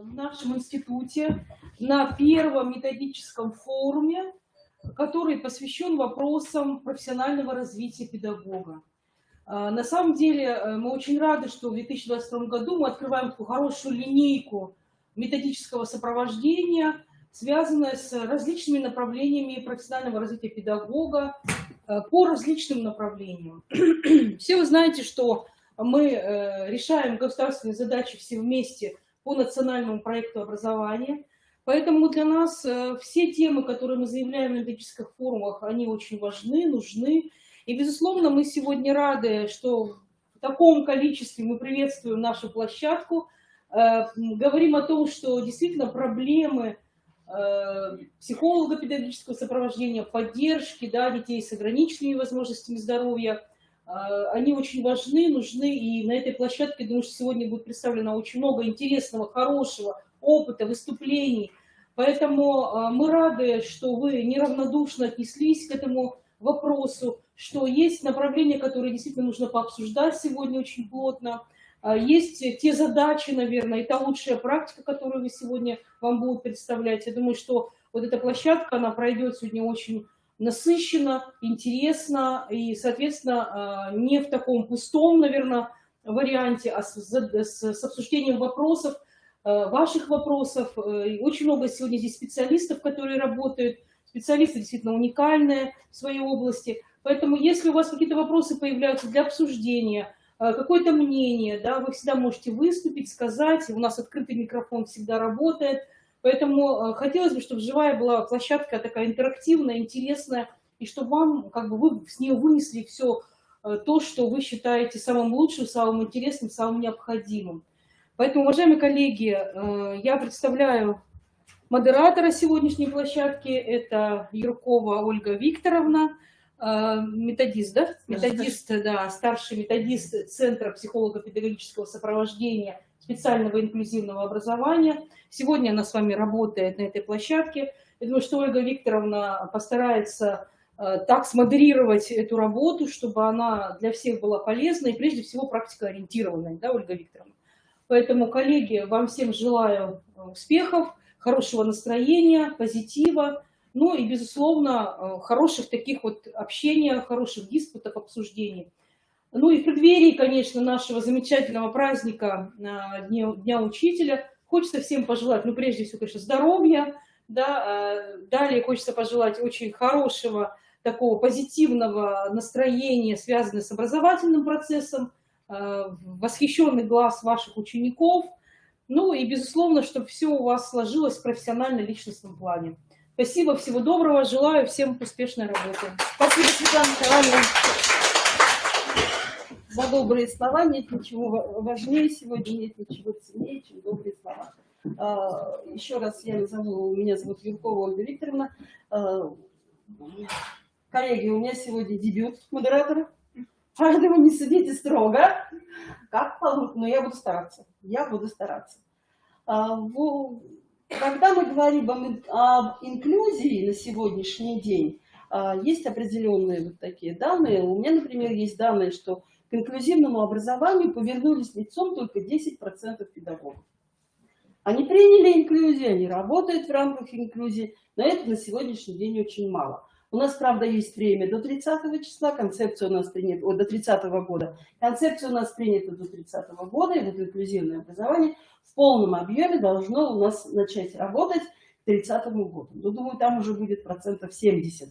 в нашем институте на первом методическом форуме, который посвящен вопросам профессионального развития педагога. На самом деле мы очень рады, что в 2022 году мы открываем такую хорошую линейку методического сопровождения, связанную с различными направлениями профессионального развития педагога по различным направлениям. Все вы знаете, что мы решаем государственные задачи все вместе по национальному проекту образования. Поэтому для нас все темы, которые мы заявляем на методических форумах, они очень важны, нужны. И, безусловно, мы сегодня рады, что в таком количестве мы приветствуем нашу площадку. Говорим о том, что действительно проблемы психолого-педагогического сопровождения, поддержки детей с ограниченными возможностями здоровья, они очень важны, нужны. И на этой площадке, думаю, что сегодня будет представлено очень много интересного, хорошего опыта, выступлений. Поэтому мы рады, что вы неравнодушно отнеслись к этому вопросу, что есть направления, которые действительно нужно пообсуждать сегодня очень плотно. Есть те задачи, наверное, и та лучшая практика, которую вы сегодня вам будут представлять. Я думаю, что вот эта площадка, она пройдет сегодня очень насыщенно, интересно и, соответственно, не в таком пустом, наверное, варианте, а с обсуждением вопросов, ваших вопросов. И очень много сегодня здесь специалистов, которые работают, специалисты действительно уникальные в своей области. Поэтому, если у вас какие-то вопросы появляются для обсуждения, какое-то мнение, вы всегда можете выступить, сказать. У нас открытый микрофон всегда работает. Поэтому хотелось бы, чтобы живая была площадка такая интерактивная, интересная, и чтобы вам, вы с нее вынесли все то, что вы считаете самым лучшим, самым интересным, самым необходимым. Поэтому, уважаемые коллеги, я представляю модератора сегодняшней площадки. Это Юркова Ольга Викторовна, методист, старший методист Центра психолого-педагогического сопровождения специального инклюзивного образования. Сегодня она с вами работает на этой площадке. Я думаю, что Ольга Викторовна постарается так смодерировать эту работу, чтобы она для всех была полезной и, прежде всего, практикоориентированной, Ольга Викторовна? Поэтому, коллеги, вам всем желаю успехов, хорошего настроения, позитива, и, безусловно, хороших таких вот общения, хороших диспутов, обсуждений. И в преддверии, конечно, нашего замечательного праздника Дня Учителя хочется всем пожелать, прежде всего, конечно, здоровья, далее хочется пожелать очень хорошего, такого позитивного настроения, связанного с образовательным процессом, восхищенный глаз ваших учеников, и, безусловно, чтобы все у вас сложилось в профессионально-личностном плане. Спасибо, всего доброго, желаю всем успешной работы. Спасибо, Светлана Николаевна, за добрые слова. Нет ничего важнее сегодня, нет ничего ценнее, чем добрые слова. Еще раз я назову, меня зовут Юркова Ольга Викторовна. Коллеги, у меня сегодня дебют модератора. Поэтому не судите строго, как получится, но я буду стараться. Когда мы говорим об инклюзии на сегодняшний день, есть определенные вот такие данные. У меня, например, есть данные, что к инклюзивному образованию повернулись лицом только 10% педагогов. Они приняли инклюзию, они работают в рамках инклюзии, но это на сегодняшний день очень мало. У нас, правда, есть время до 30 числа, концепция у нас принята, до 30 года. Концепция у нас принята до 30 года, и вот инклюзивное образование в полном объеме должно у нас начать работать к 30 году. Думаю, там уже будет 70%,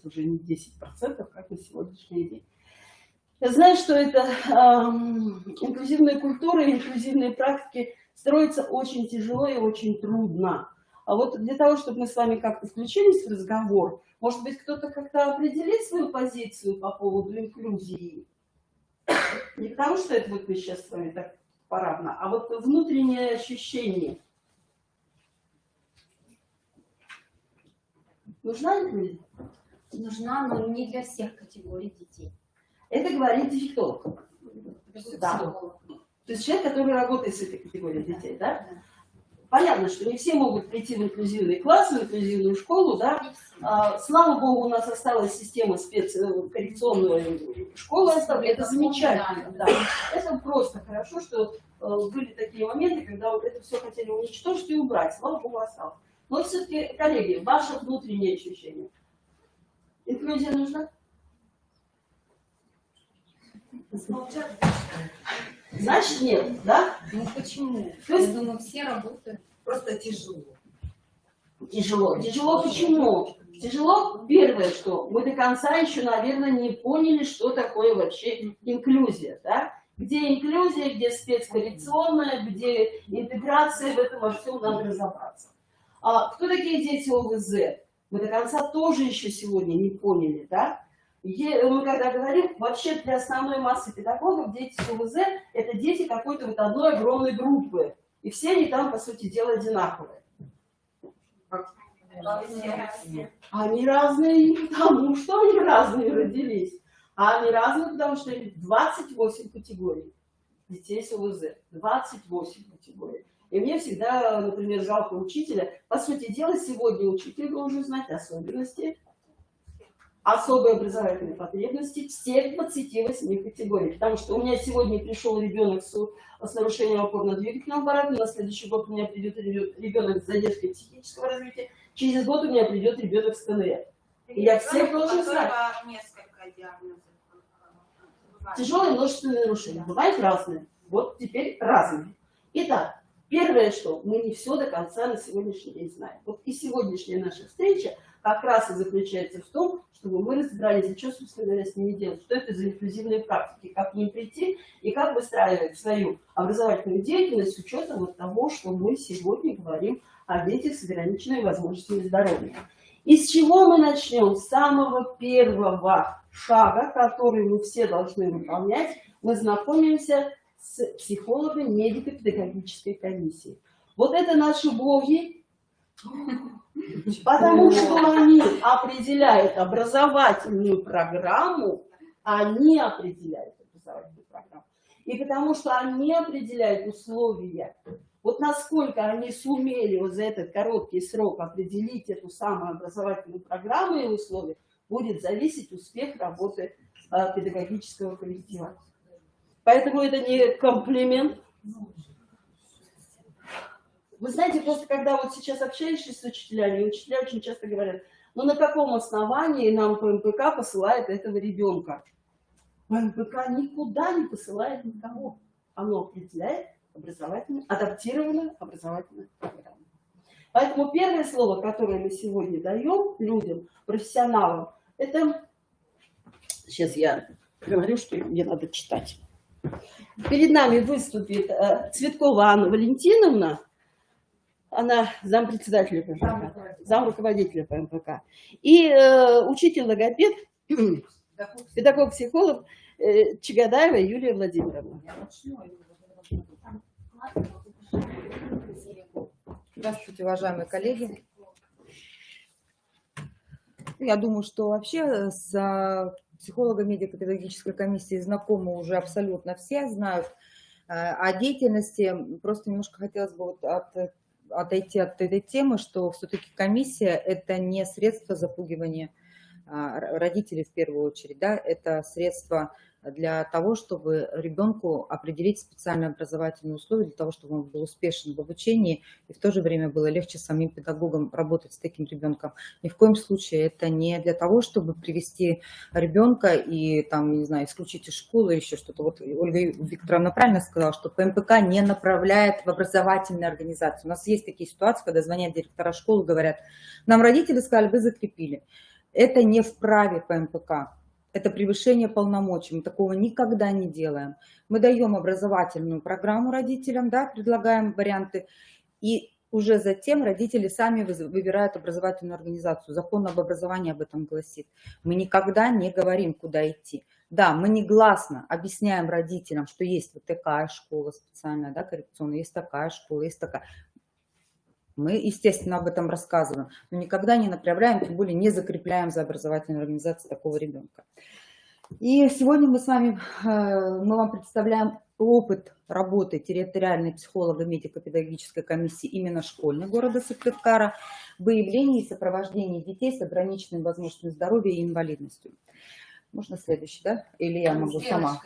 уже не 10%, как на сегодняшний день. Я знаю, что это инклюзивная культура, инклюзивные практики строятся очень тяжело и очень трудно. А вот для того, чтобы мы с вами как-то включились в разговор, может быть, кто-то как-то определит свою позицию по поводу инклюзии? Не потому, что это вот мы сейчас с вами так парадно, а вот внутреннее ощущение. Нужна инклюзия? Нужна, но не для всех категорий детей. Это говорит дефектолог. Да. То есть человек, который работает с этой категорией детей, да? Понятно, что не все могут прийти в инклюзивный класс, в инклюзивную школу, Слава богу, у нас осталась система спецкоррекционной школы, это замечательно, Это просто хорошо, что были такие моменты, когда вот это все хотели уничтожить и убрать. Слава Богу, осталось. Но все-таки, коллеги, ваше внутреннее ощущение. Инклюзия нужна? Значит, нет, да? Ну почему? То есть- Я думаю, все работают. Просто тяжело. Тяжело. Тяжело почему? Тяжело, первое, что мы до конца еще, наверное, не поняли, что такое вообще инклюзия, да? Где инклюзия, где спецкоррекционная, где интеграция, в этом во всем надо разобраться. А кто такие дети ОВЗ? Мы до конца тоже еще сегодня не поняли, да? Мы когда говорим, вообще для основной массы педагогов дети с ОВЗ – это дети какой-то вот одной огромной группы. И все они там, по сути дела, одинаковые. Они разные не потому, что они разные родились, а они разные, потому что 28 категорий детей с ОВЗ. 28 категорий. И мне всегда, например, жалко учителя. По сути дела, сегодня учитель должен знать особенности, особые образовательные потребности всех 28 категорий. Потому что у меня сегодня пришел ребенок с нарушением опорно-двигательного аппарата, на следующий год у меня придет ребенок с задержкой психического развития, через год у меня придет ребенок с КНР. И я всех должен знать. Несколько диагнозов. Тяжелые множественные нарушения. Бывают разные. Вот теперь разные. Итак, первое, что мы не все до конца на сегодняшний день знаем. Вот и сегодняшняя наша встреча как раз и заключается в том, чтобы мы разобрались, и что, собственно говоря, с ними делать, что это за инклюзивные практики, как к ним прийти и как выстраивать свою образовательную деятельность с учетом вот того, что мы сегодня говорим о детях с ограниченными возможностями здоровья. И с чего мы начнем? С самого первого шага, который мы все должны выполнять, мы знакомимся с психологом медико-педагогической комиссией. Вот это наши боги, потому что они определяют образовательную программу, они определяют образовательную программу. И потому что они определяют условия. Вот насколько они сумели вот за этот короткий срок определить эту самую образовательную программу и условия, будет зависеть успех работы педагогического коллектива. Поэтому это не комплимент. Вы знаете, просто когда вот сейчас общаешься с учителями, учителя очень часто говорят, ну на каком основании нам ПМПК посылает этого ребенка? ПМПК никуда не посылает никого. Оно определяет адаптированную образовательную программу. Поэтому первое слово, которое мы сегодня даем людям, профессионалам, это... Сейчас я говорю, что мне надо читать. Перед нами выступит Цветкова Анна Валентиновна. Она зампредседателя ПМПК, замруководителя ПМПК. И учитель-логопед, педагог-психолог Чагадаева Юлия Владимировна. Здравствуйте, уважаемые коллеги. Я думаю, что вообще с психологом медико-педагогической комиссии знакомы уже абсолютно все, знают о деятельности. Просто немножко хотелось бы вот отойти от этой темы, что все-таки комиссия – это не средство запугивания родителей в первую очередь, да, это средство для того, чтобы ребенку определить специальные образовательные условия, для того, чтобы он был успешен в обучении, и в то же время было легче самим педагогам работать с таким ребенком. Ни в коем случае это не для того, чтобы привести ребенка и, там, не знаю, исключить из школы или еще что-то. Вот Ольга Викторовна правильно сказала, что ПМПК не направляет в образовательные организации. У нас есть такие ситуации, когда звонят директора школы, говорят, нам родители сказали, вы закрепили. Это не вправе ПМПК. Это превышение полномочий. Мы такого никогда не делаем. Мы даем образовательную программу родителям, да, предлагаем варианты, и уже затем родители сами выбирают образовательную организацию. Закон об образовании об этом гласит. Мы никогда не говорим, куда идти. Да, мы негласно объясняем родителям, что есть вот такая школа специальная, да, коррекционная, есть такая школа, есть такая. Мы, естественно, об этом рассказываем, но никогда не направляем, тем более не закрепляем за образовательной организацией такого ребенка. И сегодня мы с вами, мы вам представляем опыт работы территориальной психолого-медико-педагогической комиссии именно школьной города Сыктывкара в выявлении и сопровождении детей с ограниченными возможностями здоровья и инвалидностью. Можно следующий, да? Или я могу сама?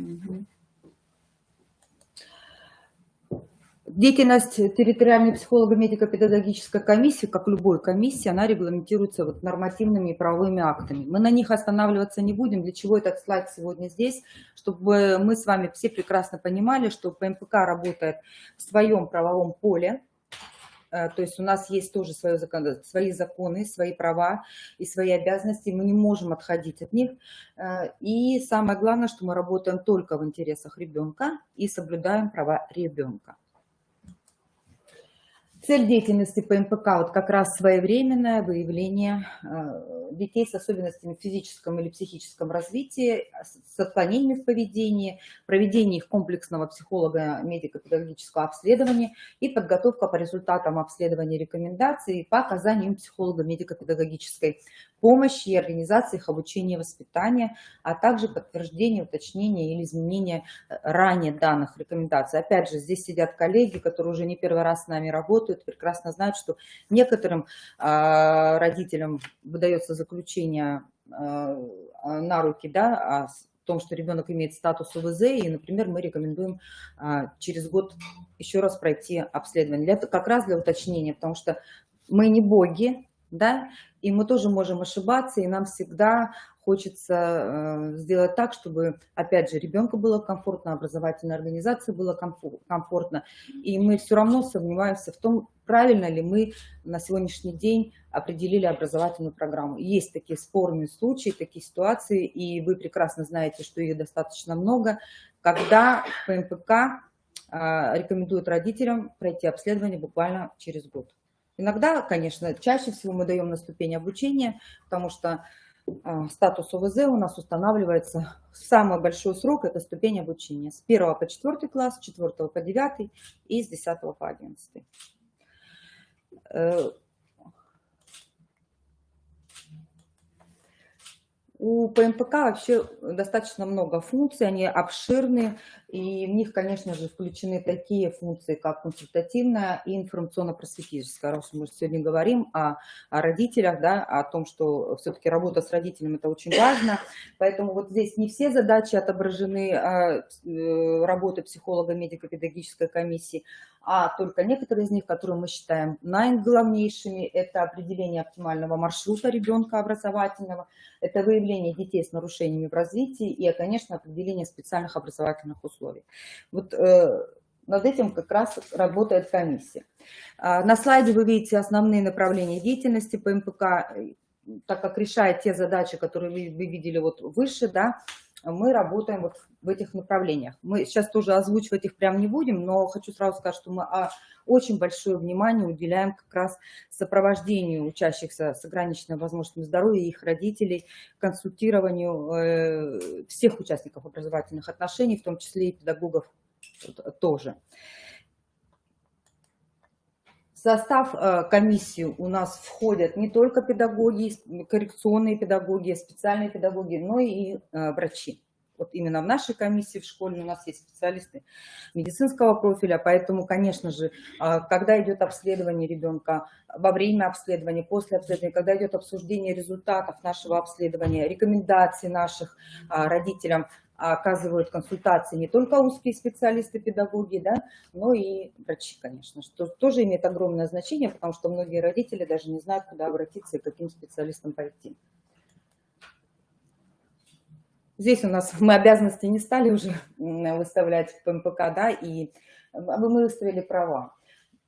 Мгм. Деятельность территориальной психолого-медико-педагогической комиссии, как любой комиссии, она регламентируется вот нормативными и правовыми актами. Мы на них останавливаться не будем. Для чего этот слайд сегодня здесь? Чтобы мы с вами все прекрасно понимали, что ПМПК работает в своем правовом поле. То есть у нас есть тоже свои законы, свои права и свои обязанности. Мы не можем отходить от них. И самое главное, что мы работаем только в интересах ребенка и соблюдаем права ребенка. Цель деятельности ПМПК вот как раз своевременное выявление детей с особенностями в физическом или психическом развитии, с отклонениями в поведении, проведение их комплексного психолого-медико-педагогического обследования и подготовка по результатам обследования рекомендаций по оказанию им психолого-медико-педагогической помощи и организации их обучения и воспитания, а также подтверждение, уточнение или изменение ранее данных рекомендаций. Опять же, здесь сидят коллеги, которые уже не первый раз с нами работают, прекрасно знают, что некоторым родителям выдается заключение на руки, да, о том, что ребенок имеет статус ОВЗ, и, например, мы рекомендуем через год еще раз пройти обследование. Это как раз для уточнения, потому что мы не боги, да, и мы тоже можем ошибаться, и нам всегда хочется сделать так, чтобы, опять же, ребенку было комфортно, образовательной организации было комфортно, и мы все равно сомневаемся в том, правильно ли мы на сегодняшний день определили образовательную программу. Есть такие спорные случаи, такие ситуации, и вы прекрасно знаете, что их достаточно много, когда ПМПК рекомендует родителям пройти обследование буквально через год. Иногда, конечно, чаще всего мы даем на ступень обучения, потому что статус ОВЗ у нас устанавливается в самый большой срок, это ступень обучения. С 1 по 4 класс, с 4 по 9 и с 10 по 11. У ПМПК вообще достаточно много функций, они обширные, и в них, конечно же, включены такие функции, как консультативная и информационно-просветительская. Раз мы сегодня говорим о родителях, да, о том, что все-таки работа с родителями – это очень важно, поэтому вот здесь не все задачи отображены работы психолога медико-педагогической комиссии, а только некоторые из них, которые мы считаем наиглавнейшими, это определение оптимального маршрута ребенка образовательного, это выявление детей с нарушениями в развитии и, конечно, определение специальных образовательных условий. Вот над этим как раз работает комиссия. На слайде вы видите основные направления деятельности ПМПК, так как решает те задачи, которые вы видели вот выше, да, мы работаем вот в этих направлениях. Мы сейчас тоже озвучивать их прям не будем, но хочу сразу сказать, что мы очень большое внимание уделяем как раз сопровождению учащихся с ограниченными возможностями здоровья и их родителей, консультированию всех участников образовательных отношений, в том числе и педагогов тоже. В состав комиссии у нас входят не только педагоги, коррекционные педагоги, специальные педагоги, но и врачи. Вот именно в нашей комиссии в школе у нас есть специалисты медицинского профиля, поэтому, конечно же, когда идет обследование ребенка, во время обследования, после обследования, когда идет обсуждение результатов нашего обследования, рекомендаций наших родителям, оказывают консультации не только узкие специалисты-педагоги, да, но и врачи, конечно, что тоже имеет огромное значение, потому что многие родители даже не знают, куда обратиться и каким специалистам пойти. Здесь у нас мы обязанности не стали уже выставлять в ПМПК, да, и мы выставили права.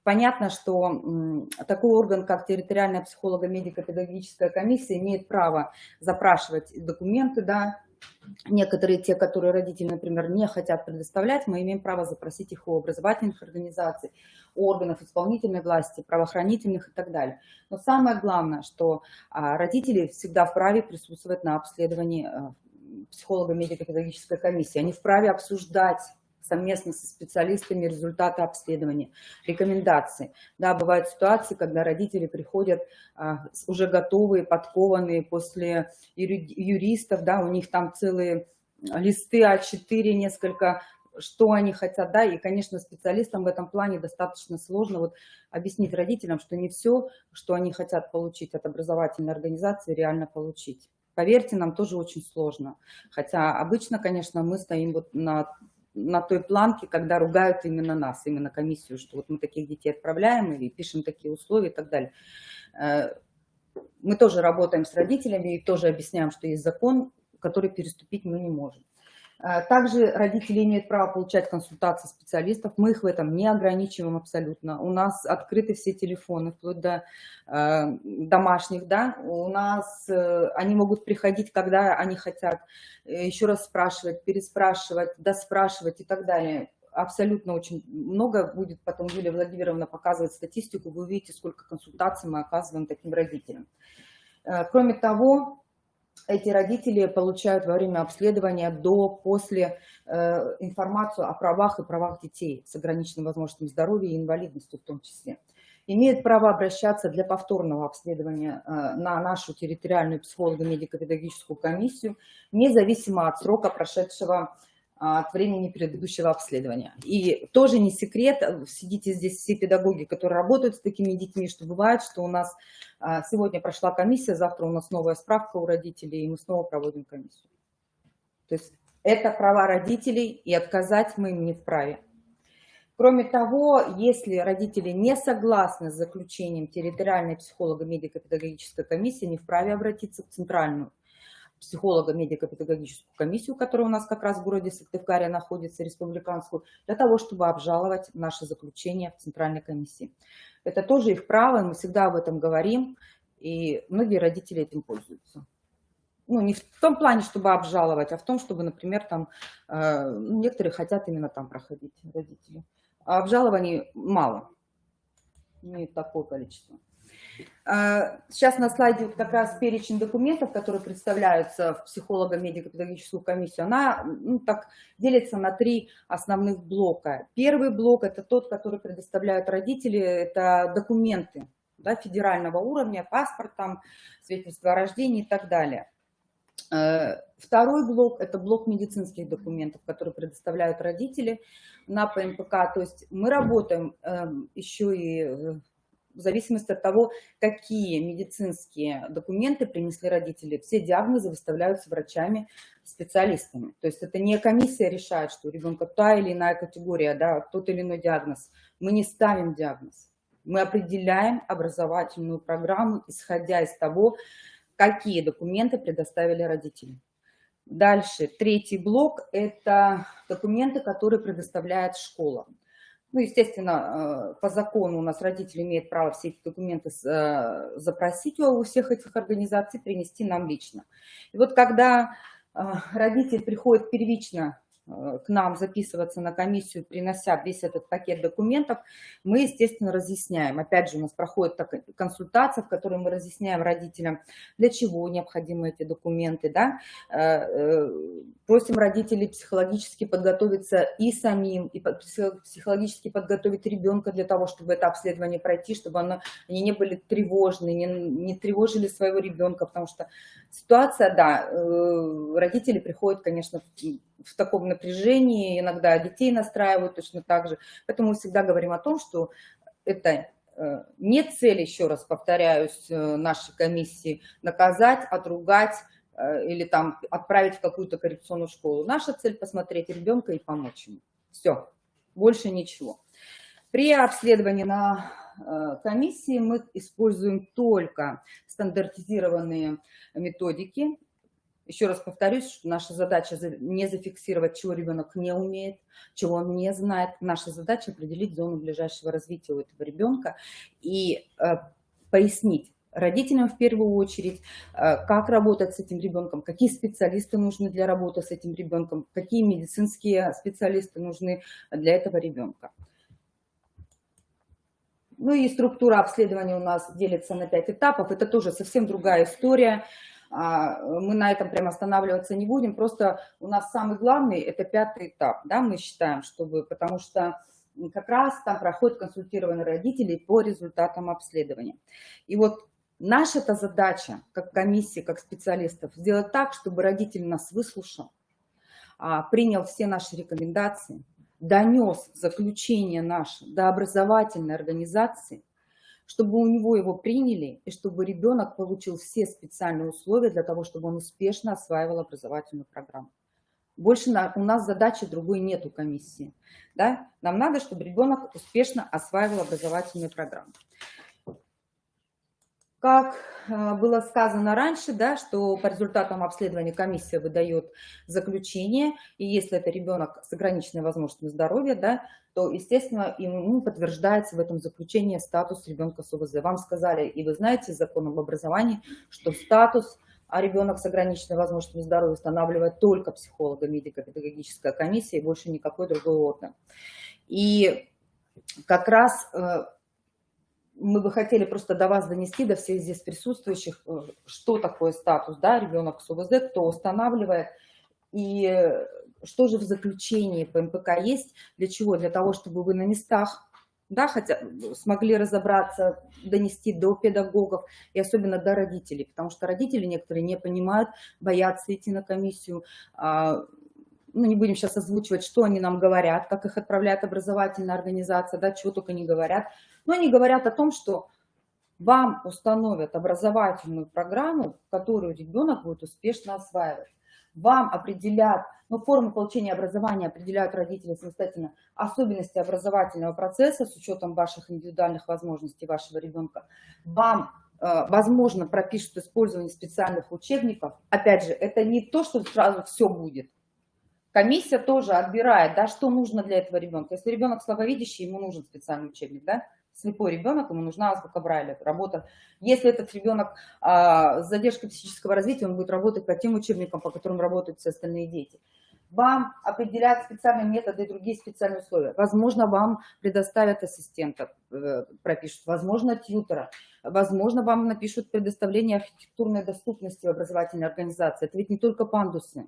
Понятно, что такой орган, как территориальная психолого-медико-педагогическая комиссия, имеет право запрашивать документы, да. Некоторые те, которые родители, например, не хотят предоставлять, мы имеем право запросить их у образовательных организаций, органов исполнительной власти, правоохранительных и так далее. Но самое главное, что родители всегда вправе присутствовать на обследовании психолого-медико-педагогической комиссии. Они вправе обсуждать совместно со специалистами результаты обследования, рекомендации. Да, бывают ситуации, когда родители приходят уже готовые, подкованные после юристов, да, у них там целые листы А4, несколько, что они хотят, да, и, конечно, специалистам в этом плане достаточно сложно вот объяснить родителям, что не все, что они хотят получить от образовательной организации, реально получить. Поверьте, нам тоже очень сложно. Хотя обычно, конечно, мы стоим вот на той планке, когда ругают именно нас, именно комиссию, что вот мы таких детей отправляем и пишем такие условия и так далее. Мы тоже работаем с родителями и тоже объясняем, что есть закон, который переступить мы не можем. Также родители имеют право получать консультации специалистов. Мы их в этом не ограничиваем абсолютно. У нас открыты все телефоны, вплоть до домашних. Да? У нас они могут приходить, когда они хотят, еще раз спрашивать, переспрашивать, доспрашивать и так далее. Абсолютно очень много будет. Потом Юлия Владимировна показывает статистику. Вы увидите, сколько консультаций мы оказываем таким родителям. Кроме того, эти родители получают во время обследования после информацию о правах и правах детей с ограниченными возможностями здоровья и инвалидностью в том числе. Имеют право обращаться для повторного обследования на нашу территориальную психолого-медико-педагогическую комиссию, независимо от срока, прошедшего от времени предыдущего обследования. И тоже не секрет, сидите здесь все педагоги, которые работают с такими детьми, что бывает, что у нас сегодня прошла комиссия, завтра у нас новая справка у родителей, и мы снова проводим комиссию. То есть это права родителей, и отказать мы им не вправе. Кроме того, если родители не согласны с заключением территориальной психолого-медико-педагогической комиссии, не вправе обратиться в центральную психолого-медико-педагогическую комиссию, которая у нас как раз в городе Сыктывкаре находится, республиканскую, для того, чтобы обжаловать наше заключение в центральной комиссии. Это тоже их право, мы всегда об этом говорим, и многие родители этим пользуются. Ну, не в том плане, чтобы обжаловать, а в том, чтобы, например, там некоторые хотят именно там проходить, родители. А обжалований мало, не такое количество. Сейчас на слайде вот как раз перечень документов, которые представляются в психолого-медико-педагогическую комиссию. Она так делится на 3 основных блока. Первый блок – это тот, который предоставляют родители, это документы, да, федерального уровня, паспорт, там, свидетельство о рождении и так далее. Второй блок – это блок медицинских документов, которые предоставляют родители на ПМПК. То есть мы работаем еще и в зависимости от того, какие медицинские документы принесли родители. Все диагнозы выставляются врачами-специалистами. То есть это не комиссия решает, что у ребенка та или иная категория, да, тот или иной диагноз. Мы не ставим диагноз. Мы определяем образовательную программу, исходя из того, какие документы предоставили родители. Дальше, третий блок – это документы, которые предоставляет школа. Ну, естественно, по закону у нас родители имеют право все эти документы запросить у всех этих организаций, принести нам лично. И вот когда родитель приходит первично к нам записываться на комиссию, принося весь этот пакет документов, мы, естественно, разъясняем. Опять же, у нас проходит консультация, в которой мы разъясняем родителям, для чего необходимы эти документы. Да? Просим родителей психологически подготовиться и самим, и психологически подготовить ребенка для того, чтобы это обследование пройти, чтобы они не были тревожны, не тревожили своего ребенка, потому что ситуация, да, родители приходят, конечно, в таком напряжении, иногда детей настраивают точно так же. Поэтому мы всегда говорим о том, что это не цель, еще раз повторяюсь, нашей комиссии наказать, отругать или там отправить в какую-то коррекционную школу. Наша цель – посмотреть ребенка и помочь ему. Все, больше ничего. При обследовании на комиссии мы используем только стандартизированные методики. Еще раз повторюсь, что наша задача не зафиксировать, чего ребенок не умеет, чего он не знает. Наша задача определить зону ближайшего развития у этого ребенка и пояснить родителям в первую очередь, как работать с этим ребенком, какие специалисты нужны для работы с этим ребенком, какие медицинские специалисты нужны для этого ребенка. Ну и структура обследования у нас делится на 5 этапов. Это тоже совсем другая история. Мы на этом прям останавливаться не будем, просто у нас самый главный – это 5-й этап, да, мы считаем, потому что как раз там проходят консультирование родителей по результатам обследования. И вот наша-то задача, как комиссии, как специалистов, сделать так, чтобы родитель нас выслушал, принял все наши рекомендации, донес заключение наше до образовательной организации, чтобы у него его приняли, и чтобы ребенок получил все специальные условия для того, чтобы он успешно осваивал образовательную программу. Больше у нас задачи другой нет у комиссии. Да? Нам надо, чтобы ребенок успешно осваивал образовательную программу. Как было сказано раньше, да, что по результатам обследования комиссия выдает заключение, и если это ребенок с ограниченной возможностью здоровья, да, то, естественно, ему подтверждается в этом заключении статус ребенка с ОВЗ. Вам сказали, и вы знаете, закон об образовании, что статус ребенок с ограниченной возможностью здоровья устанавливает только психолого-медико-педагогическая комиссия и больше никакой другой орган. И как раз мы бы хотели просто до вас донести, до всех здесь присутствующих, что такое статус, да, ребенок с ОВЗ, кто устанавливает, и что же в заключении по МПК есть, для чего? Для того, чтобы вы на местах, да, хотя смогли разобраться, донести до педагогов и особенно до родителей, потому что родители некоторые не понимают, боятся идти на комиссию. Ну, не будем сейчас озвучивать, что они нам говорят, как их отправляет образовательная организация, да, чего только не говорят. Но они говорят о том, что вам установят образовательную программу, которую ребенок будет успешно осваивать. Вам определят, ну, форму получения образования определяют родители самостоятельно, особенности образовательного процесса с учетом ваших индивидуальных возможностей вашего ребенка. Вам, возможно, пропишут использование специальных учебников. Опять же, это не то, что сразу все будет. Комиссия тоже отбирает, да, что нужно для этого ребенка. Если ребенок слабовидящий, ему нужен специальный учебник, да? Слепой ребенок, ему нужна азбука Брайля, работа. Если этот ребенок с задержкой психического развития, он будет работать по тем учебникам, по которым работают все остальные дети. Вам определяют специальные методы и другие специальные условия. Возможно, вам предоставят ассистента, пропишут, возможно, тьютера. Возможно, вам напишут предоставление архитектурной доступности в образовательной организации. Это ведь не только пандусы.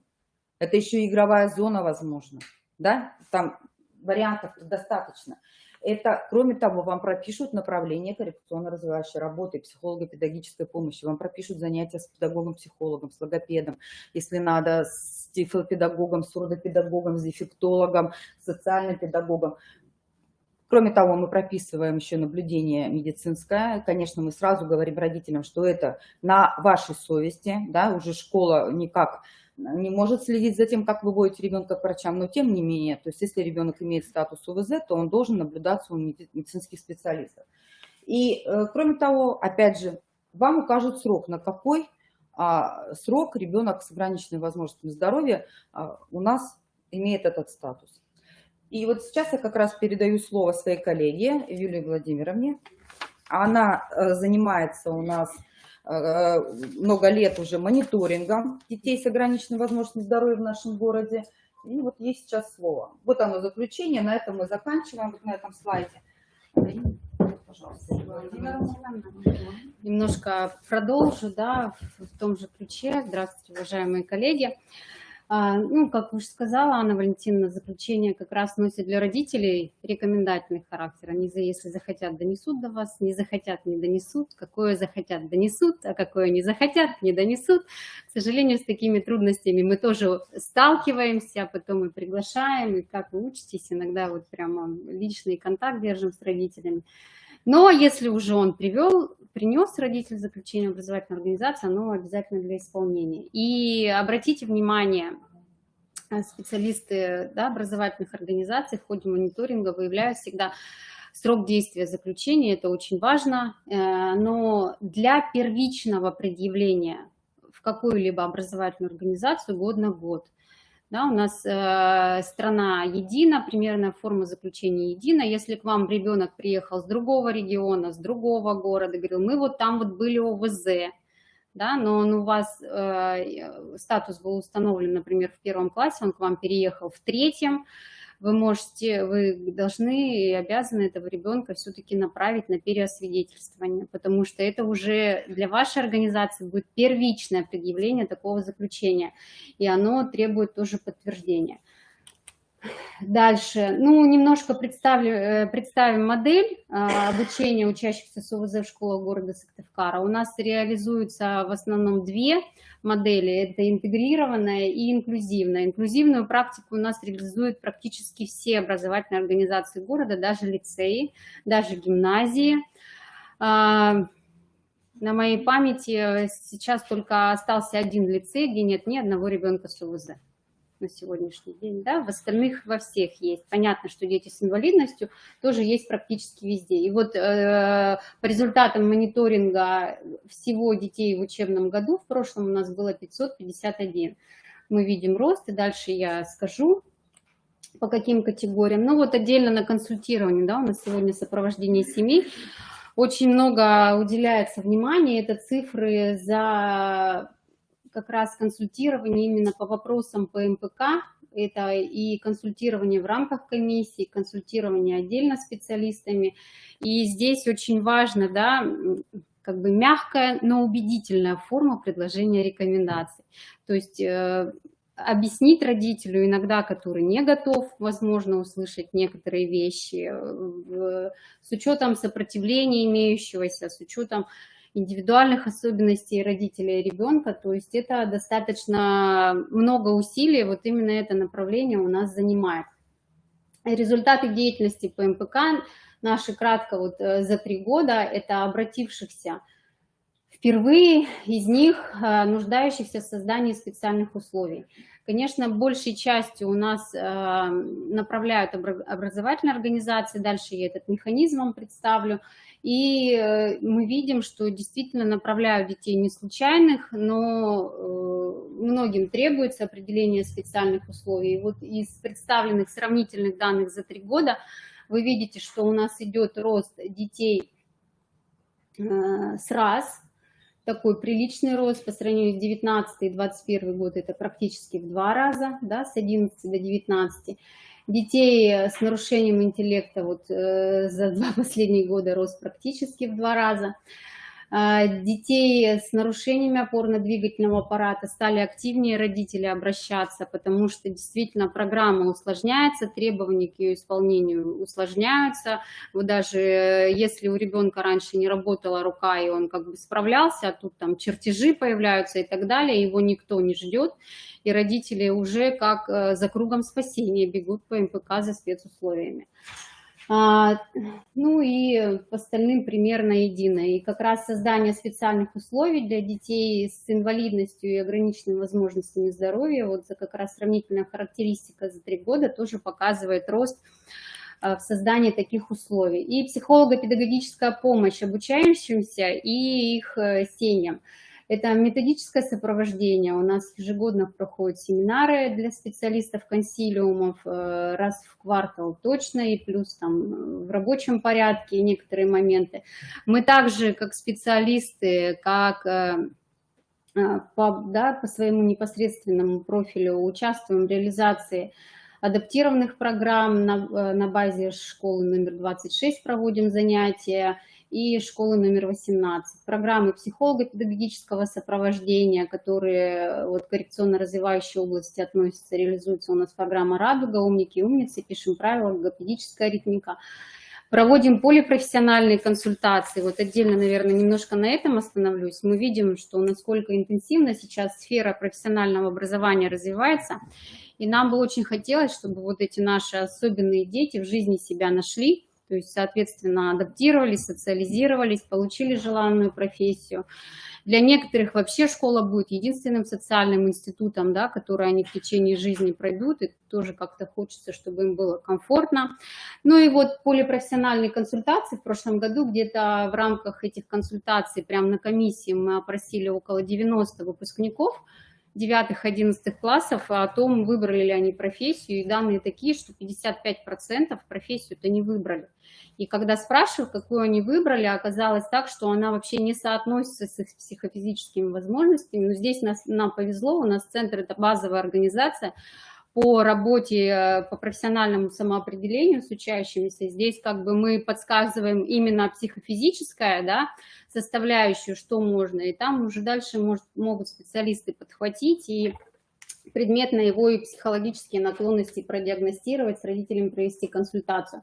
Это еще и игровая зона, возможно, да, там вариантов достаточно. Это, кроме того, вам пропишут направление коррекционно-развивающей работы, психолого-педагогической помощи, вам пропишут занятия с педагогом-психологом, с логопедом, если надо, с тифлопедагогом, с сурдопедагогом, с дефектологом, с социальным педагогом. Кроме того, мы прописываем еще наблюдение медицинское. Конечно, мы сразу говорим родителям, что это на вашей совести, да, уже школа никак не может следить за тем, как вы водите ребенка к врачам, но тем не менее, то есть если ребенок имеет статус ОВЗ, то он должен наблюдаться у медицинских специалистов. И кроме того, опять же, вам укажут срок, на какой срок ребенок с ограниченной возможностями здоровья у нас имеет этот статус. И вот сейчас я как раз передаю слово своей коллеге Юлии Владимировне. Она занимается у нас много лет уже мониторингом детей с ограниченной возможностью здоровья в нашем городе. И вот ей сейчас слово. Вот оно заключение, на этом мы заканчиваем, вот на этом слайде. Пожалуйста. Немножко продолжу, да, в том же ключе. Здравствуйте, уважаемые коллеги. Ну, как уже сказала Анна Валентиновна, заключение как раз носит для родителей рекомендательный характер. Они, если захотят, донесут до вас, не захотят, не донесут. Какое захотят, донесут, а какое не захотят, не донесут. К сожалению, с такими трудностями мы тоже сталкиваемся, потом и приглашаем, и как вы учитесь, иногда вот прямо личный контакт держим с родителями. Но если уже он принес родитель заключение образовательной организации, оно обязательно для исполнения. И обратите внимание, специалисты, да, образовательных организаций в ходе мониторинга выявляют всегда срок действия заключения, это очень важно, но для первичного предъявления в какую-либо образовательную организацию год на год. Да, у нас страна едина, примерная форма заключения едина. Если к вам ребенок приехал с другого региона, с другого города, говорил, мы вот там вот были ОВЗ, да, но он у вас статус был установлен, например, в 1 классе, он к вам переехал в 3, вы должны и обязаны этого ребенка все-таки направить на переосвидетельствование, потому что это уже для вашей организации будет первичное предъявление такого заключения, и оно требует тоже подтверждения. Дальше, ну, немножко представим модель обучения учащихся с ОВЗ в школах города Сыктывкара. У нас реализуются в основном 2 модели, это интегрированная и инклюзивная. Инклюзивную практику у нас реализуют практически все образовательные организации города, даже лицеи, даже гимназии. На моей памяти сейчас только остался один лицей, где нет ни одного ребенка с ОВЗ на сегодняшний день, да, в остальных во всех есть. Понятно, что дети с инвалидностью тоже есть практически везде. И вот по результатам мониторинга всего детей в учебном году, в прошлом у нас было 551. Мы видим рост, и дальше я скажу, по каким категориям. Ну вот отдельно на консультирование, да, у нас сегодня сопровождение семей. Очень много уделяется внимания, это цифры за как раз консультирование именно по вопросам по МПК, это и консультирование в рамках комиссии, консультирование отдельно специалистами. И здесь очень важно, да, как бы мягкая, но убедительная форма предложения рекомендаций. То есть объяснить родителю иногда, который не готов, возможно, услышать некоторые вещи, с учетом сопротивления имеющегося, с учетом индивидуальных особенностей родителей и ребенка, то есть это достаточно много усилий, вот именно это направление у нас занимает. Результаты деятельности по МПК наши кратко вот за 3 года, это обратившихся впервые, из них нуждающихся в создании специальных условий. Конечно, большей частью у нас направляют образовательные организации, дальше я этот механизм вам представлю. И мы видим, что действительно направляют детей не случайных, но многим требуется определение специальных условий. И вот из представленных сравнительных данных за 3 года вы видите, что у нас идет рост детей с РАС, такой приличный рост по сравнению с 2019 и 2021 год, это практически в 2 раза, да, с 11 до 19. Детей с нарушением интеллекта вот за 2 последних года рост практически в 2 раза. Детей с нарушениями опорно-двигательного аппарата стали активнее родители обращаться, потому что действительно программа усложняется, требования к ее исполнению усложняются. Вот даже если у ребенка раньше не работала рука, и он как бы справлялся, а тут там чертежи появляются и так далее, его никто не ждет, и родители уже как за кругом спасения бегут по МПК за спецусловиями. Ну и по остальным примерно едино. И как раз создание специальных условий для детей с инвалидностью и ограниченными возможностями здоровья, вот за как раз сравнительная характеристика за 3 года тоже показывает рост в создании таких условий. И психолого-педагогическая помощь обучающимся и их семьям. Это методическое сопровождение. У нас ежегодно проходят семинары для специалистов консилиумов, раз в квартал точно, и плюс там в рабочем порядке некоторые моменты. Мы также, как специалисты, как по своему непосредственному профилю участвуем в реализации адаптированных программ на базе школы номер 26 проводим занятия, и школы номер 18. Программы психолого-педагогического сопровождения, которые вот, к коррекционно-развивающей области относятся, реализуется у нас программа «Радуга», «Умники и умницы», «Пишем правила», логопедическая ритмика. Проводим полипрофессиональные консультации. Вот отдельно, наверное, немножко на этом остановлюсь. Мы видим, что насколько интенсивно сейчас сфера профессионального образования развивается. И нам бы очень хотелось, чтобы вот эти наши особенные дети в жизни себя нашли, то есть, соответственно, адаптировались, социализировались, получили желанную профессию. Для некоторых вообще школа будет единственным социальным институтом, да, который они в течение жизни пройдут, и тоже как-то хочется, чтобы им было комфортно. Ну и вот полипрофессиональные консультации в прошлом году, где-то в рамках этих консультаций, прямо на комиссии мы опросили около 90 выпускников 9-11 классов о том, выбрали ли они профессию, и данные такие, что 55% профессию-то не выбрали. И когда спрашивают, какую они выбрали, оказалось так, что она вообще не соотносится с их психофизическими возможностями. Но здесь нам повезло, у нас центр – это базовая организация по работе, по профессиональному самоопределению с учащимися. Здесь как бы мы подсказываем именно психофизическое, да, составляющую, что можно, и там уже дальше могут специалисты подхватить и предметно его и психологические наклонности продиагностировать, с родителями провести консультацию.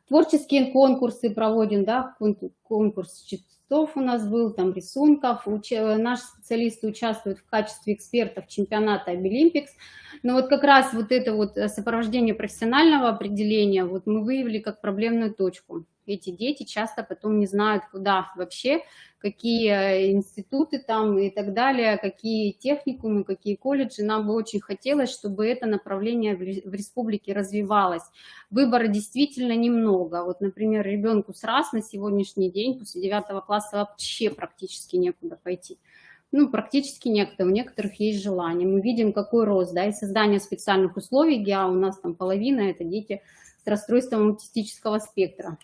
Творческие конкурсы проводим, да, конкурс чертов у нас был, там рисунков. Наши специалисты участвуют в качестве экспертов чемпионата Обилимпикс. Но вот как раз вот это вот сопровождение профессионального определения вот мы выявили как проблемную точку. эти дети часто потом не знают, куда вообще, какие институты там и так далее, какие техникумы, какие колледжи. Нам бы очень хотелось, чтобы это направление в республике развивалось. Выбора действительно немного. Вот, например, ребенку с РАС на сегодняшний день после 9 класса вообще практически некуда пойти. Ну, практически некуда, у некоторых есть желание. Мы видим, какой рост, да, и создание специальных условий, у нас там половина – это дети с расстройством аутистического спектра.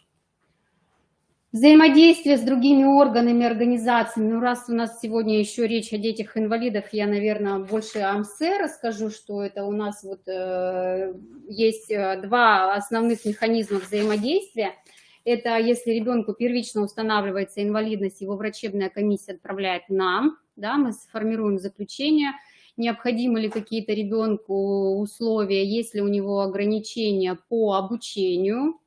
Взаимодействие с другими органами, организациями. Ну, раз у нас сегодня еще речь о детях-инвалидах, я, наверное, больше о МСЭ расскажу, что это у нас вот есть два основных механизма взаимодействия. Это если ребенку первично устанавливается инвалидность, его врачебная комиссия отправляет нам, да, мы сформируем заключение, необходимы ли какие-то ребенку условия, есть ли у него ограничения по обучению,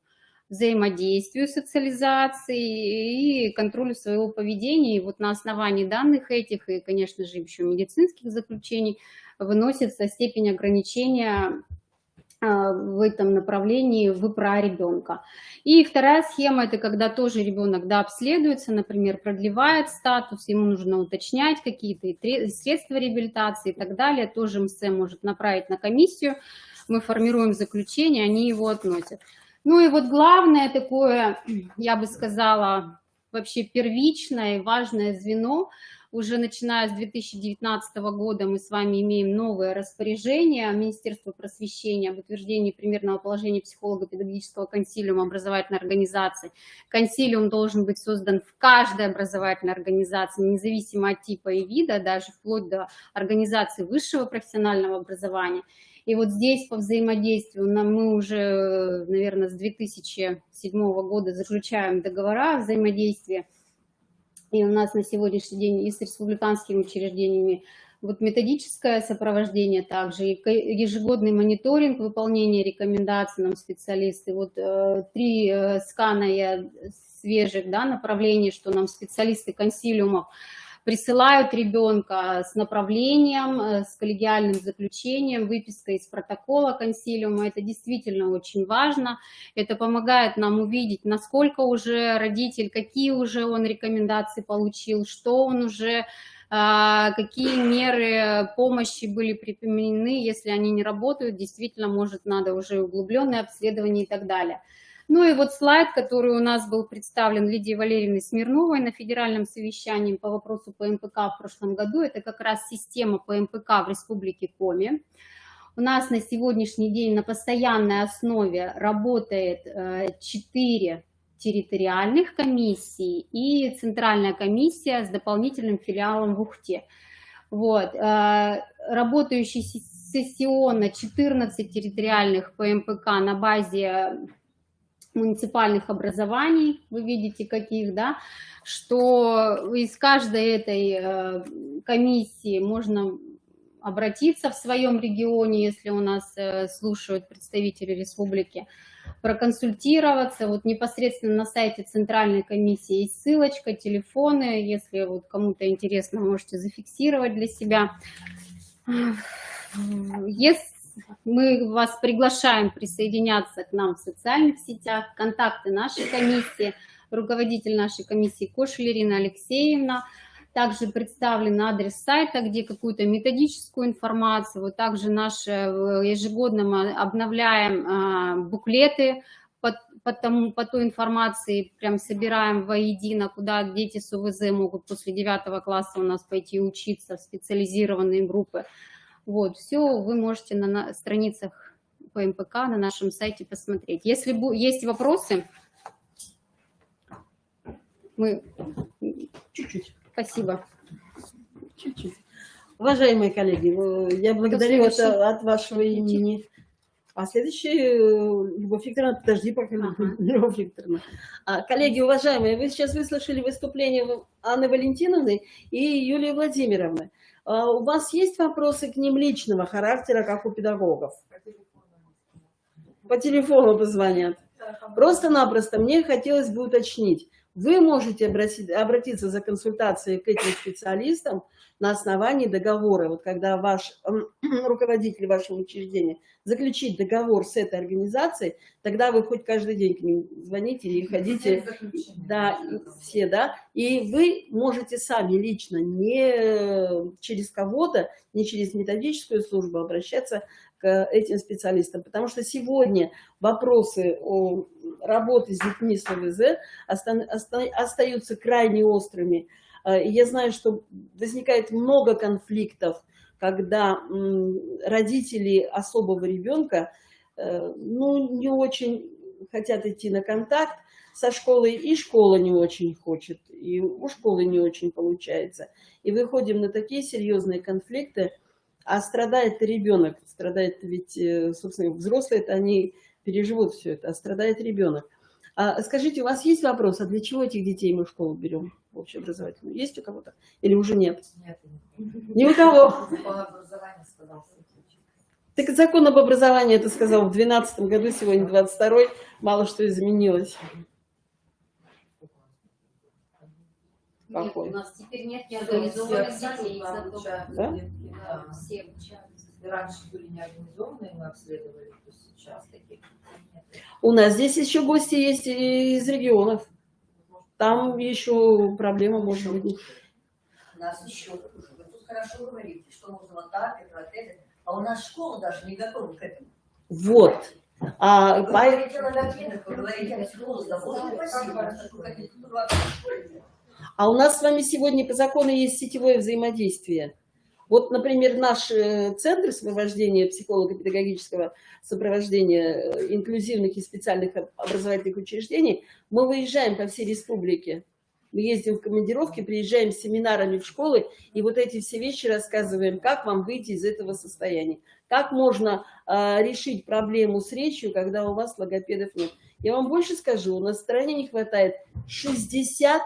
взаимодействию, социализации и контролю своего поведения. И вот на основании данных этих и, конечно же, еще медицинских заключений выносится степень ограничения в этом направлении в ИПРА ребенка. И вторая схема – это когда тоже ребенок обследуется, например, продлевает статус, ему нужно уточнять какие-то средства реабилитации и так далее. Тоже МСЭ может направить на комиссию, мы формируем заключение, они его относят. Ну и вот главное такое, я бы сказала, вообще первичное и важное звено. Уже начиная с 2019 года мы с вами имеем новое распоряжение Министерства просвещения об утверждении примерного положения психолого-педагогического консилиума образовательной организации. Консилиум должен быть создан в каждой образовательной организации, независимо от типа и вида, даже вплоть до организации высшего профессионального образования. И вот здесь по взаимодействию мы уже, наверное, с 2007 года заключаем договора о взаимодействии. И у нас на сегодняшний день и с республиканскими учреждениями вот методическое сопровождение также, и ежегодный мониторинг выполнения рекомендаций нам специалисты. Вот 3 скана я свежих, да, направлений, что нам специалисты консилиумов присылают ребенка с направлением, с коллегиальным заключением, выпиской из протокола консилиума. Это действительно очень важно. Это помогает нам увидеть, насколько уже родитель, какие уже он рекомендации получил, что он уже, какие меры помощи были применены. Если они не работают, действительно, может, надо уже углубленное обследование и так далее. Ну и вот слайд, который у нас был представлен Лидией Валерьевной Смирновой на федеральном совещании по вопросу ПМПК в прошлом году, это как раз система ПМПК в Республике Коми. У нас на сегодняшний день на постоянной основе работает 4 территориальных комиссий и центральная комиссия с дополнительным филиалом в Ухте. Вот. Работающий сессионно 14 территориальных ПМПК на базе муниципальных образований, вы видите каких, да, что из каждой этой комиссии можно обратиться в своем регионе, если у нас слушают представители республики, проконсультироваться. Вот непосредственно на сайте центральной комиссии есть ссылочка, телефоны, если вот кому-то интересно, можете зафиксировать для себя. Мы вас приглашаем присоединяться к нам в социальных сетях, контакты нашей комиссии, руководитель нашей комиссии Кошель Ирина Алексеевна. Также представлен адрес сайта, где какую-то методическую информацию. Вот также ежегодно мы обновляем буклеты по той информации, прям собираем воедино, куда дети с ОВЗ могут после 9 класса у нас пойти учиться в специализированные группы. Вот, все вы можете на страницах ПМПК на нашем сайте посмотреть. Если есть вопросы, мы... Чуть-чуть. Спасибо. Чуть-чуть. Уважаемые коллеги, я благодарю от вашего имени. А следующий, Любовь Викторовна, подожди пока, Любовь Викторовна. Коллеги, уважаемые, вы сейчас выслушали выступление Анны Валентиновны и Юлии Владимировны. У вас есть вопросы к ним личного характера, как у педагогов? По телефону позвонят. Просто-напросто мне хотелось бы уточнить. Вы можете обратиться за консультацией к этим специалистам на основании договора. Вот когда ваш руководитель вашего учреждения заключит договор с этой организацией, тогда вы хоть каждый день к ним звоните или ходите. Да, все, да. И вы можете сами лично, не через кого-то, не через методическую службу обращаться к этим специалистам. Потому что сегодня вопросы о работе с детьми с ОВЗ остаются крайне острыми. И я знаю, что возникает много конфликтов, когда родители особого ребенка ну, не очень хотят идти на контакт со школой, и школа не очень хочет, и у школы не очень получается. И выходим на такие серьезные конфликты, а страдает ребенок, страдает ведь, собственно, взрослые-то они переживут все это, а страдает ребенок. А скажите, у вас есть вопрос, а для чего этих детей мы в школу берем, в общеобразовательную? Есть у кого-то? Или уже нет? Нет. Ни у кого. Так закон об образовании, это сказал в 2012 году, сегодня 22-й, мало что изменилось. Нет, у нас теперь нет неорганизованных детей. Да? Все обучаются. Раньше были неорганизованные, мы обследовали, то сейчас таких нет. У нас здесь еще гости есть из регионов. Там еще проблема может быть. У нас еще хуже. Вы тут хорошо говорите, что можно вот так, это, а у нас школа даже не готова к этому. Вот. Вы говорите о логопедах, вы говорите о психологах, да, Боже, спасибо. А у нас с вами сегодня по закону есть сетевое взаимодействие. Вот, например, наш центр сопровождения, психолого-педагогического сопровождения инклюзивных и специальных образовательных учреждений, мы выезжаем по всей республике. Мы ездим в командировки, приезжаем с семинарами в школы, и вот эти все вещи рассказываем, как вам выйти из этого состояния. Как можно решить проблему с речью, когда у вас логопедов нет. Я вам больше скажу, у нас в стране не хватает 60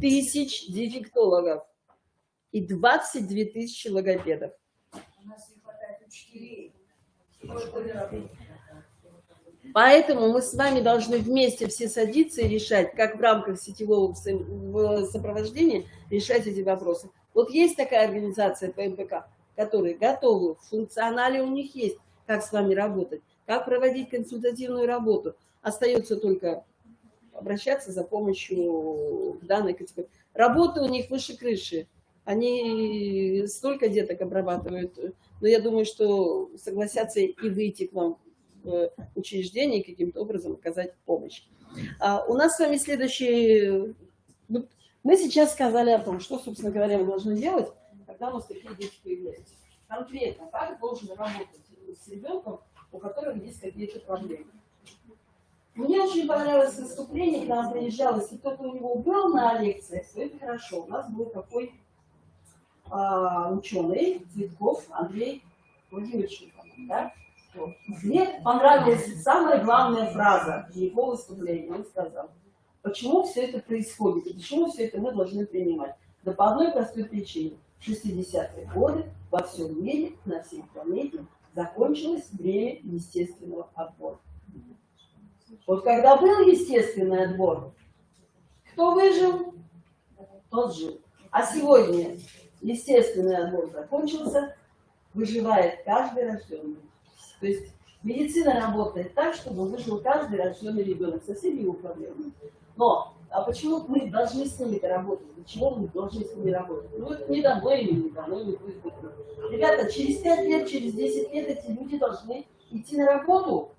тысяч дефектологов и 22 тысячи логопедов. У нас не хватает учителей. Поэтому мы с вами должны вместе все садиться и решать, как в рамках сетевого сопровождения решать эти вопросы. Вот есть такая организация ПМПК, которые готовы, в функционале у них есть, как с вами работать, как проводить консультативную работу. Остается только обращаться за помощью к данной категории. Работа у них выше крыши. Они столько деток обрабатывают. Но я думаю, что согласятся и выйти к нам в учреждение и каким-то образом оказать помощь. У нас с вами следующий... Мы сейчас сказали о том, что, собственно говоря, мы должны делать, когда у нас такие дети появляются. Конкретно, как должен работать с ребенком, у которого есть какие-то проблемы. Мне очень понравилось выступление, когда он приезжал, если кто-то у него был на лекциях, то это хорошо. У нас был такой ученый, Цветков Андрей Владимирович. Да? Мне понравилась самая главная фраза его выступления. Он сказал, почему все это происходит и почему все это мы должны принимать. Да по одной простой причине. В 60-е годы во всем мире, на всей планете закончилось время естественного отбора. Вот когда был естественный отбор, кто выжил, тот жил. А сегодня естественный отбор закончился, выживает каждый рожденный. То есть медицина работает так, чтобы выжил каждый рожденный ребенок со всеми его проблемами. Но, а почему мы должны с ними работать? Для чего мы должны с ними работать? Ну, это не дано им, не дано им. Ребята, через 5 лет, через 10 лет эти люди должны идти на работу.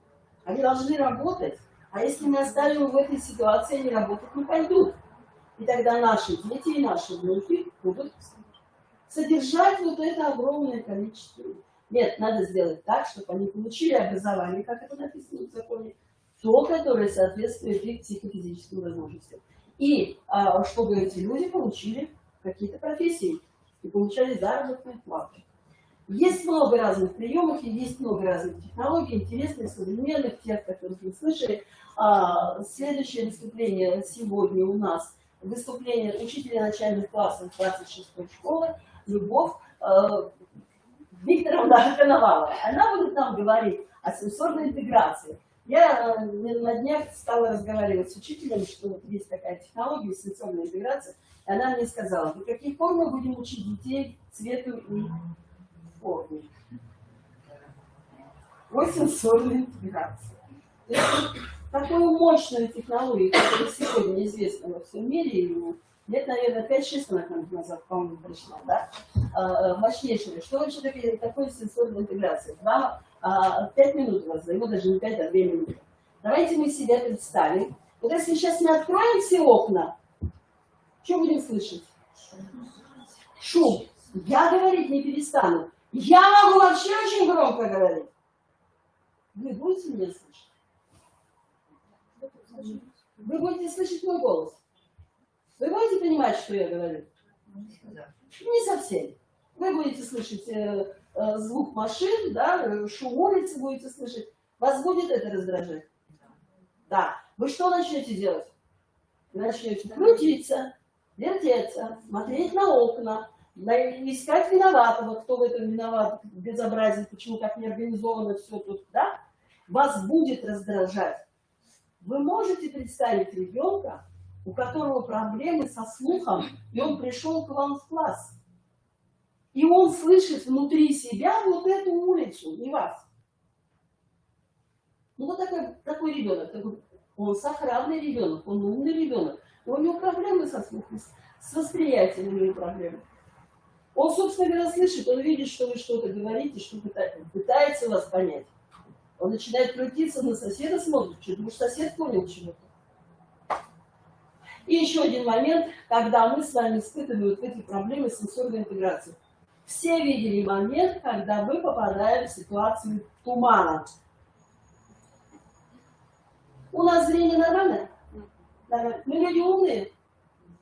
Они должны работать. А если мы оставим в этой ситуации, они работать не пойдут. И тогда наши дети и наши внуки будут содержать вот это огромное количество. Нет, надо сделать так, чтобы они получили образование, как это написано в законе, то, которое соответствует их психофизическим возможностям. И чтобы эти люди получили какие-то профессии и получали заработную плату. Есть много разных приемов, и есть много разных технологий, интересных, современных, тех, которых вы слышали. Следующее выступление сегодня у нас выступление учителя начальных классов 26-й школы Любовь Викторовна Коновалова. Она будет нам говорить о сенсорной интеграции. Я на днях стала разговаривать с учителем, что вот есть такая технология, сенсорная интеграция, и она мне сказала, до каких пор мы будем учить детей цвету и форме. Вот сенсорная интеграция. То есть такую мощную технологию, которая сегодня известна во всем мире, и лет, наверное, 5-6 назад, по-моему, пришла, да? Мощнейшая. Что вообще такое сенсорная интеграция? 5 минут у вас займет, даже не 5, а 2 минуты. Давайте мы себя представим. Вот если сейчас мы откроем все окна, что будем слышать? Шум. Я говорить не перестану. Я могу вообще очень громко говорить. Вы будете меня слышать? Вы будете слышать мой голос? Вы будете понимать, что я говорю? Не совсем. Вы будете слышать звук машин, да, шум улицы будете слышать. Вас будет это раздражать? Да. Вы что начнете делать? Начнете крутиться, вертеться, смотреть на окна, искать виноватого, кто в этом виноват, безобразие, почему так не организовано все тут, да? Вас будет раздражать. Вы можете представить ребенка, у которого проблемы со слухом, и он пришел к вам в класс. И он слышит внутри себя вот эту улицу, не вас. Ну вот такой ребенок, он сохранный ребенок, он умный ребенок, но у него проблемы со слухом, с восприятием у него проблемы. Он, собственно говоря, слышит, он видит, что вы что-то говорите, что пытается вас понять. Он начинает крутиться, на соседа смотрит, потому что сосед понял чего-то. И еще один момент, когда мы с вами испытываем вот эти проблемы сенсорной интеграции. Все видели момент, когда мы попадаем в ситуацию тумана. У нас зрение нормальное? Мы люди умные.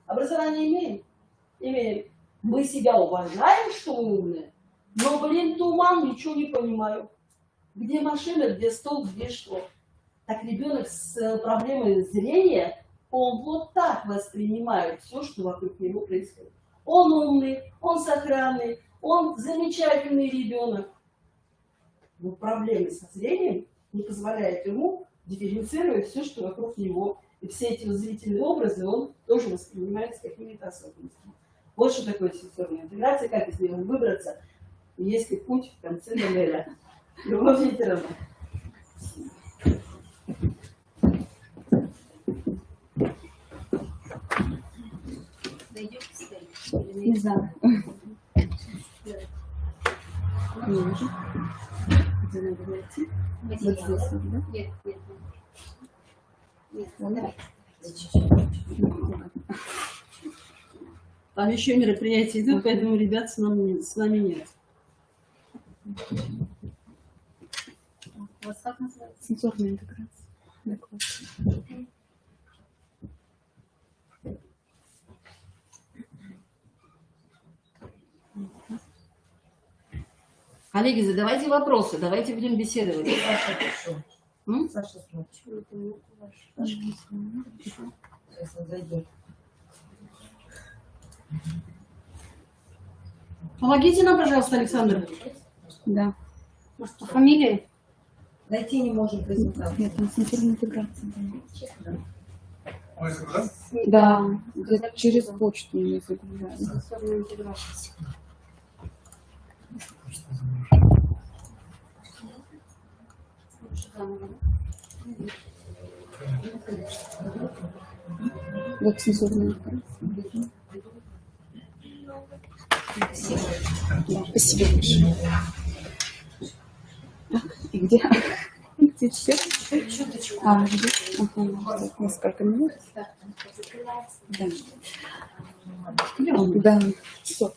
Образование имеем? Имеем. Мы себя уважаем, что мы умные, но, блин, туман, ничего не понимаю. Где машина, где стол, где что. Так ребенок с проблемой зрения, он вот так воспринимает все, что вокруг него происходит. Он умный, он сохранный, он замечательный ребенок. Но проблемы со зрением не позволяют ему дифференцировать все, что вокруг него. И все эти зрительные образы он тоже воспринимает с какими-то особенностями. Вот что такое сенсорная интеграция, как из нее выбраться, есть ли путь в конце тоннеля. Любовь Викторовна. Не знаю. Где надо найти? Вот здесь, да? Нет, нет. Нет, Там еще мероприятия идут, поэтому ребят с нами нет. У вас как называется? Сенсорная интеграция. Коллеги, задавайте вопросы, давайте будем беседовать. Саша, Сейчас он зайдет. Помогите нам, пожалуйста, Александр. Да. По фамилии? Найти не можем презентацию. Нет, там сенсорная интеграция. Да. Да, через почту не загружаю. Сенсорная интеграция. Вот сенсорная интеграция. Да, спасибо большое. И где? Где теперь? Где? Ага, несколько минут. Да. Да, все.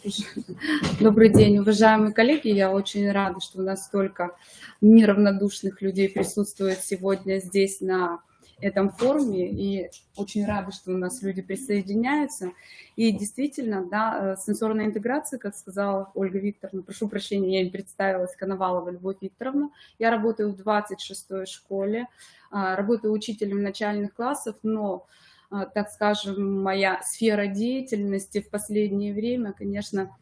Добрый день, уважаемые коллеги. Я очень рада, что у нас столько неравнодушных людей присутствует сегодня здесь на этом форуме. И очень рада, что у нас люди присоединяются. И действительно, да, сенсорная интеграция, как сказала Ольга Викторовна, прошу прощения, я не представилась, Коновалова Любовь Викторовна. Я работаю в 26-й школе, работаю учителем начальных классов, но, так скажем, моя сфера деятельности в последнее время, конечно,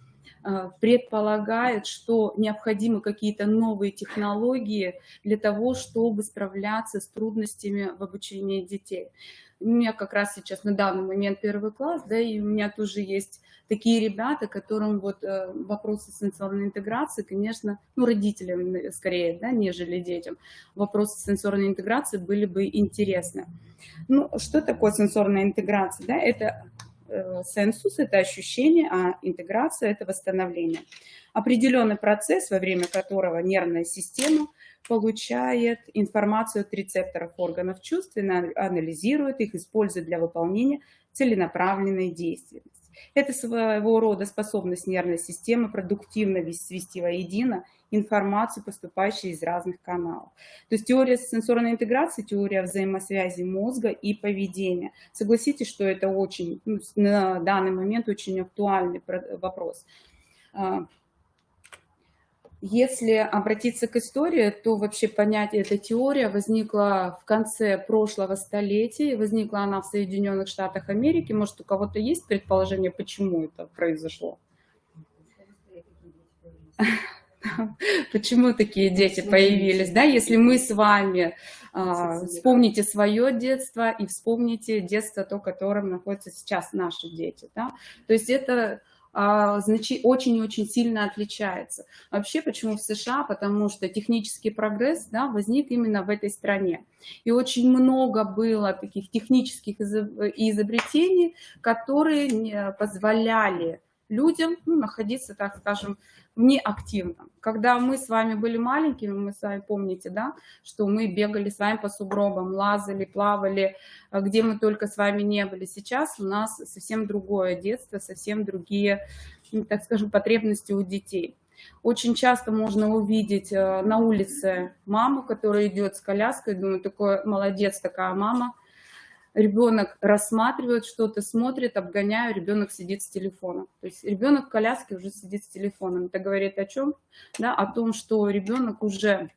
предполагает, что необходимы какие-то новые технологии для того, чтобы справляться с трудностями в обучении детей. У меня как раз сейчас на данный момент 1 класс, да, и у меня тоже есть такие ребята, которым вот вопросы сенсорной интеграции, конечно, ну, родителям скорее, да, нежели детям, вопросы сенсорной интеграции были бы интересны. Ну, что такое сенсорная интеграция? Да? Это сенсус – это ощущение, а интеграция – это восстановление. Определенный процесс, во время которого нервная система получает информацию от рецепторов органов чувств, анализирует их, использует для выполнения целенаправленной деятельности. Это своего рода способность нервной системы продуктивно свести воедино информацию, поступающую из разных каналов. То есть теория сенсорной интеграции, теория взаимосвязи мозга и поведения. Согласитесь, что это очень, ну, на данный момент очень актуальный вопрос. Если обратиться к истории, то вообще понятие эта теория возникла в конце прошлого столетия, возникла она в Соединенных Штатах Америки. Может, у кого-то есть предположение, почему это произошло? Почему такие дети появились? Да, если мы с вами вспомните свое детство и вспомните детство, то, которым находятся сейчас наши дети. Да? То есть это очень-очень сильно отличается. Вообще, почему в США? Потому что технический прогресс, да, возник именно в этой стране. И очень много было таких технических изобретений, которые позволяли людям, ну, находиться, так скажем, неактивно. Когда мы с вами были маленькими, мы с вами помните, да, что мы бегали с вами по сугробам, лазали, плавали, где мы только с вами не были. Сейчас у нас совсем другое детство, совсем другие, так скажем, потребности у детей. Очень часто можно увидеть на улице маму, которая идет с коляской, думаю, такой молодец, такая мама. Ребенок рассматривает что-то, смотрит, обгоняю, ребенок сидит с телефоном. То есть ребенок в коляске уже сидит с телефоном. Это говорит о чем? Да, о том, что ребенок уже,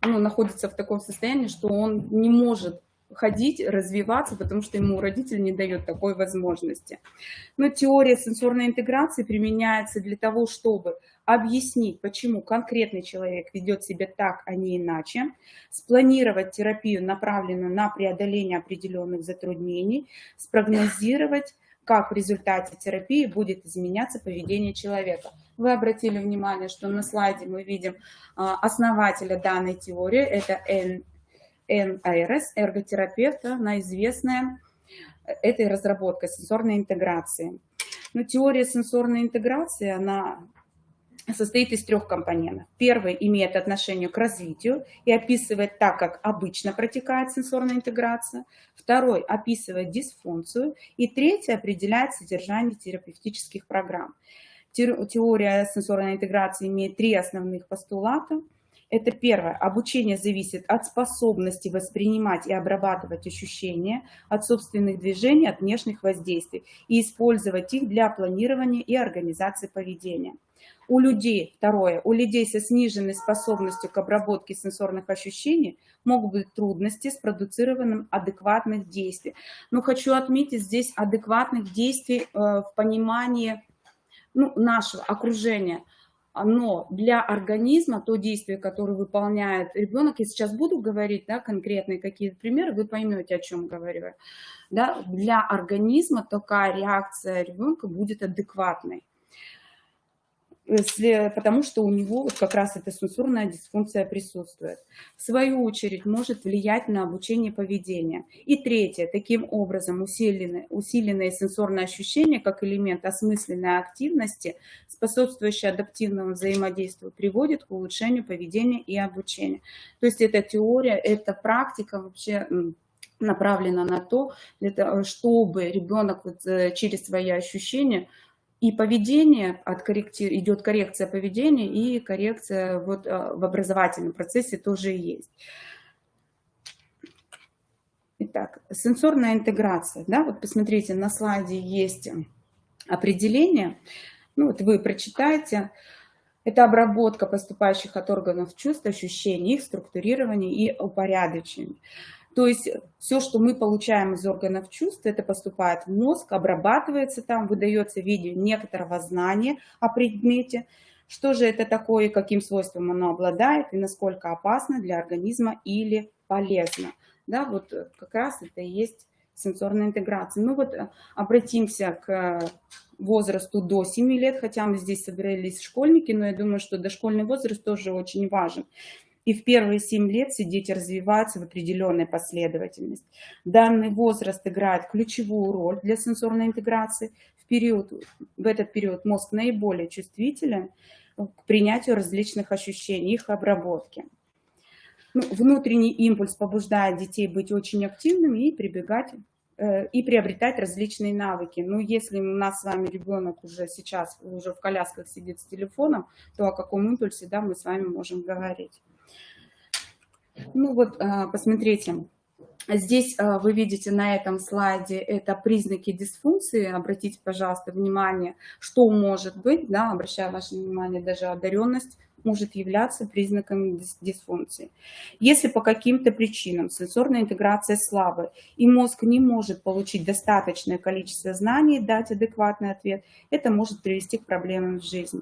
ну, находится в таком состоянии, что он не может ходить, развиваться, потому что ему родитель не дает такой возможности. Но теория сенсорной интеграции применяется для того, чтобы объяснить, почему конкретный человек ведет себя так, а не иначе, спланировать терапию, направленную на преодоление определенных затруднений, спрогнозировать, как в результате терапии будет изменяться поведение человека. Вы обратили внимание, что на слайде мы видим основателя данной теории, это НАРС, эрготерапевт, она известная этой разработкой сенсорной интеграции. Но теория сенсорной интеграции, она состоит из 3 компонентов. Первый имеет отношение к развитию и описывает так, как обычно протекает сенсорная интеграция. Второй описывает дисфункцию. И третий определяет содержание терапевтических программ. Теория сенсорной интеграции имеет 3 основных постулата. Это первое. Обучение зависит от способности воспринимать и обрабатывать ощущения, от собственных движений, от внешних воздействий и использовать их для планирования и организации поведения. У людей, второе, у людей со сниженной способностью к обработке сенсорных ощущений могут быть трудности с продуцированием адекватных действий. Но хочу отметить здесь адекватных действий в понимании, ну, нашего окружения. Но для организма то действие, которое выполняет ребенок, я сейчас буду говорить, да, конкретные какие-то примеры, вы поймете, о чем говорю. Да, для организма такая реакция ребенка будет адекватной, потому что у него вот как раз эта сенсорная дисфункция присутствует. В свою очередь может влиять на обучение поведения. И третье, таким образом усиленные сенсорные ощущения как элемент осмысленной активности, способствующий адаптивному взаимодействию, приводит к улучшению поведения и обучения. То есть эта теория, эта практика вообще направлена на то, чтобы ребенок вот через свои ощущения и поведение, идет коррекция поведения, и коррекция вот в образовательном процессе тоже есть. Итак, сенсорная интеграция. Да, вот посмотрите, на слайде есть определение. Ну, вот вы прочитаете. Это обработка поступающих от органов чувств, ощущений, их структурирование и упорядочение. То есть все, что мы получаем из органов чувств, это поступает в мозг, обрабатывается там, выдается в виде некоторого знания о предмете, что же это такое, каким свойством оно обладает и насколько опасно для организма или полезно. Да, вот как раз это и есть сенсорная интеграция. Ну вот обратимся к возрасту до 7 лет, хотя мы здесь собрались школьники, но я думаю, что дошкольный возраст тоже очень важен. И в первые 7 лет все дети развиваются в определенной последовательности. Данный возраст играет ключевую роль для сенсорной интеграции. В этот период мозг наиболее чувствителен к принятию различных ощущений, их обработке. Ну, внутренний импульс побуждает детей быть очень активными и приобретать различные навыки. Но если у нас с вами ребенок уже сейчас уже в колясках сидит с телефоном, то о каком импульсе, да, мы с вами можем говорить. Ну вот, посмотрите, здесь вы видите на этом слайде это признаки дисфункции. Обратите, пожалуйста, внимание, что может быть, да, обращаю ваше внимание, даже одаренность может являться признаком дисфункции. Если по каким-то причинам сенсорная интеграция слабая, и мозг не может получить достаточное количество знаний и дать адекватный ответ, это может привести к проблемам в жизни.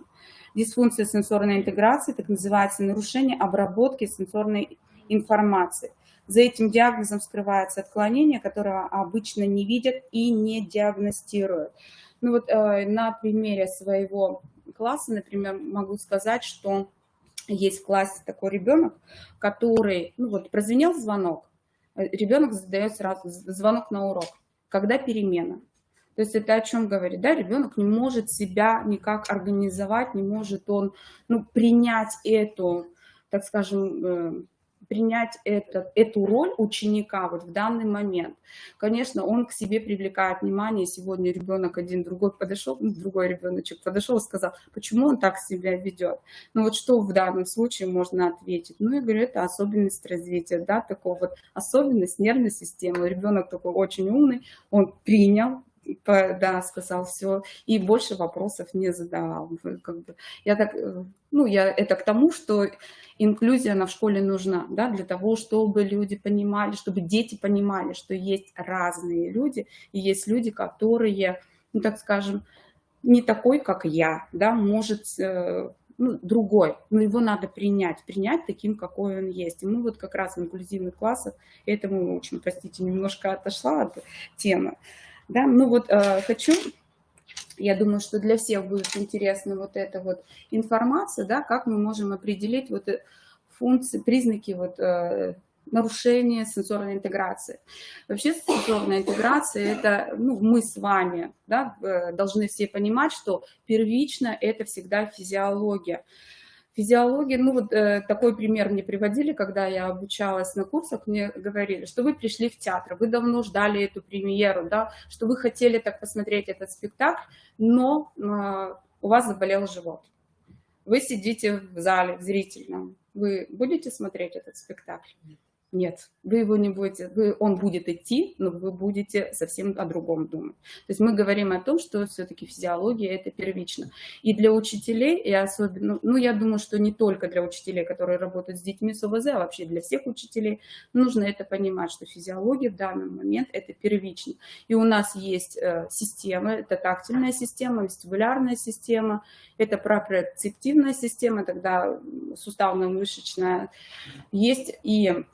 Дисфункция сенсорной интеграции, так называется нарушение обработки сенсорной информации. За этим диагнозом скрывается отклонение, которого обычно не видят и не диагностируют. Ну вот на примере своего класса, например, могу сказать, что есть в классе такой ребенок, который, ну вот прозвенел звонок, ребенок задает сразу звонок на урок, когда перемена. То есть это о чем говорит, да, ребенок не может себя никак организовать, не может он, ну, принять эту, так скажем, принять эту роль ученика вот в данный момент. Конечно, он к себе привлекает внимание. Сегодня ребенок один, другой подошел, другой ребеночек подошел и сказал, почему он так себя ведет. Ну вот что в данном случае можно ответить? Ну, я говорю, это особенность развития, да, такого вот особенность нервной системы. Ребенок такой очень умный, он принял, да, сказал все, и больше вопросов не задавал. Как бы, я так, ну, это к тому, что инклюзия она в школе нужна, да, для того, чтобы люди понимали, чтобы дети понимали, что есть разные люди, и есть люди, которые, ну, так скажем, не такой, как я, да, может, ну, другой, но его надо принять таким, какой он есть. И мы вот как раз в инклюзивных классах этому учим. Простите, немножко отошла от темы. Да, ну вот я думаю, что для всех будет интересна вот эта вот информация, да, как мы можем определить вот функции, признаки вот нарушения сенсорной интеграции. Вообще сенсорная интеграция, это, ну, мы с вами, да, должны все понимать, что первично это всегда физиология. Физиология, ну вот такой пример мне приводили, когда я обучалась на курсах, мне говорили, что вы пришли в театр, вы давно ждали эту премьеру, да, что вы хотели так посмотреть этот спектакль, но у вас заболел живот. Вы сидите в зале, в зрительном, вы будете смотреть этот спектакль? Нет, вы его не будете, он будет идти, но вы будете совсем о другом думать. То есть мы говорим о том, что все-таки физиология это первично. И для учителей, и особенно, ну я думаю, что не только для учителей, которые работают с детьми с ОВЗ, а вообще для всех учителей, нужно это понимать, что физиология в данный момент это первично. И у нас есть системы, это тактильная система, вестибулярная система, это проприоцептивная система, тогда суставно-мышечная есть и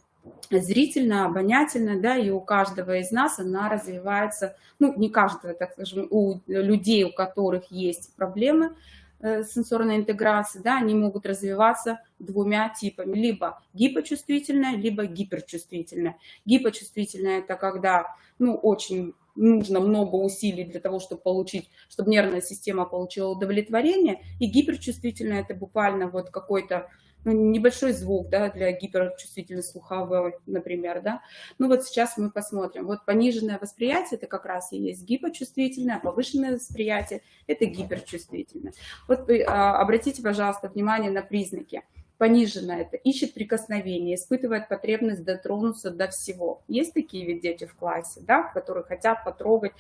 зрительно, обонятельно, да, и у каждого из нас она развивается, ну, не каждого, так скажем, у людей, у которых есть проблемы сенсорной интеграции, да, они могут развиваться двумя типами, либо гипочувствительная, либо гиперчувствительная. Гипочувствительная – это когда, ну, очень нужно много усилий для того, чтобы чтобы нервная система получила удовлетворение, и гиперчувствительная – это буквально вот какой-то, ну, небольшой звук, да, для гиперчувствительной слуховой, например, да. Ну вот сейчас мы посмотрим. Вот пониженное восприятие – это как раз и есть гипочувствительное, а повышенное восприятие – это гиперчувствительное. Вот обратите, пожалуйста, внимание на признаки. Пониженное – это ищет прикосновение, испытывает потребность дотронуться до всего. Есть такие ведь дети в классе, да, которые хотят потрогать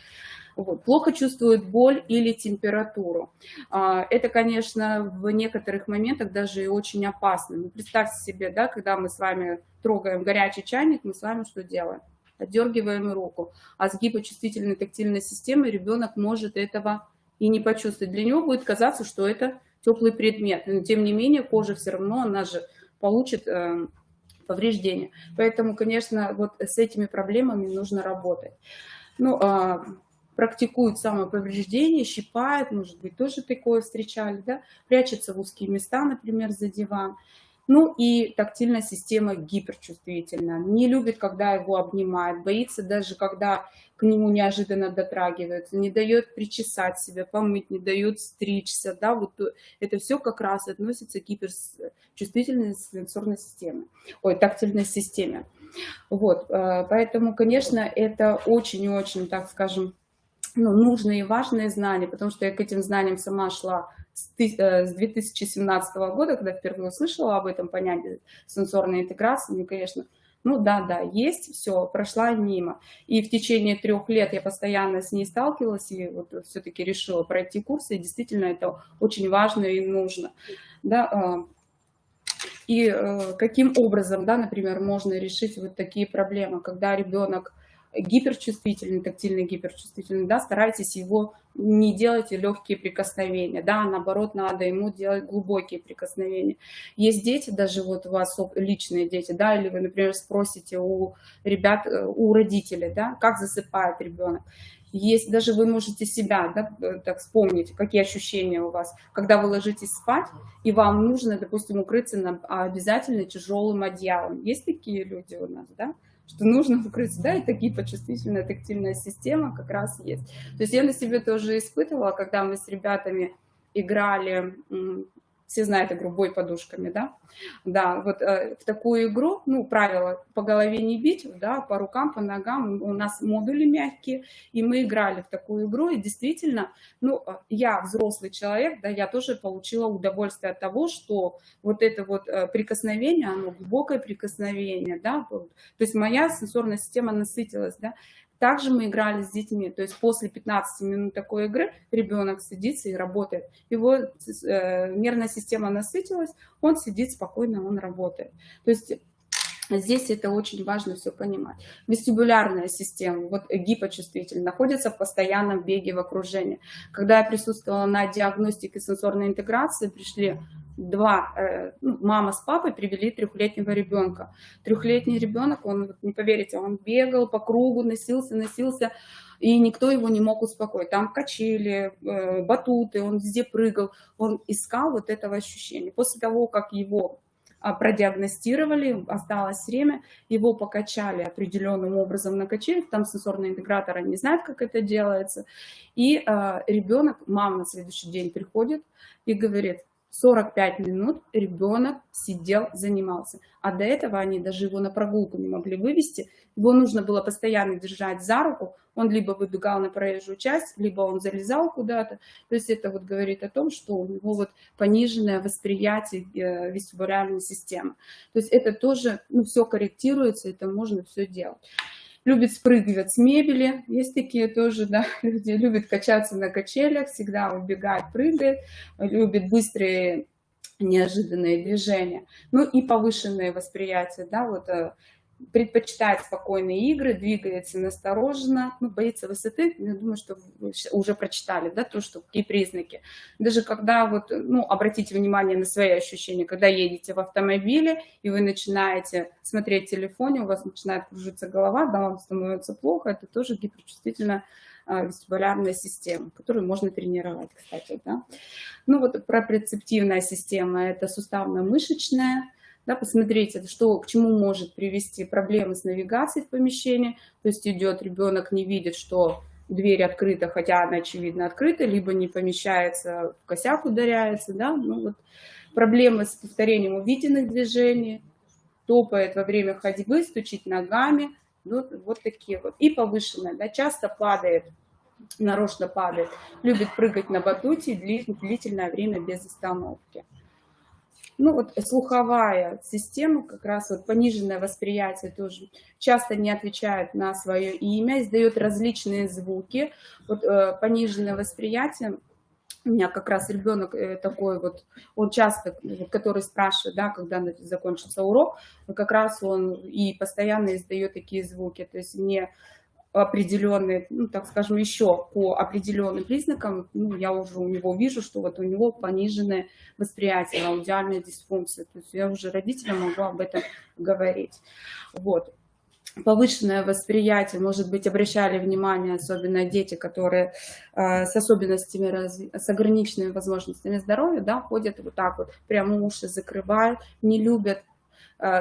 Вот. Плохо чувствует боль или температуру. Это, конечно, в некоторых моментах даже и очень опасно. Ну, представьте себе, да, когда мы с вами трогаем горячий чайник, мы с вами что делаем? Отдергиваем руку. А с гипочувствительной тактильной системой ребенок может этого и не почувствовать. Для него будет казаться, что это теплый предмет. Но тем не менее кожа все равно, она же получит повреждения. Поэтому, конечно, вот с этими проблемами нужно работать. Ну, практикуют самоповреждение, щипают, может быть, тоже такое встречали, да, прячется в узкие места, например, за диван. Ну и тактильная система гиперчувствительна, не любит, когда его обнимают, боится даже, когда к нему неожиданно дотрагиваются, не дает причесать себя, помыть, не дает стричься, да, вот это все как раз относится к гиперчувствительной сенсорной системе, тактильной системе. Вот, поэтому, конечно, это очень и очень, так скажем, нужные и важные знания, потому что я к этим знаниям сама шла с 2017 года, когда впервые услышала об этом понятии сенсорной интеграции, мне, конечно, да, есть, все, прошла мимо. И в течение 3 лет я постоянно с ней сталкивалась, и вот все-таки решила пройти курсы, и действительно это очень важно и нужно. Да, и каким образом, да, например, можно решить вот такие проблемы, когда ребенок гиперчувствительный, тактильно гиперчувствительный, да, старайтесь его не делать легкие прикосновения, да, наоборот, надо ему делать глубокие прикосновения. Есть дети, даже вот у вас личные дети, да, или вы, например, спросите у ребят, у родителей, да, как засыпает ребенок. Есть, даже вы можете себя, да, так вспомнить, какие ощущения у вас, когда вы ложитесь спать, и вам нужно, допустим, укрыться обязательно тяжелым одеялом. Есть такие люди у нас, да? Что нужно укрыться, да, и такие почувствительная тактильная система как раз есть. То есть я на себе тоже испытывала, когда мы с ребятами играли, все знают игру «Бой подушками», да, да, вот в такую игру, правило по голове не бить, да, по рукам, по ногам, у нас модули мягкие, и мы играли в такую игру, и действительно, я взрослый человек, да, я тоже получила удовольствие от того, что вот это вот прикосновение, оно глубокое прикосновение, да, то есть моя сенсорная система насытилась, да. Также мы играли с детьми, то есть после 15 минут такой игры ребенок садится и работает. Его нервная система насытилась, он сидит спокойно, он работает. То есть здесь это очень важно все понимать. Вестибулярная система, вот гипочувствительная, находится в постоянном беге в окружении. Когда я присутствовала на диагностике сенсорной интеграции, пришли мама с папой привели 3-летнего ребенка. 3-летний ребенок, он, не поверите, он бегал по кругу, носился, и никто его не мог успокоить. Там качели, батуты, он везде прыгал, он искал вот этого ощущения. После того, как его продиагностировали, осталось время, его покачали определенным образом на качелях, там сенсорный интегратор не знает, как это делается, и ребенок, мама на следующий день приходит и говорит: 45 минут ребенок сидел, занимался. А до этого они даже его на прогулку не могли вывести. Его нужно было постоянно держать за руку. Он либо выбегал на проезжую часть, либо он залезал куда-то. То есть это вот говорит о том, что у него вот пониженное восприятие вестибулярной системы. То есть это тоже, все корректируется, это можно все делать. Любит спрыгивать с мебели, есть такие тоже, да, люди любят качаться на качелях, всегда убегает, прыгает, любит быстрые неожиданные движения, и повышенное восприятие, да, вот предпочитает спокойные игры, двигается настороженно, боится высоты. Я думаю, что вы уже прочитали, да, то, что какие признаки. Даже когда вот, обратите внимание на свои ощущения, когда едете в автомобиле, и вы начинаете смотреть в телефоне, у вас начинает кружиться голова, да, вам становится плохо, это тоже гиперчувствительная вестибулярная система, которую можно тренировать, кстати, да. Вот пропрецептивная система – это суставно-мышечная. Да, посмотрите, к чему может привести проблемы с навигацией в помещении. То есть идет ребенок, не видит, что дверь открыта, хотя она очевидно открыта, либо не помещается, в косяк ударяется. Да? Проблемы с повторением увиденных движений, топает во время ходьбы, стучит ногами. Вот такие вот. И повышенная, да, часто падает, нарочно падает, любит прыгать на батуте длительное время без остановки. Ну вот слуховая система, как раз вот пониженное восприятие тоже часто не отвечает на свое имя, издает различные звуки. Вот пониженное восприятие. У меня как раз ребенок такой вот, он часто, который спрашивает, да, когда закончится урок, как раз он и постоянно издает такие звуки, то есть не определенные, ну, так скажем, еще по определенным признакам, ну, я уже у него вижу, что вот у него пониженное восприятие, аудиальная дисфункция, то есть я уже родителям могу об этом говорить. Вот. Повышенное восприятие, может быть, обращали внимание, особенно дети, которые с особенностями, с ограниченными возможностями здоровья, да, ходят вот так вот, прямо уши закрывают, не любят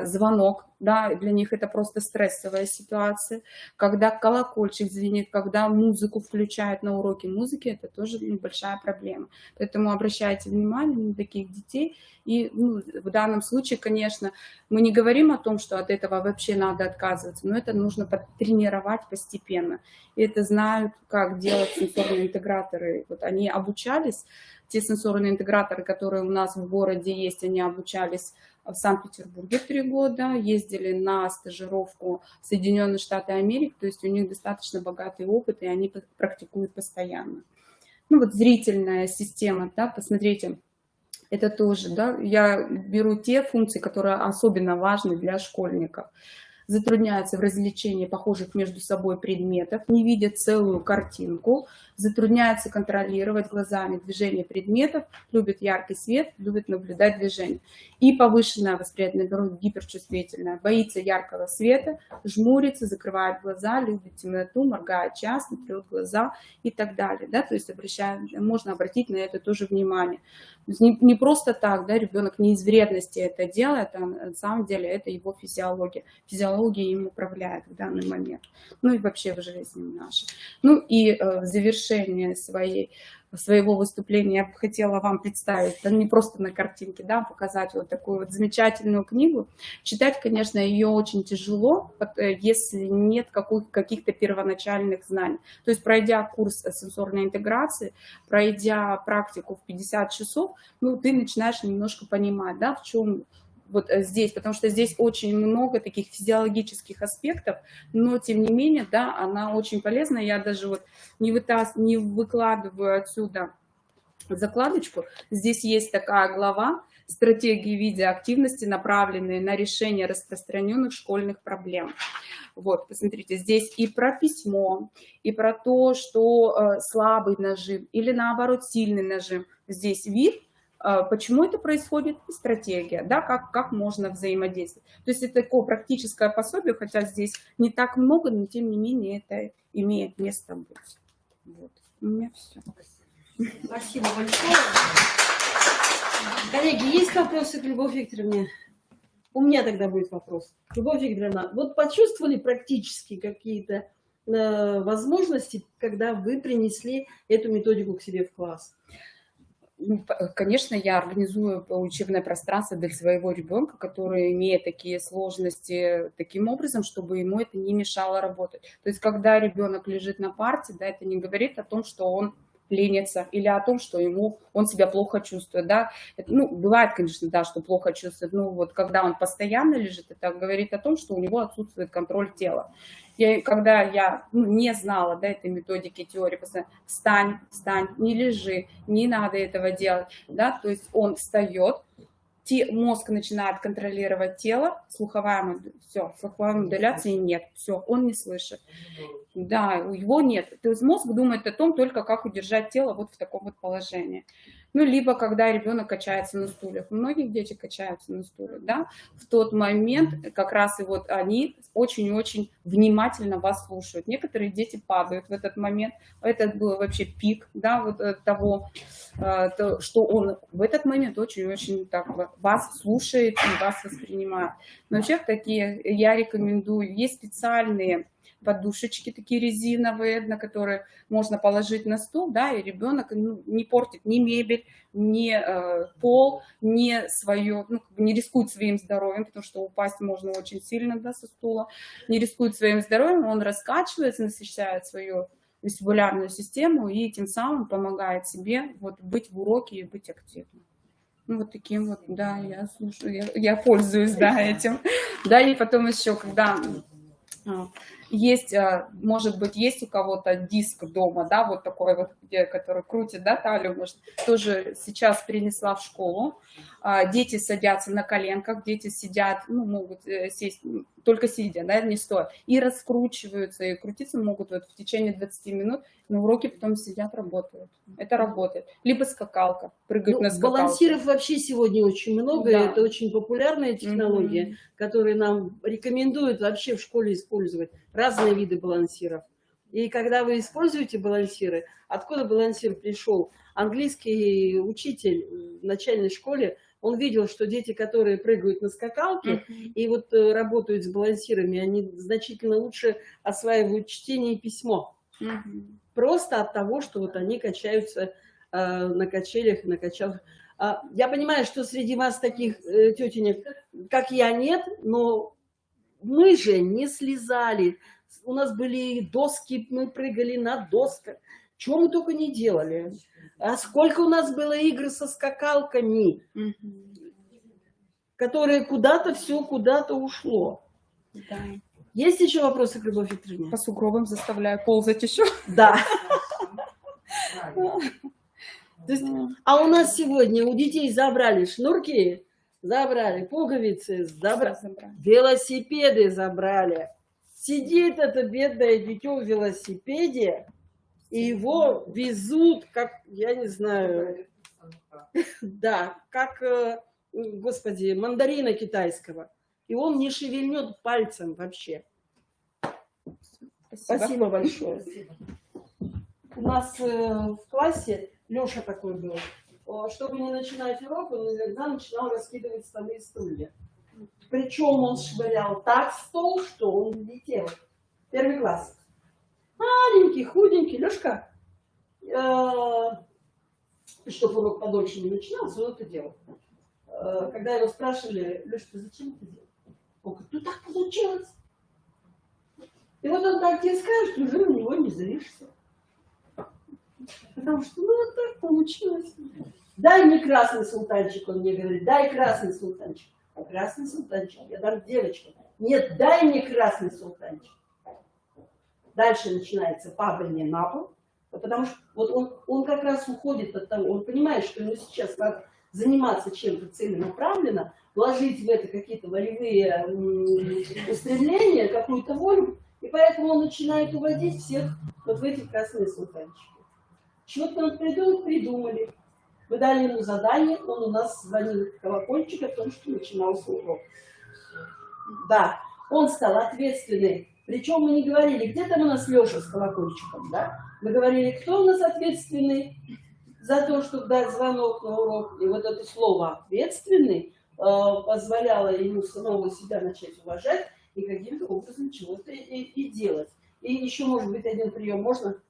звонок, да, для них это просто стрессовая ситуация. Когда колокольчик звенит, когда музыку включают на уроке музыки, это тоже небольшая проблема. Поэтому обращайте внимание на таких детей. И ну, в данном случае, конечно, мы не говорим о том, что от этого вообще надо отказываться, но это нужно тренировать постепенно. И это знают, как делать сенсорные интеграторы. Вот они обучались, те сенсорные интеграторы, которые у нас в городе есть, они обучались в Санкт-Петербурге 3 года, ездили на стажировку в Соединенные Штаты Америки, то есть у них достаточно богатый опыт, и они практикуют постоянно. Ну вот зрительная система, да, посмотрите, это тоже, да, я беру те функции, которые особенно важны для школьников. Затрудняются в развлечении похожих между собой предметов, не видят целую картинку, затрудняются контролировать глазами движение предметов, любят яркий свет, любят наблюдать движение. И повышенное восприятие, наоборот, гиперчувствительное, боится яркого света, жмурится, закрывает глаза, любит темноту, моргает часто, трет глаза и так далее. Да? То есть можно обратить на это тоже внимание. Не просто так, да, ребенок не из вредности это делает, а на самом деле это его физиология. Физиология им управляет в данный момент. Ну и вообще в жизни нашей. Ну и в завершение своего выступления я бы хотела вам представить, да, не просто на картинке, да, показать вот такую вот замечательную книгу. Читать, конечно, ее очень тяжело, если нет каких-то первоначальных знаний. То есть, пройдя курс сенсорной интеграции, пройдя практику в 50 часов, ну, ты начинаешь немножко понимать, да, в чем вот здесь, потому что здесь очень много таких физиологических аспектов, но тем не менее, да, она очень полезна. Я даже вот не выкладываю отсюда закладочку. Здесь есть такая глава «Стратегии видеоактивности, направленные на решение распространенных школьных проблем». Вот, посмотрите, здесь и про письмо, и про то, что слабый нажим или наоборот сильный нажим. Здесь вид. Почему это происходит? Стратегия, да, как можно взаимодействовать. То есть это такое практическое пособие, хотя здесь не так много, но тем не менее это имеет место быть. Вот. У меня все. Спасибо большое. Коллеги, есть вопросы к Любови Викторовне? У меня тогда будет вопрос. Любовь Викторовна, вот почувствовали практически какие-то возможности, когда вы принесли эту методику к себе в класс? Ну, конечно, я организую учебное пространство для своего ребенка, который имеет такие сложности таким образом, чтобы ему это не мешало работать. То есть, когда ребенок лежит на парте, да, это не говорит о том, что он ленится или о том, что он себя плохо чувствует, да. Это, ну, бывает, конечно, да, что плохо чувствует, но вот когда он постоянно лежит, это говорит о том, что у него отсутствует контроль тела. Когда я не знала, да, этой методики, теории, постоянно встань, не лежи, не надо этого делать, да, то есть он встает, мозг начинает контролировать тело, слуховая модуляции нет, все, он не слышит. Да, его нет. То есть мозг думает о том только, как удержать тело вот в таком вот положении. Ну, либо когда ребенок качается на стульях. Многие дети качаются на стульях, да. В тот момент как раз и вот они очень-очень внимательно вас слушают. Некоторые дети падают в этот момент. Это был вообще пик, да, вот того, что он в этот момент очень-очень так вас слушает и вас воспринимает. Но вообще такие я рекомендую. Есть специальные подушечки такие резиновые, на которые можно положить на стул, да, и ребенок не портит ни мебель, ни пол, ни свое, не рискует своим здоровьем, потому что упасть можно очень сильно, да, со стула, не рискует своим здоровьем, он раскачивается, насыщает свою вестибулярную систему и тем самым помогает себе вот быть в уроке и быть активным. Ну, вот таким вот, да, я слушаю, я пользуюсь, да, этим. Да, и потом еще, когда есть, может быть, есть у кого-то диск дома, да, вот такой вот, который крутит, да, талию, может, тоже сейчас перенесла в школу. Дети садятся на коленках, дети сидят, ну, могут сесть, только сидя, да, не стоя, и раскручиваются, и крутиться могут вот в течение 20 минут, на уроке потом сидят, работают. Это работает. Либо скакалка, прыгают на скакалке. Балансиров вообще сегодня очень много, Да. это очень популярная технология, которые нам рекомендуют вообще в школе использовать. Разные виды балансиров. И когда вы используете балансиры, откуда балансир пришел? Английский учитель в начальной школе, он видел, что дети, которые прыгают на скакалке и вот работают с балансирами, они значительно лучше осваивают чтение и письмо. Просто от того, что вот они качаются на качелях, на качалках. Я понимаю, что среди вас таких тетенек, как я, нет, но мы же не слезали. У нас были доски, мы прыгали на досках. Чего мы только не делали. А сколько у нас было игр со скакалками, которые куда-то все куда-то ушло. Да. Есть еще вопросы к Любови Викторовне? По сугробам заставляю ползать еще. Да. То есть, а у нас сегодня у детей забрали шнурки, забрали пуговицы, забрали, велосипеды забрали. Сидит это бедное дитё в велосипеде, и его везут, как, я не знаю, да, как, господи, мандарина китайского. И он не шевельнет пальцем вообще. Спасибо большое. У нас в классе Леша такой был. Чтобы не начинать урок, он иногда начинал раскидывать столы и стулья. Причем он швырял так стол, что он летел. Первый класс. Маленький, худенький. Лешка, чтобы урок подольше не начинался, он это делал. Когда его спрашивали: Леша, ты зачем это делал? Он говорит: ну так получилось. И вот он так тебе скажет, уже у него не злишься. Потому что, ну, вот так получилось. Дай мне красный султанчик, он мне говорит, дай красный султанчик. А красный султанчик я дам девочке. Нет, дай мне красный султанчик. Дальше начинается падание на пол, потому что вот он как раз уходит от того, он понимает, что ему сейчас надо заниматься чем-то целенаправленно, вложить в это какие-то волевые устремления, какую-то волю, и поэтому он начинает уводить всех вот в эти красные султанчики. Чего-то он придумали. Мы дали ему задание, он у нас звонил в колокольчик о том, что начинался урок. Да, он стал ответственный. Причем мы не говорили, где там у нас Леша с колокольчиком, да? Мы говорили, кто у нас ответственный за то, чтобы дать звонок на урок. И вот это слово «ответственный» позволяло ему самого себя начать уважать и каким-то образом чего-то и делать. И еще, может быть, один прием можно?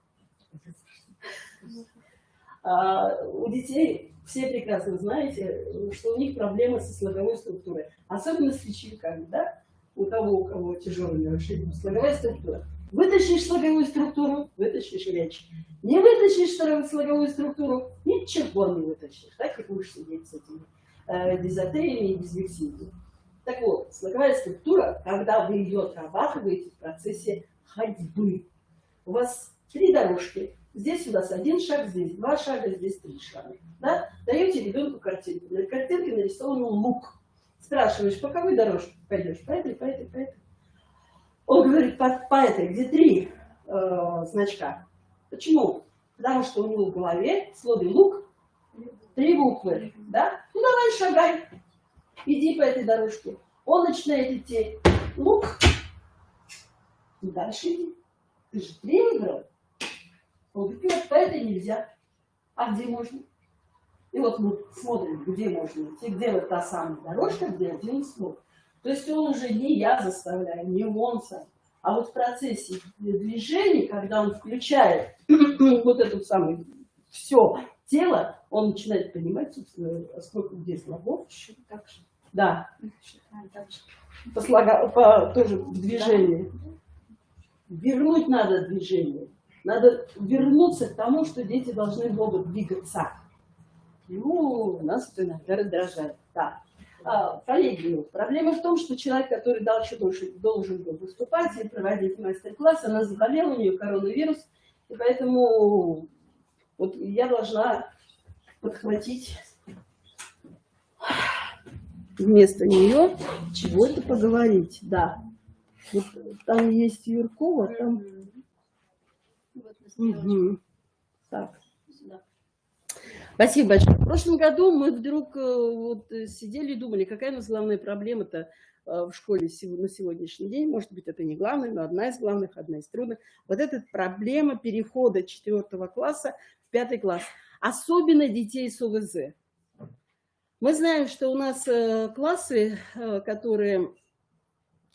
У детей все прекрасно знаете, что у них проблемы со слоговой структурой. Особенно с речевиками, да? У кого тяжелые нарушения. Слоговая структура. Вытащишь слоговую структуру, вытащишь речь. Не вытащишь слоговую структуру, ничего не вытащишь. Так и будешь сидеть с этими дизотеями и дислексией. Так вот, слоговая структура, когда вы ее отрабатываете в процессе ходьбы. У вас 3 дорожки. Здесь у нас 1 шаг, здесь 2 шага, здесь 3 шага. Да? Даете ребенку картинку. На картинке нарисован лук. Спрашиваешь, по какой дорожке пойдешь? По этой, по этой, по этой. Он говорит, по этой, где 3 значка. Почему? Потому что у него в голове в слове лук 3 буквы. Да? Ну давай шагай. Иди по этой дорожке. Он начинает идти. Лук. И дальше иди. Ты же 3 выбрал. Он говорит, нет, по этой нельзя. А где можно? И вот мы смотрим, где можно идти, где вот та самая дорожка, где один слог. То есть он уже не я заставляю, не он сам. А вот в процессе движения, когда он включает вот эту самую все тело, он начинает понимать, собственно, сколько где слогов. Так же. Да. Тоже в движении. Вернуть надо движение. Надо вернуться к тому, что дети должны много двигаться. Ну, нас это иногда раздражает. Да. Коллеги, проблема в том, что человек, который дальше должен был выступать и проводить мастер-класс, она заболела, у нее коронавирус, и поэтому вот я должна подхватить вместо нее чего-то поговорить. Да. Вот там есть Юркова, там... Угу. Так. Спасибо большое. В прошлом году мы вдруг вот сидели и думали, какая у нас главная проблема-то в школе на сегодняшний день. Может быть, это не главная, но одна из главных, одна из трудных. Вот эта проблема перехода 4 класса в 5 класс. Особенно детей с ОВЗ. Мы знаем, что у нас классы, которые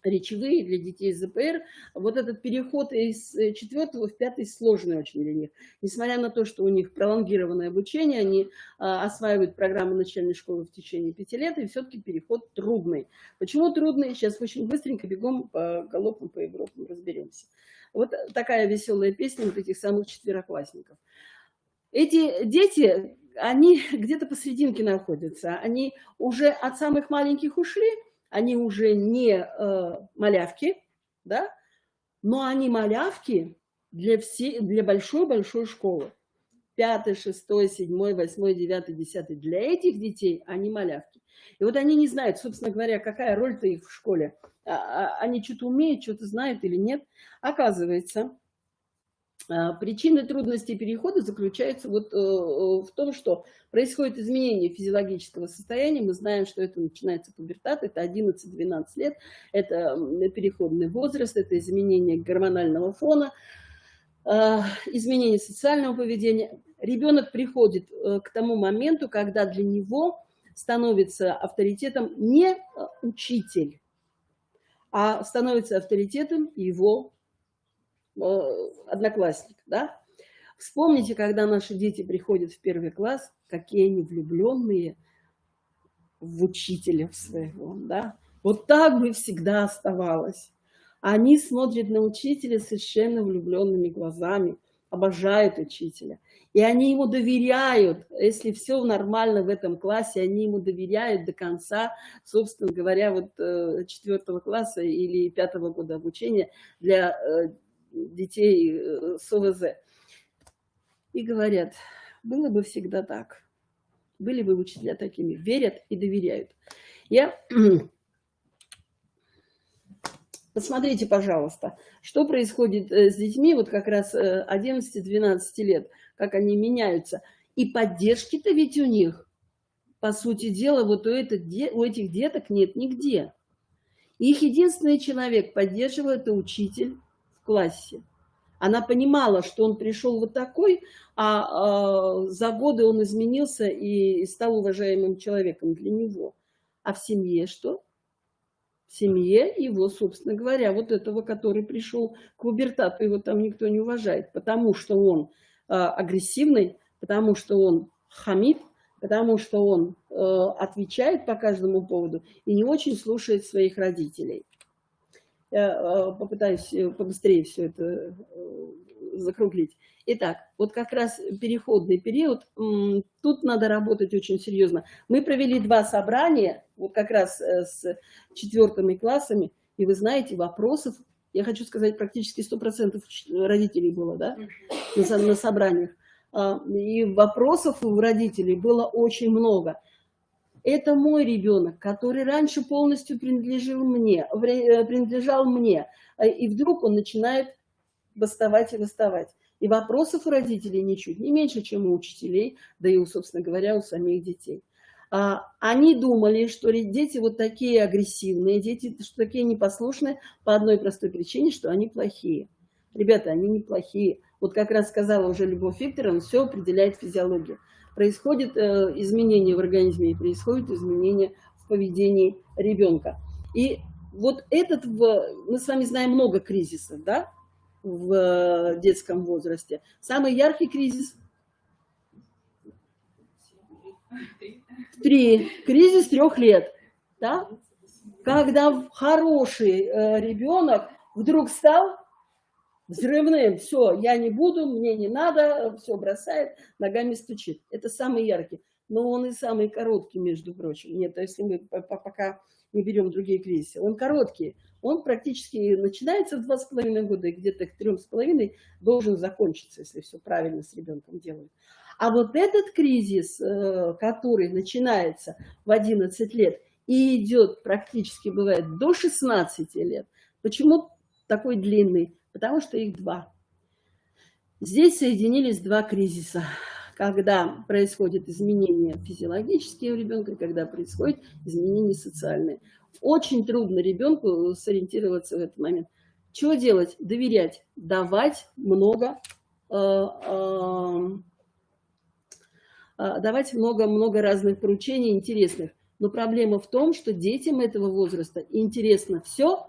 речевые для детей с ЗПР, вот этот переход из 4 в 5 сложный очень для них. Несмотря на то, что у них пролонгированное обучение, они осваивают программу начальной школы в течение 5 лет, и все-таки переход трудный. Почему трудный? Сейчас очень быстренько бегом по галопам, по Европам разберемся. Вот такая веселая песня вот этих самых четвероклассников. Эти дети, они где-то посерединке находятся. Они уже от самых маленьких ушли, они уже не малявки, да, но они малявки для большой-большой школы. 5, 6, 7, 8, 9, 10. Для этих детей они малявки. И вот они не знают, собственно говоря, какая роль-то их в школе. Они что-то умеют, что-то знают или нет. Оказывается, причины трудностей перехода заключаются вот в том, что происходит изменение физиологического состояния. Мы знаем, что это начинается пубертат, это 11-12 лет, это переходный возраст, это изменение гормонального фона, изменение социального поведения. Ребенок приходит к тому моменту, когда для него становится авторитетом не учитель, а становится авторитетом его одноклассник, да? Вспомните, когда наши дети приходят в 1 класс, какие они влюбленные в учителя своего, да? Вот так бы всегда оставалось. Они смотрят на учителя совершенно влюбленными глазами, обожают учителя. И они ему доверяют, если все нормально в этом классе, они ему доверяют до конца, собственно говоря, вот 4 класса или 5 года обучения для детей с ОВЗ. И говорят, было бы всегда так. Были бы учителя такими. Верят и доверяют. Посмотрите, пожалуйста, что происходит с детьми вот как раз 11-12 лет, как они меняются. И поддержки-то ведь у них, по сути дела, вот у этих деток нет нигде. Их единственный человек поддерживает это учитель в классе. Она понимала, что он пришел вот такой, а за годы он изменился и стал уважаемым человеком для него. А в семье что? В семье его, собственно говоря, вот этого, который пришел к пубертату, его там никто не уважает, потому что он агрессивный, потому что он хамит, потому что он отвечает по каждому поводу и не очень слушает своих родителей. Я попытаюсь побыстрее все это закруглить. Итак, вот как раз переходный период, тут надо работать очень серьезно. Мы провели 2 собрания, вот как раз с 4 классами, и вы знаете, вопросов, я хочу сказать, практически 100% родителей было, да, на собраниях. И вопросов у родителей было очень много. Это мой ребенок, который раньше полностью принадлежал мне, и вдруг он начинает восставать и восставать. И вопросов у родителей ничуть не меньше, чем у учителей, да и, собственно говоря, у самих детей. Они думали, что дети вот такие агрессивные, дети что такие непослушные по одной простой причине, что они плохие. Ребята, они не плохие. Вот как раз сказала уже Любовь Викторовна, все определяет физиология. Происходит изменение в организме и происходит изменение в поведении ребенка. И вот мы с вами знаем много кризисов, да, в детском возрасте. Самый яркий кризис 3. Кризис 3 лет, да? Когда хороший ребенок вдруг стал взрывным, все, я не буду, мне не надо, все бросает, ногами стучит. Это самый яркий. но он и самый короткий, между прочим. Нет, если мы пока не берем другие кризисы, он короткий. Он практически начинается в 2,5 года и где-то к 3,5 должен закончиться, если все правильно с ребенком делают. А вот этот кризис, который начинается в 11 лет и идет практически, бывает, до 16 лет, почему такой длинный? Потому что их два. Здесь соединились два кризиса. Когда происходит изменение физиологические у ребенка, когда происходит изменение социальные. Очень трудно ребенку сориентироваться в этот момент. Что делать? Доверять, давать много разных поручений интересных. Но проблема в том, что детям этого возраста интересно все,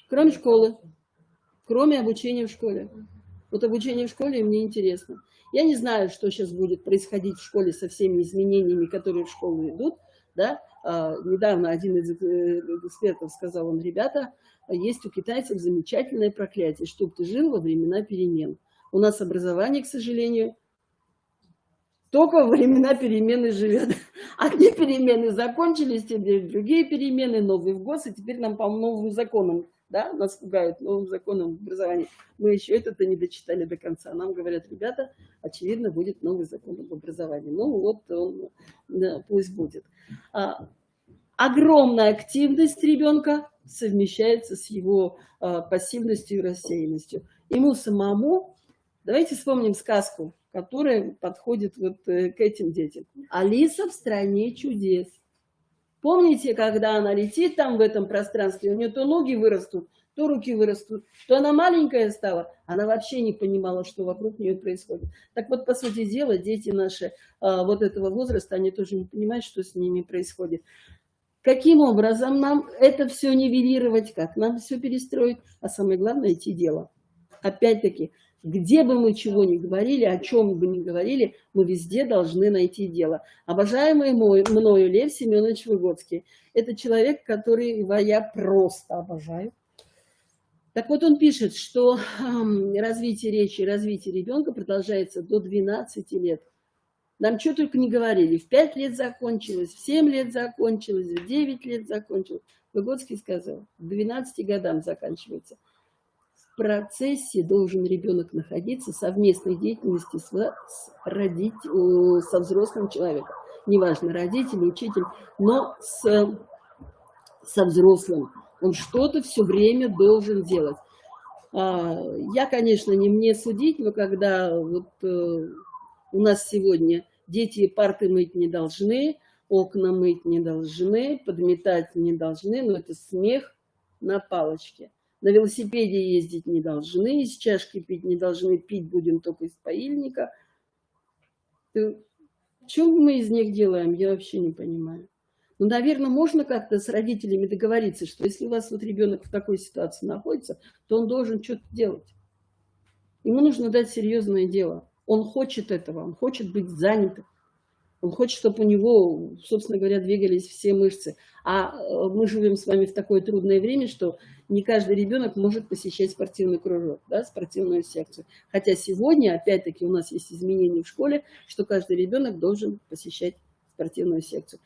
кроме школы, кроме обучения в школе. Вот обучение в школе мне интересно. Я не знаю, что сейчас будет происходить в школе со всеми изменениями, которые в школу идут. Да? Недавно один из экспертов сказал, он, ребята, есть у китайцев замечательное проклятие, чтоб ты жил во времена перемен. У нас образование, к сожалению, только во времена перемены живет. Одни перемены закончились, теперь другие перемены, новый вгос, и теперь нам по новым законам, да, нас пугают новым законам образования. Мы еще это-то не дочитали до конца. Нам говорят, ребята, очевидно, будет новый закон об образовании. Ну вот, он, да, пусть будет. Огромная активность ребенка совмещается с его пассивностью и рассеянностью. Ему самому, давайте вспомним сказку, которая подходит вот к этим детям. «Алиса в стране чудес». Помните, когда она летит там в этом пространстве, у нее то ноги вырастут, то руки вырастут, то она маленькая стала, она вообще не понимала, что вокруг нее происходит. Так вот, по сути дела, дети наши вот этого возраста, они тоже не понимают, что с ними происходит. Каким образом нам это все нивелировать, как нам все перестроить, а самое главное, найти дело. Опять-таки, где бы мы чего ни говорили, о чем бы ни говорили, мы везде должны найти дело. Обожаемый мною Лев Семенович Выгодский. Это человек, которого я просто обожаю. Так вот, он пишет, что развитие речи, развитие ребенка продолжается до 12 лет. Нам что только не говорили. В 5 лет закончилось, в 7 лет закончилось, в 9 лет закончилось. Выгодский сказал, к 12 годам заканчивается. В процессе должен ребенок находиться в совместной деятельности со взрослым человеком. Неважно, родитель, учитель, но со взрослым. Он что-то все время должен делать. Я, конечно, не мне судить, но когда вот у нас сегодня дети парты мыть не должны, окна мыть не должны, подметать не должны, но это смех на палочке. На велосипеде ездить не должны, из чашки пить не должны, пить будем только из паильника. Что мы из них делаем, я вообще не понимаю. Ну, наверное, можно как-то с родителями договориться, что если у вас вот ребенок в такой ситуации находится, то он должен что-то делать. Ему нужно дать серьезное дело. Он хочет этого, он хочет быть занятым. Он хочет, чтобы у него, собственно говоря, двигались все мышцы. А мы живем с вами в такое трудное время, что не каждый ребенок может посещать спортивный кружок, да, спортивную секцию. Хотя сегодня, опять-таки, у нас есть изменения в школе, что каждый ребенок должен посещать спортивную секцию.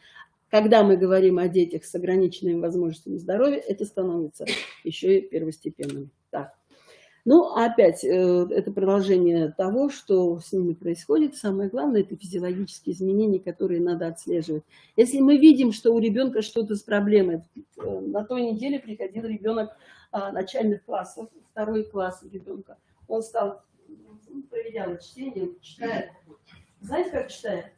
Когда мы говорим о детях с ограниченными возможностями здоровья, это становится еще и первостепенным. Так. Ну, опять, это продолжение того, что с ними происходит. Самое главное, это физиологические изменения, которые надо отслеживать. Если мы видим, что у ребенка что-то с проблемой, на той неделе приходил ребенок начальных классов, 2 класс ребенка. Он стал, проверял чтение, читает. Знаете, как читает?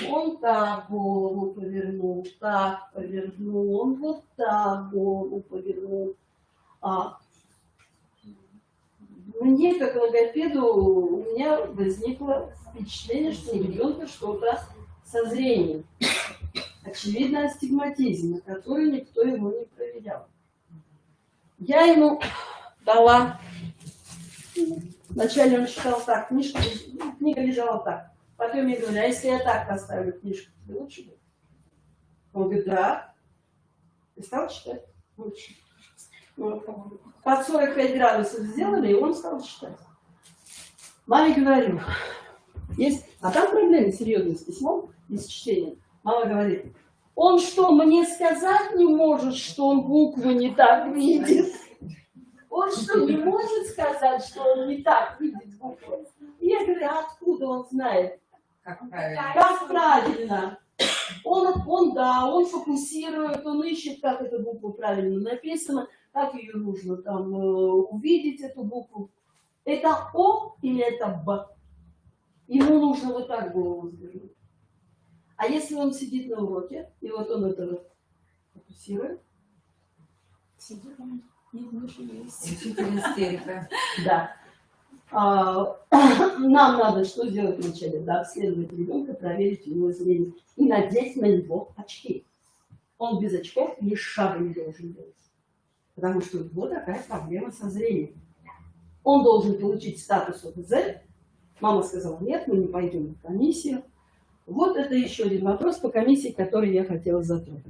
Он так голову повернул, так повернул, он вот так голову повернул. Мне, как логопеду, у меня возникло впечатление, что у ребенка что-то со зрением. Очевидно, астигматизм, на который никто его не проверял. Я ему дала. Вначале он читал так, книга лежала так. Потом я говорю, а если я так поставлю книжку, то лучше будет? Он говорит, да. И стал читать лучше. Под 45 градусов сделали, и он стал читать. Маме говорю, есть А там проблемы серьезные с письмом и с чтением. Мама говорит, он что, мне сказать не может, что он буквы не так видит? Он что, не может сказать, что он не так видит буквы? И я говорю, а откуда он знает? Как правильно. Как правильно? Он фокусирует, он ищет, как эта буква правильно написана, как ее нужно там увидеть, эту букву. Это О или это Б? Ему нужно вот так голову сдвинуть. А если он сидит на уроке, и вот он это вот фокусирует, Учитель истерика. да. Нам надо что сделать вначале? Да, обследовать ребенка, проверить его зрение и надеть на него очки. Он без очков ни шага не должен делать. Потому что у него такая проблема со зрением. Он должен получить статус ОПЗ. Мама сказала, нет, мы не пойдем в комиссию. Вот это еще один вопрос по комиссии, который я хотела затронуть.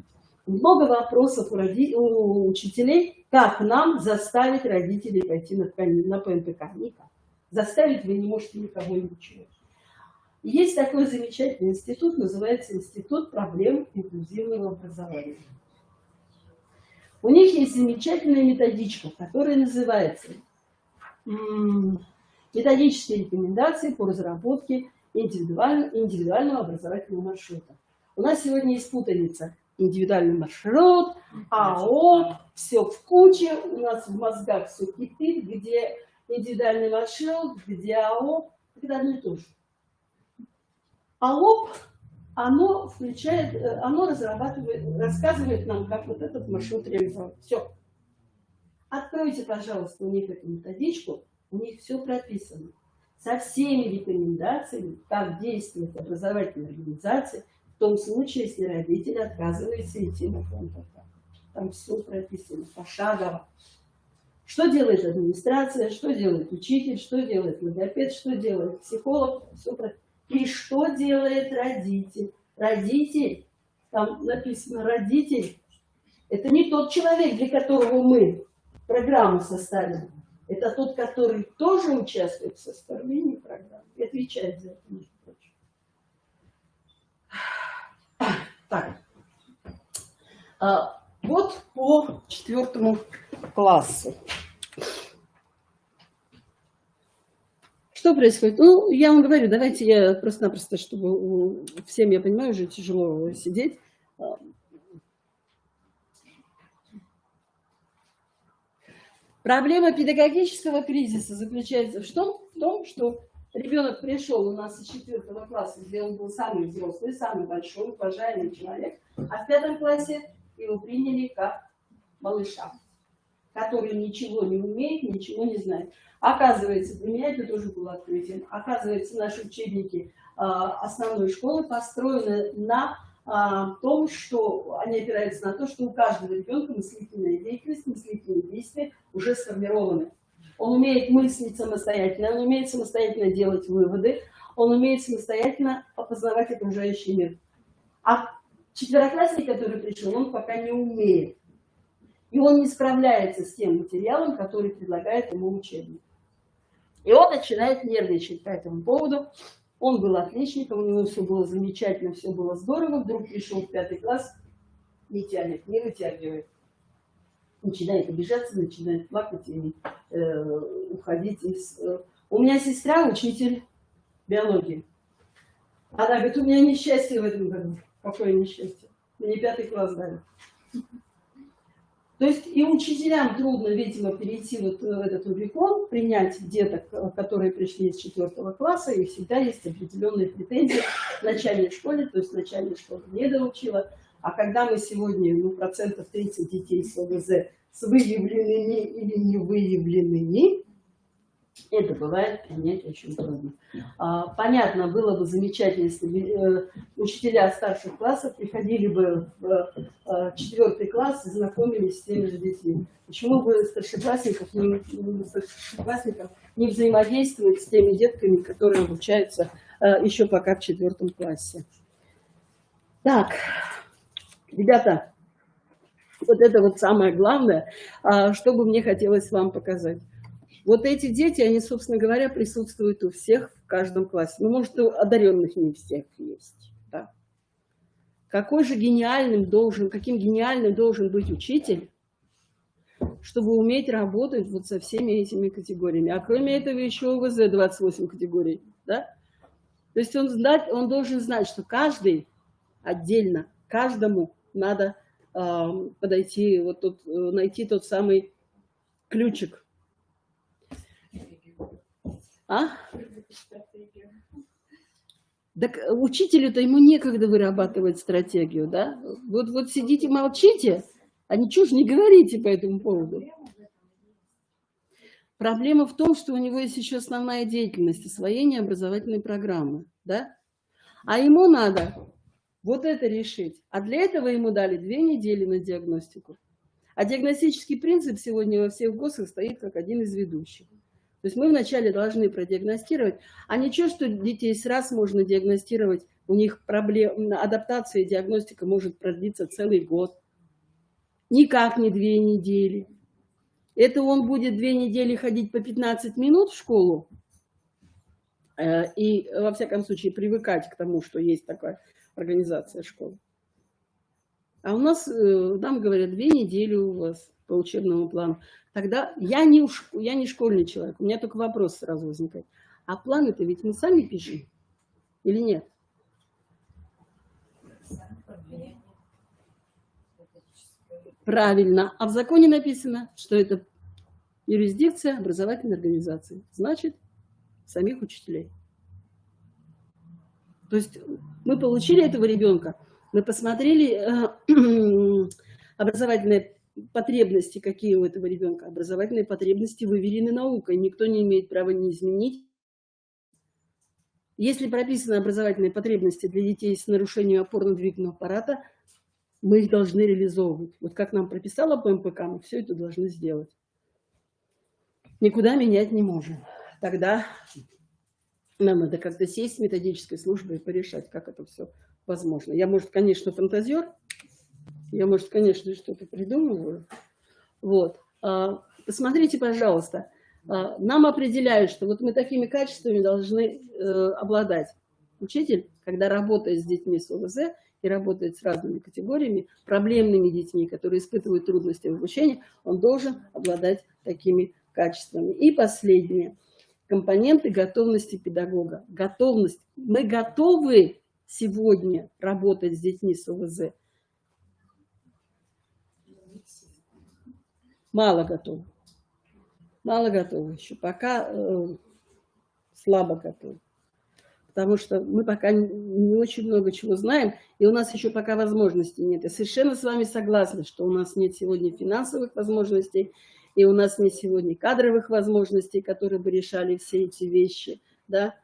Много вопросов у учителей, как нам заставить родителей пойти на ПМПК. Никак. Заставить вы не можете никого ничего. Есть такой замечательный институт, называется Институт проблем инклюзивного образования. У них есть замечательная методичка, которая называется «Методические рекомендации по разработке индивидуального образовательного маршрута». У нас сегодня есть путаница. Индивидуальный маршрут, АО, все в куче, у нас в мозгах все кипит, где индивидуальный маршрут, где АО, это одно и то же. АОП, оно рассказывает нам, как вот этот маршрут реализовать. Все. Откройте, пожалуйста, у них эту методичку, у них все прописано. Со всеми рекомендациями, как действует образовательная организация, в том случае, если родитель отказывается идти на ПМПК. Там все прописано пошагово. Что делает администрация, что делает учитель, что делает логопед, что делает психолог, все прописано. И что делает родитель? Родитель, там написано родитель, это не тот человек, для которого мы программу составили. Это тот, который тоже участвует в составлении программы и отвечает за это, между прочим. Так. Вот по 4 классу. Что происходит? Ну, я вам говорю, давайте я просто-напросто, чтобы всем, я понимаю, уже тяжело сидеть. Проблема педагогического кризиса заключается в том, что ребенок пришел у нас из 4 класса, где он был самый взрослый, самый большой, уважаемый человек, а в 5 классе его приняли как малыша, который ничего не умеет, ничего не знает. Оказывается, для меня это тоже было открытием. Оказывается, наши учебники основной школы построены на том, что они опираются на то, что у каждого ребенка мыслительная деятельность, мыслительные действия уже сформированы. Он умеет мыслить самостоятельно, он умеет самостоятельно делать выводы, он умеет самостоятельно опознавать окружающий мир. А четвероклассник, который пришел, он пока не умеет. И он не справляется с тем материалом, который предлагает ему учебник. И он начинает нервничать по этому поводу. Он был отличником, у него все было замечательно, все было здорово. Вдруг пришел в 5 класс, не тянет, не вытягивает. Начинает обижаться, начинает плакать и уходить из... У меня сестра учитель биологии. Она говорит, у меня несчастье в этом году. Какое несчастье? Мне 5 класс дали. То есть и учителям трудно, видимо, перейти вот в этот Рубикон, принять деток, которые пришли из 4 класса, и всегда есть определенные претензии в начальной школе, то есть начальная школа не доучила. А когда мы сегодня, процентов 30 детей с ОВЗ с выявленными или не выявленными, это бывает принять очень трудно. Понятно, было бы замечательно, если учителя старших классов приходили бы в 4 класс и знакомились с теми же детьми. Почему бы старшеклассникам не взаимодействовать с теми детками, которые обучаются еще пока в 4 классе? Так, ребята, вот это вот самое главное, что бы мне хотелось вам показать. Вот эти дети, они, собственно говоря, присутствуют у всех каждом классе. Ну, может, у одаренных не всех есть. Да? Каким гениальным должен быть учитель, чтобы уметь работать вот со всеми этими категориями. А кроме этого еще ОВЗ 28 категорий. Да? То есть он должен знать, что каждый отдельно, каждому надо подойти, вот тут, найти тот самый ключик. А? Так учителю-то ему некогда вырабатывать стратегию, да? Вот сидите, молчите, а ничего же не говорите по этому поводу. Проблема в том, что у него есть еще основная деятельность, освоение образовательной программы, да? А ему надо вот это решить. А для этого ему дали 2 недели на диагностику. А диагностический принцип сегодня во всех ГОСах стоит как один из ведущих. То есть мы вначале должны продиагностировать, а ничего, что детей сразу можно диагностировать, у них проблема, адаптация и диагностика может продлиться целый год. Никак не 2 недели. Это он будет 2 недели ходить по 15 минут в школу и, во всяком случае, привыкать к тому, что есть такая организация школы. А у нас, нам говорят, 2 недели у вас по учебному плану. Тогда я не школьный человек, у меня только вопрос сразу возникает. А планы-то ведь мы сами пишем или нет? Правильно. А в законе написано, что это юрисдикция образовательной организации. Значит, самих учителей. То есть мы получили этого ребенка, мы посмотрели образовательные потребности, какие у этого ребенка. Образовательные потребности выверены наукой. Никто не имеет права не изменить. Если прописаны образовательные потребности для детей с нарушением опорно-двигательного аппарата, мы их должны реализовывать. Вот как нам прописала по МПК, мы все это должны сделать. Никуда менять не можем. Тогда нам надо как-то сесть с методической службой и порешать, как это все возможно. Я, может, конечно, фантазер, я, может, конечно, что-то придумываю. Вот. Посмотрите, пожалуйста, нам определяют, что вот мы такими качествами должны обладать. Учитель, когда работает с детьми с ОВЗ и работает с разными категориями, проблемными детьми, которые испытывают трудности в обучении, он должен обладать такими качествами. И последнее. Компоненты готовности педагога. Готовность. Мы готовы сегодня работать с детьми с ОВЗ. Мало готовы. Мало готовы еще. Пока слабо готовы. Потому что мы пока не очень много чего знаем, и у нас еще пока возможностей нет. Я совершенно с вами согласна, что у нас нет сегодня финансовых возможностей, и у нас нет сегодня кадровых возможностей, которые бы решали все эти вещи. Да?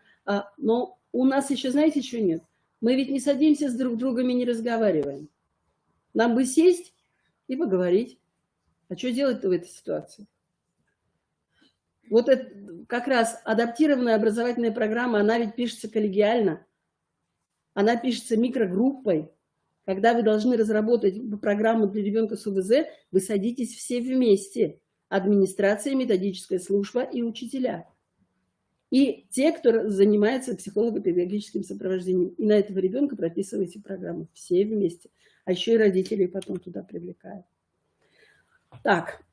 Но у нас еще, знаете, что нет? Мы ведь не садимся с друг другом и не разговариваем. Нам бы сесть и поговорить. А что делать-то в этой ситуации? Вот это как раз адаптированная образовательная программа, она ведь пишется коллегиально. Она пишется микрогруппой. Когда вы должны разработать программу для ребенка с ОВЗ, вы садитесь все вместе. Администрация, методическая служба и учителя. И те, кто занимается психолого-педагогическим сопровождением. И на этого ребенка прописываете программу. Все вместе. А еще и родителей потом туда привлекают. Так.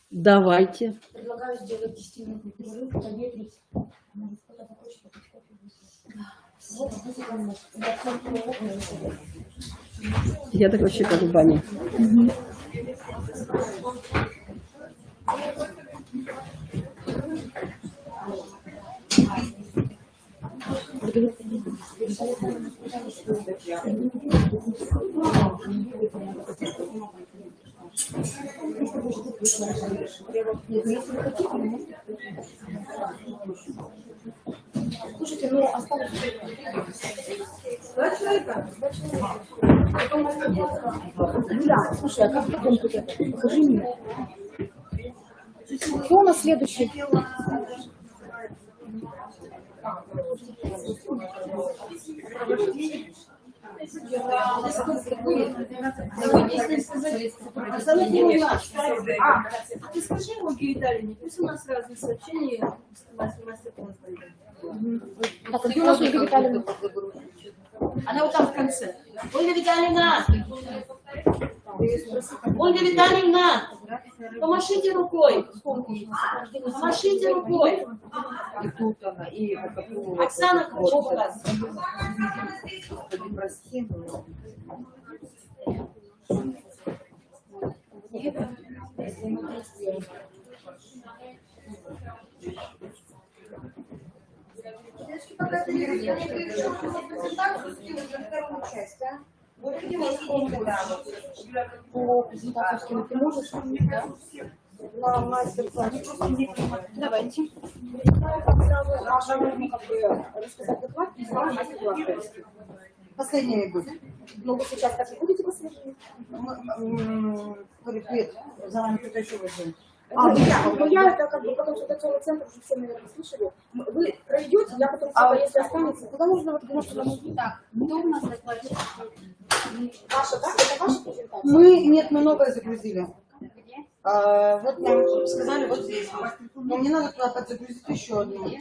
Давайте. Предлагаю сделать 10-минутный перерыв, проветрить. Может, кто-то захочет кофе. Я так вообще как в бане. Слушайте, ну осталось... Да, слушай, а как потом тут это? Покажи мне. Кто у нас следующий? А ты скажи Ольге Витальевне, пусть у нас разные сообщения, мастер-класс пойдет. Так, где у нас Ольга Витальевна? Она вот там в конце. Ольга Витальевна! Ольга Витальевна! Помашите рукой! Помашите рукой! И тут она, и Оксана, хочу вас. прости. Девочки, пока ты не решила презентацию, скинуть уже вторую часть, а? Вот где у вас комната? По презентации ты можешь? Да? На мастер-класс. Давайте. Рассказать доклад и сразу мастер-класс провести. Последняя будет. Ну, вы сейчас так и будете последние? Привет, за вами кто-то еще возьмет. Я это как бы консультационный центр, уже все, наверное, слышали. Вы пройдете, я потом, если останется, куда нужно вот потому так, кто у нас докладчик? Ваша, да? Это ваша презентация? Нет, мы новое загрузили. Вот нам сказали вот здесь. Но мне надо туда подзагрузить еще одну.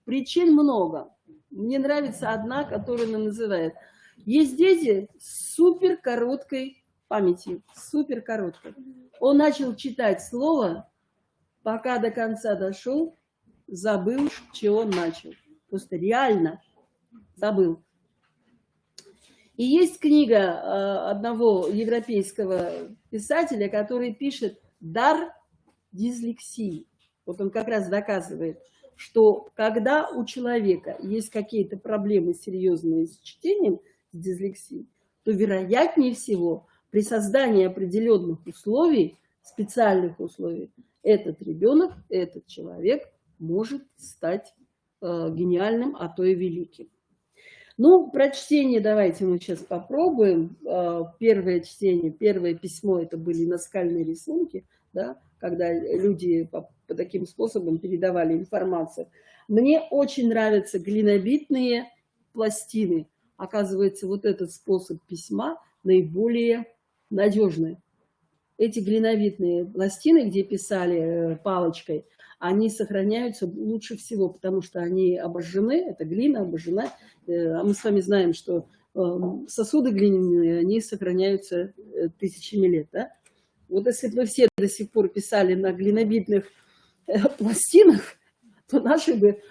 Причин много. Мне нравится одна, которую она называет. Есть дети с супер короткой памятью, супер короткой. Он начал читать слово, пока до конца дошел, забыл, чего он начал. Просто реально забыл. И есть книга одного европейского писателя, который пишет «Дар дислексии». Вот он как раз доказывает, что когда у человека есть какие-то проблемы серьезные с чтением, с дислексией, то вероятнее всего при создании определенных условий, специальных условий, этот ребенок, этот человек может стать гениальным, а то и великим. Ну, про чтение давайте мы сейчас попробуем. Первое чтение, первое письмо, это были наскальные рисунки, да, когда люди по таким способом передавали информацию. Мне очень нравятся глинобитные пластины. Оказывается, вот этот способ письма наиболее надежный. Эти глинобитные пластины, где писали палочкой, они сохраняются лучше всего, потому что они обожжены, это глина обожжена. А мы с вами знаем, что сосуды глиняные, они сохраняются тысячами лет. Да? Вот если бы мы все до сих пор писали на глинобитных пластинах, то наши бы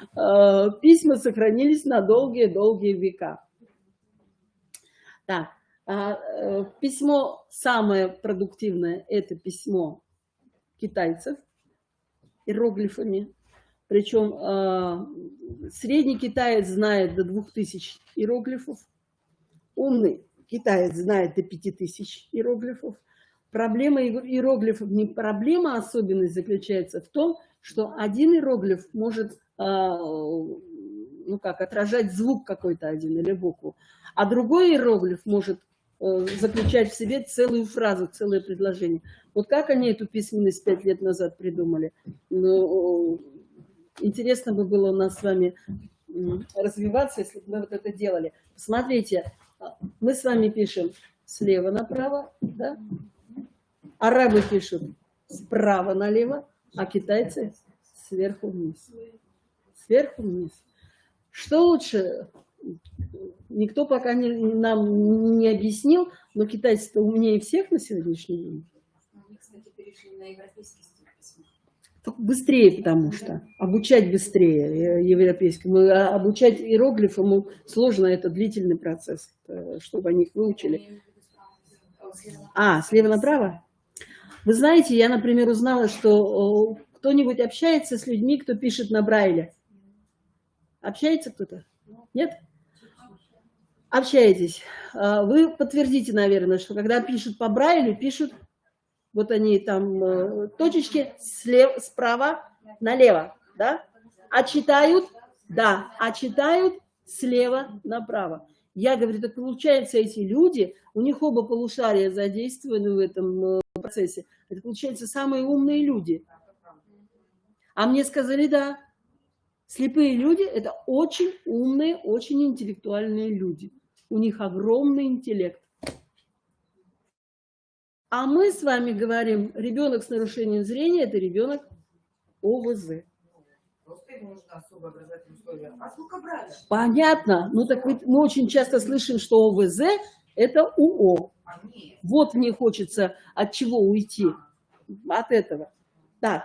письма сохранились на долгие-долгие века. Так, письмо самое продуктивное – это письмо китайцев иероглифами. Причем средний китаец знает до 2000 иероглифов, умный китаец знает до 5000 иероглифов. Проблема иероглифов не проблема, особенность заключается в том, что один иероглиф может отражать звук какой-то один или букву, а другой иероглиф может заключать в себе целую фразу, целое предложение. Вот как они эту письменность 5 лет назад придумали? Ну, интересно бы было у нас с вами развиваться, если бы мы вот это делали. Посмотрите, мы с вами пишем слева направо, да? Арабы пишут справа налево, а китайцы сверху вниз. Сверху вниз. Что лучше? Никто пока нам не объяснил, но китайцы-то умнее всех на сегодняшний день. Они, кстати, перешли на европейский стиль письма. Быстрее, потому что обучать быстрее европейскому. Обучать иероглифам сложно, это длительный процесс, чтобы они их выучили. Слева направо? Вы знаете, я, например, узнала, что кто-нибудь общается с людьми, кто пишет на Брайле. Общается кто-то? Нет? Общаетесь. Вы подтвердите, наверное, что когда пишут по Брайлю, пишут, вот они там точечки справа налево, да? А читают, да, а читают слева направо. Я говорю, так получается, эти люди, у них оба полушария задействованы в этом процессе. Это, получается, самые умные люди. А мне сказали, да, слепые люди – это очень умные, очень интеллектуальные люди. У них огромный интеллект. А мы с вами говорим, ребенок с нарушением зрения – это ребенок ОВЗ. Просто ему нужно особое образовательное условие. А сколько брали? Понятно. Ну так мы очень часто слышим, что ОВЗ – это УО. Вот мне хочется от чего уйти. От этого. Так.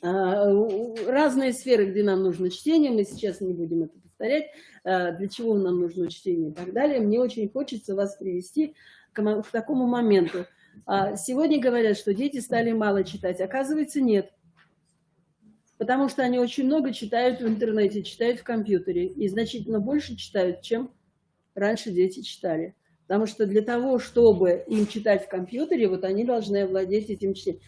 Разные сферы, где нам нужно чтение, мы сейчас не будем это повторять, для чего нам нужно чтение и так далее. Мне очень хочется вас привести к такому моменту. Сегодня говорят, что дети стали мало читать. Оказывается, нет. Потому что они очень много читают в интернете, читают в компьютере. И значительно больше читают, чем раньше дети читали. Потому что для того, чтобы им читать в компьютере, вот они должны овладеть этим чтением.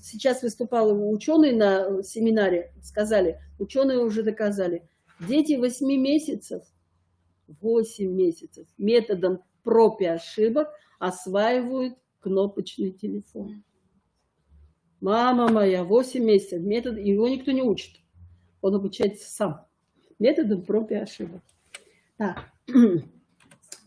Сейчас выступал ученый на семинаре, сказали, ученые уже доказали, дети 8 месяцев методом проб и ошибок осваивают кнопочный телефон. Мама моя, 8 месяцев, метод, его никто не учит, он обучается сам, методом проб и ошибок. Так.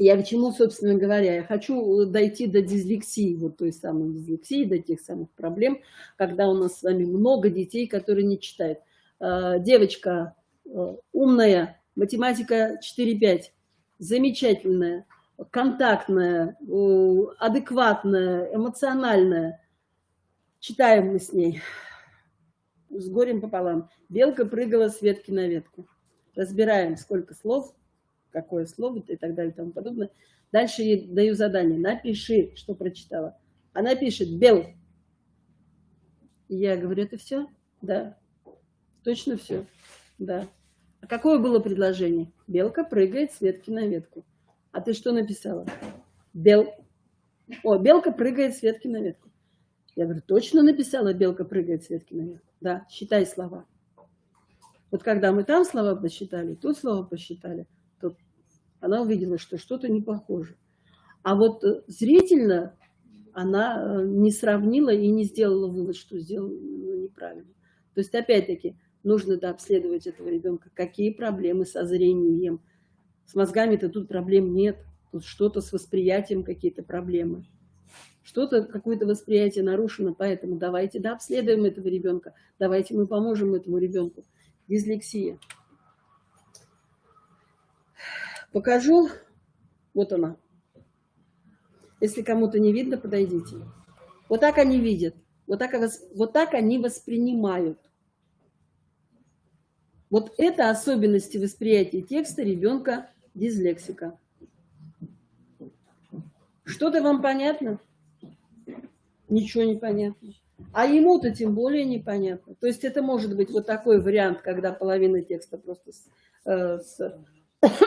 Я к чему, собственно говоря, я хочу дойти до дислексии, вот той самой дислексии, до тех самых проблем, когда у нас с вами много детей, которые не читают. Девочка умная, математика 4-5, замечательная, контактная, адекватная, эмоциональная. Читаем мы с ней с горем пополам. Белка прыгала с ветки на ветку. Разбираем, сколько слов, какое слово и так далее и тому подобное. Дальше ей даю задание. Напиши, что прочитала. Она пишет «бел». Я говорю, это все? Да. Точно все? Да. А какое было предложение? Белка прыгает с ветки на ветку. А ты что написала? Белка прыгает с ветки на ветку. Я говорю, точно написала «белка прыгает с ветки на ветку»? Да, считай слова. Вот когда мы там слова посчитали, тут слова посчитали, то она увидела, что что-то не похоже. А вот зрительно она не сравнила и не сделала вывод, что сделала неправильно. То есть, опять-таки, нужно обследовать этого ребенка. Какие проблемы со зрением? С мозгами-то тут проблем нет. Тут что-то с восприятием, какие-то проблемы. Что-то, какое-то восприятие нарушено, поэтому давайте обследуем этого ребенка. Давайте мы поможем этому ребенку. Дислексия. Покажу. Вот она. Если кому-то не видно, подойдите. Вот так они видят. Вот так они воспринимают. Вот это особенности восприятия текста ребенка-дислексика. Что-то вам понятно? Ничего не понятно. А ему-то тем более непонятно. То есть это может быть вот такой вариант, когда половина текста просто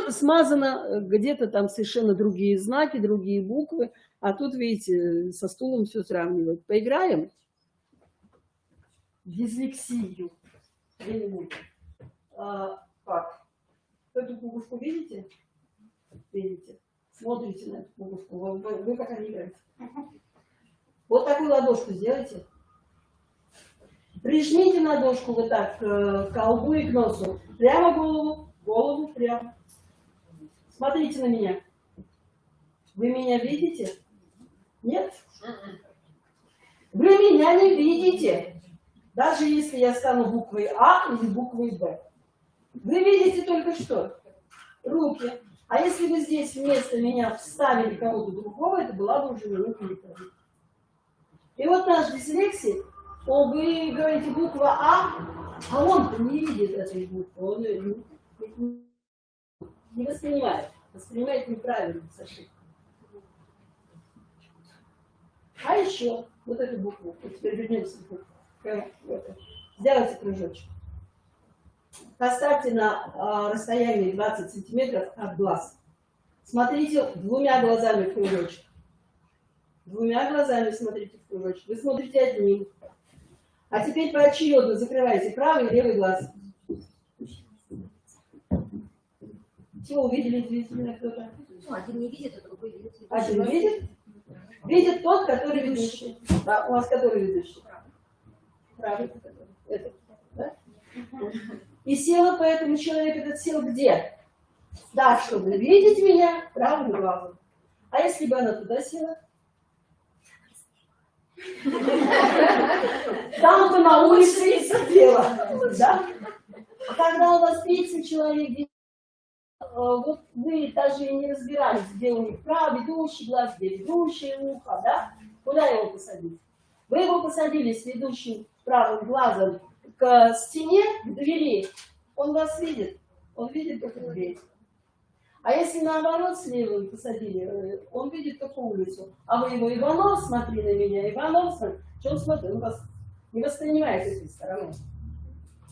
смазано, где-то там совершенно другие знаки, другие буквы, а тут, видите, со стулом все сравнивают. Поиграем? Дислексию. Как? Эту кукушку видите? Видите? Смотрите на эту кукушку. Вы как они играете? Вот такую ладошку сделайте. Прижмите ладошку вот так к колбу и к носу. Прямо голову прямо. Смотрите на меня. Вы меня видите? Нет? Вы меня не видите. Даже если я стану буквой А или буквой Б. Вы видите только что? Руки. А если вы здесь вместо меня вставили кого-то другого, это была бы уже минута неправильно. И вот наш дислексик, вы говорите буква А он-то не видит этой буквы, он не воспринимает. Воспринимает неправильно, с ошибкой. А еще вот эту букву, вот теперь вернемся к букве. Сделайте кружочек. Поставьте на расстоянии 20 сантиметров от глаз. Смотрите двумя глазами в кружочек. Двумя глазами смотрите в кружочек. Вы смотрите одним. А теперь поочередно закрывайте правый и левый глаз. Чего увидели действительно кто-то? Ну, один не видит, а другой видит. Один видит? Видит тот, который ведущий. Да, у вас который ведущий? Правый. Этот, да? И села поэтому человек этот сел где? Да, чтобы видеть меня правым глазом. А если бы она туда села? Там бы на улице и сидела. Да? А когда у вас 30 человек, вот вы даже и не разбирались, где у них правый ведущий глаз, где ведущее ухо, да? Куда его посадить? Вы его посадили с ведущим правым глазом к стене, к двери. Он вас видит. Он видит только дверь. А если наоборот с левым посадили, он видит только улицу. А вы его, Иванов, смотри на меня, Иванов, смотри. Что он смотрит? Он вас не воспринимает этой стороны.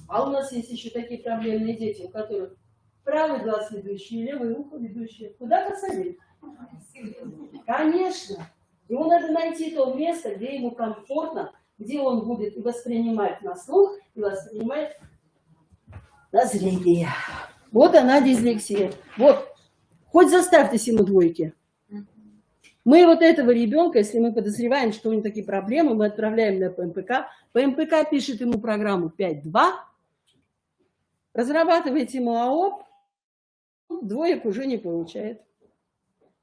А у нас есть еще такие проблемные дети, у которых правый глаз ведущий, левое ухо ведущее. Куда посадить? Конечно. Ему надо найти то место, где ему комфортно, где он будет и воспринимать на слух, и воспринимать на зрение. Вот она дислексия. Вот. Хоть заставьтесь ему двойки. Мы вот этого ребенка, если мы подозреваем, что у него такие проблемы, мы отправляем на ПМПК. ПМПК пишет ему программу 5.2, разрабатывает ему АОП, двоек уже не получает.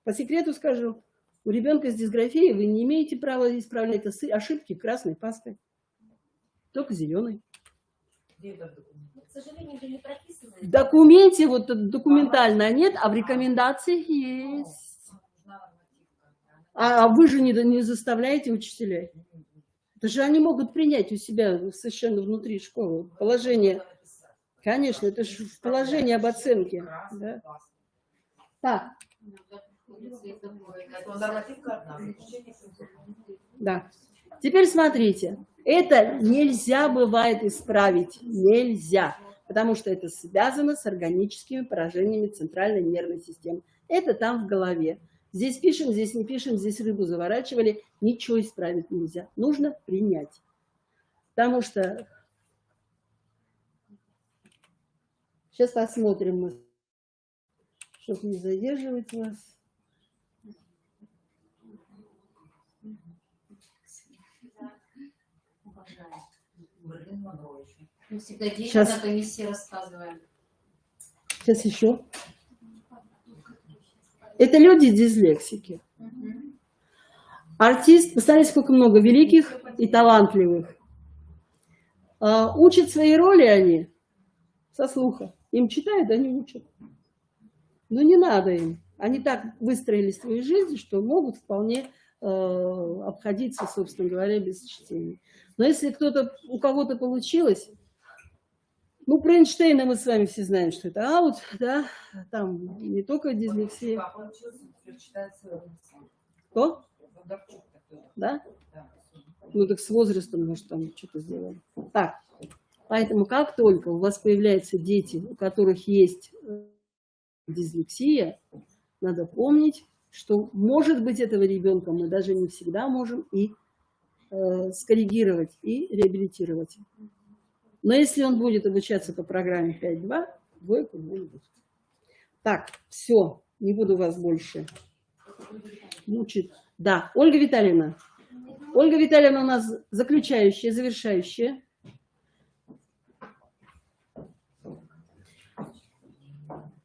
По секрету скажу, у ребенка с дисграфией вы не имеете права исправлять ошибки красной пастой, только зеленой. к сожалению, это не прописано. В документе, вот документально нет, а в рекомендациях есть. А вы же не заставляете учителей. Это же они могут принять у себя совершенно внутри школы положение. Конечно, это же в положении об оценке. Да? Так. Да. Теперь смотрите. Это нельзя бывает исправить. Нельзя. Потому что это связано с органическими поражениями центральной нервной системы. Это там в голове. Здесь пишем, здесь не пишем, здесь рыбу заворачивали. Ничего исправить нельзя. Нужно принять. Потому что... Сейчас посмотрим, чтобы не задерживать вас. Мы всегда детям Сейчас. на комиссии рассказываем. Сейчас еще. Это люди дислексики. Артист, посмотрите, сколько много великих и талантливых. Учат свои роли они со слуха. Им читают, они учат. Но не надо им. Они так выстроили свою жизнь, что могут вполне обходиться, собственно говоря, без чтения. Но если у кого-то получилось, ну, про Эйнштейна мы с вами все знаем, что это аут, да, там не только дислексия. Кто? Да? Ну, так с возрастом, может, там что-то сделали. Так, поэтому как только у вас появляются дети, у которых есть дислексия, надо помнить, что, может быть, этого ребенка мы даже не всегда можем и скоррегировать, и реабилитировать. Но если он будет обучаться по программе 5.2, двойку не будет. Так, все, не буду вас больше мучить. Да, Ольга Витальевна. Ольга Витальевна у нас заключающая, завершающая.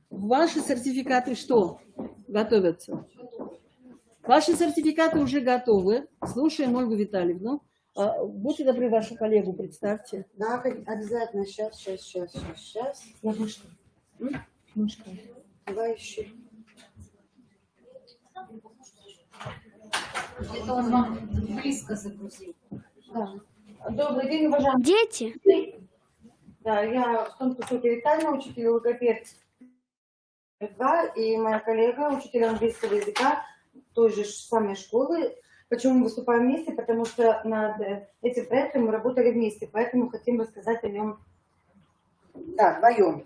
Ваши сертификаты что? Готовятся. Ваши сертификаты уже готовы. Слушаем Ольгу Витальевну. Будьте добры, вашу коллегу представьте. Да, обязательно. Сейчас. Я вышла. Мышка. Давай еще. Это он вам близко загрузил. Да. Добрый день, уважаемые Дети? Да, я Стонкусука Витальевна, учитель логопед 2, и моя коллега, учитель английского языка той же самой школы. Почему мы выступаем вместе? Потому что над этим проектом мы работали вместе, поэтому хотим рассказать о нем, да, вдвоем.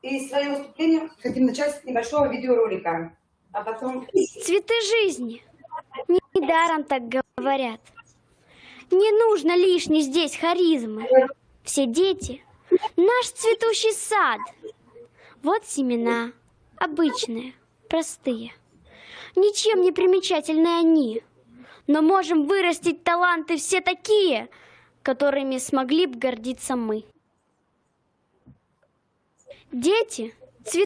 И свое выступление хотим начать с небольшого видеоролика, а потом... Цветы жизни. Недаром так говорят. Не нужно лишней здесь харизмы. Все дети — наш цветущий сад. Вот семена, обычные, простые. Ничем не примечательны они. Но можем вырастить таланты все такие, которыми смогли бы гордиться мы. Дети — цветы.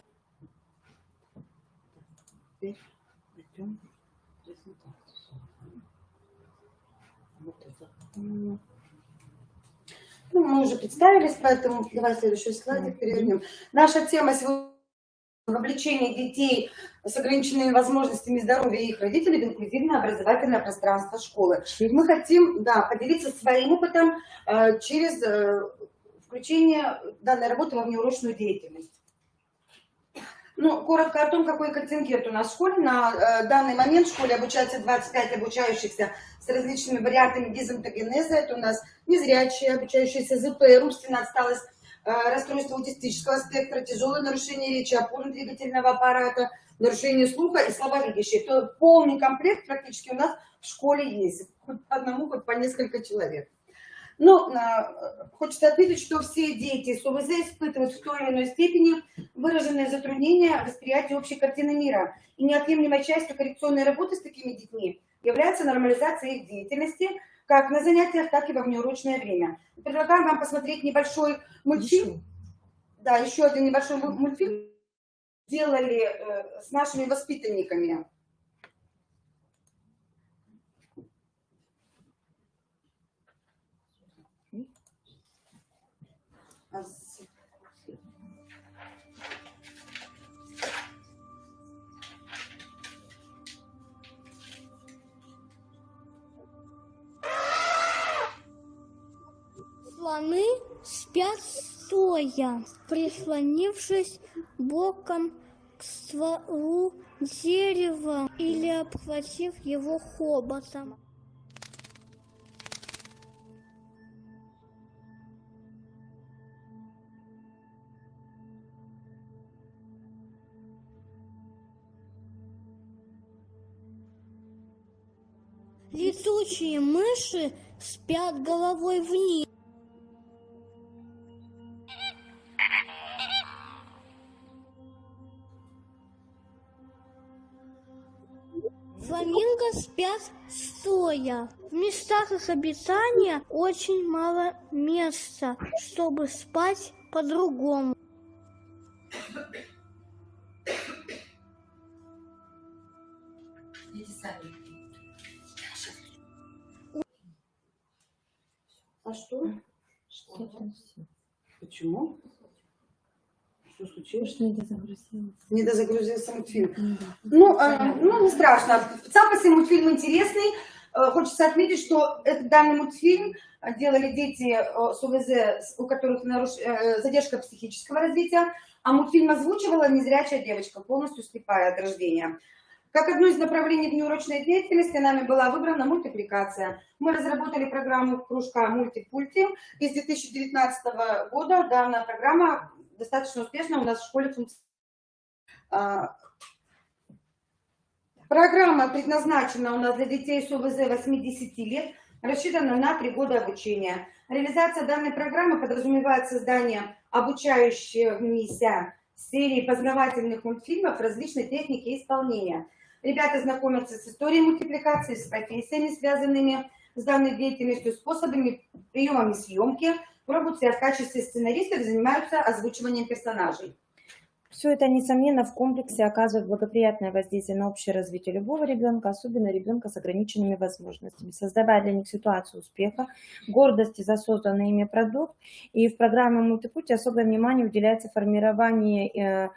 Ну, мы уже представились, поэтому давай следующий слайд перевернем. Наша тема сегодня — вовлечение детей с ограниченными возможностями здоровья и их родителей в инклюзивное образовательное пространство школы. Мы хотим, да, поделиться своим опытом через включение данной работы во внеурочную деятельность. Ну, коротко о том, какой контингент у нас в школе. На данный момент в школе обучается 25 обучающихся с различными вариантами дизонтогенеза. Это у нас незрячие, обучающиеся ЗП, умственная отсталость, расстройство аутистического спектра, тяжелое нарушение речи, опорно-двигательного аппарата, нарушение слуха и слабовидящие. То полный комплект практически у нас в школе есть. Хоть по одному, хоть по несколько человек. Но хочется отметить, что все дети с ОВЗ испытывают в той или иной степени выраженные затруднения восприятия общей картины мира. И неотъемлемой частью коррекционной работы с такими детьми является нормализация их деятельности как на занятиях, так и во внеурочное время. Предлагаю вам посмотреть небольшой мультфильм. Да, еще один небольшой мультфильм сделали с нашими воспитанниками. Слоны спят стоя, прислонившись боком к стволу дерева или обхватив его хоботом. Летучие мыши спят головой вниз. Фламинго спят стоя. В местах их обитания очень мало места, чтобы спать по-другому. Дети сами. А что? Почему? Что случилось? Не дозагрузился мультфильм. Ну, не страшно. Сам по себе мультфильм интересный. Хочется отметить, что этот данный мультфильм делали дети с ОВЗ, у которых задержка психического развития, а мультфильм озвучивала незрячая девочка, полностью слепая от рождения. Как одно из направлений внеурочной деятельности нами была выбрана мультипликация. Мы разработали программу кружка «Мультипульти». И с 2019 года данная программа достаточно успешно у нас в школе функционирует. Программа предназначена у нас для детей с ОВЗ 8-10 лет, рассчитана на 3 года обучения. Реализация данной программы подразумевает создание обучающейся серии познавательных мультфильмов различной техники исполнения. Ребята знакомятся с историей мультипликации, с профессиями, связанными с данной деятельностью, способами, приемами съемки, пробуют себя в качестве сценаристов, занимаются озвучиванием персонажей. Все это, несомненно, в комплексе оказывает благоприятное воздействие на общее развитие любого ребенка, особенно ребенка с ограниченными возможностями, создавая для них ситуацию успеха, гордости за созданный ими продукт. И в программе «Мультипульти» особое внимание уделяется формированию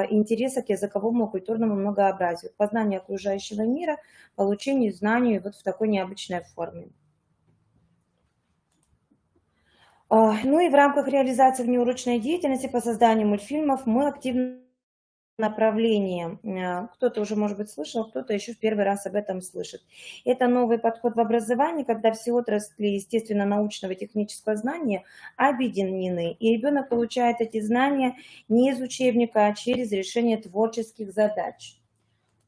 интереса к языковому и культурному многообразию, познанию окружающего мира, получению знаний вот в такой необычной форме. Ну и в рамках реализации внеурочной деятельности по созданию мультфильмов мы активно направление. Кто-то уже, может быть, слышал, кто-то еще в первый раз об этом слышит. Это новый подход в образовании, когда все отрасли естественно-научного и технического знания объединены, и ребенок получает эти знания не из учебника, а через решение творческих задач.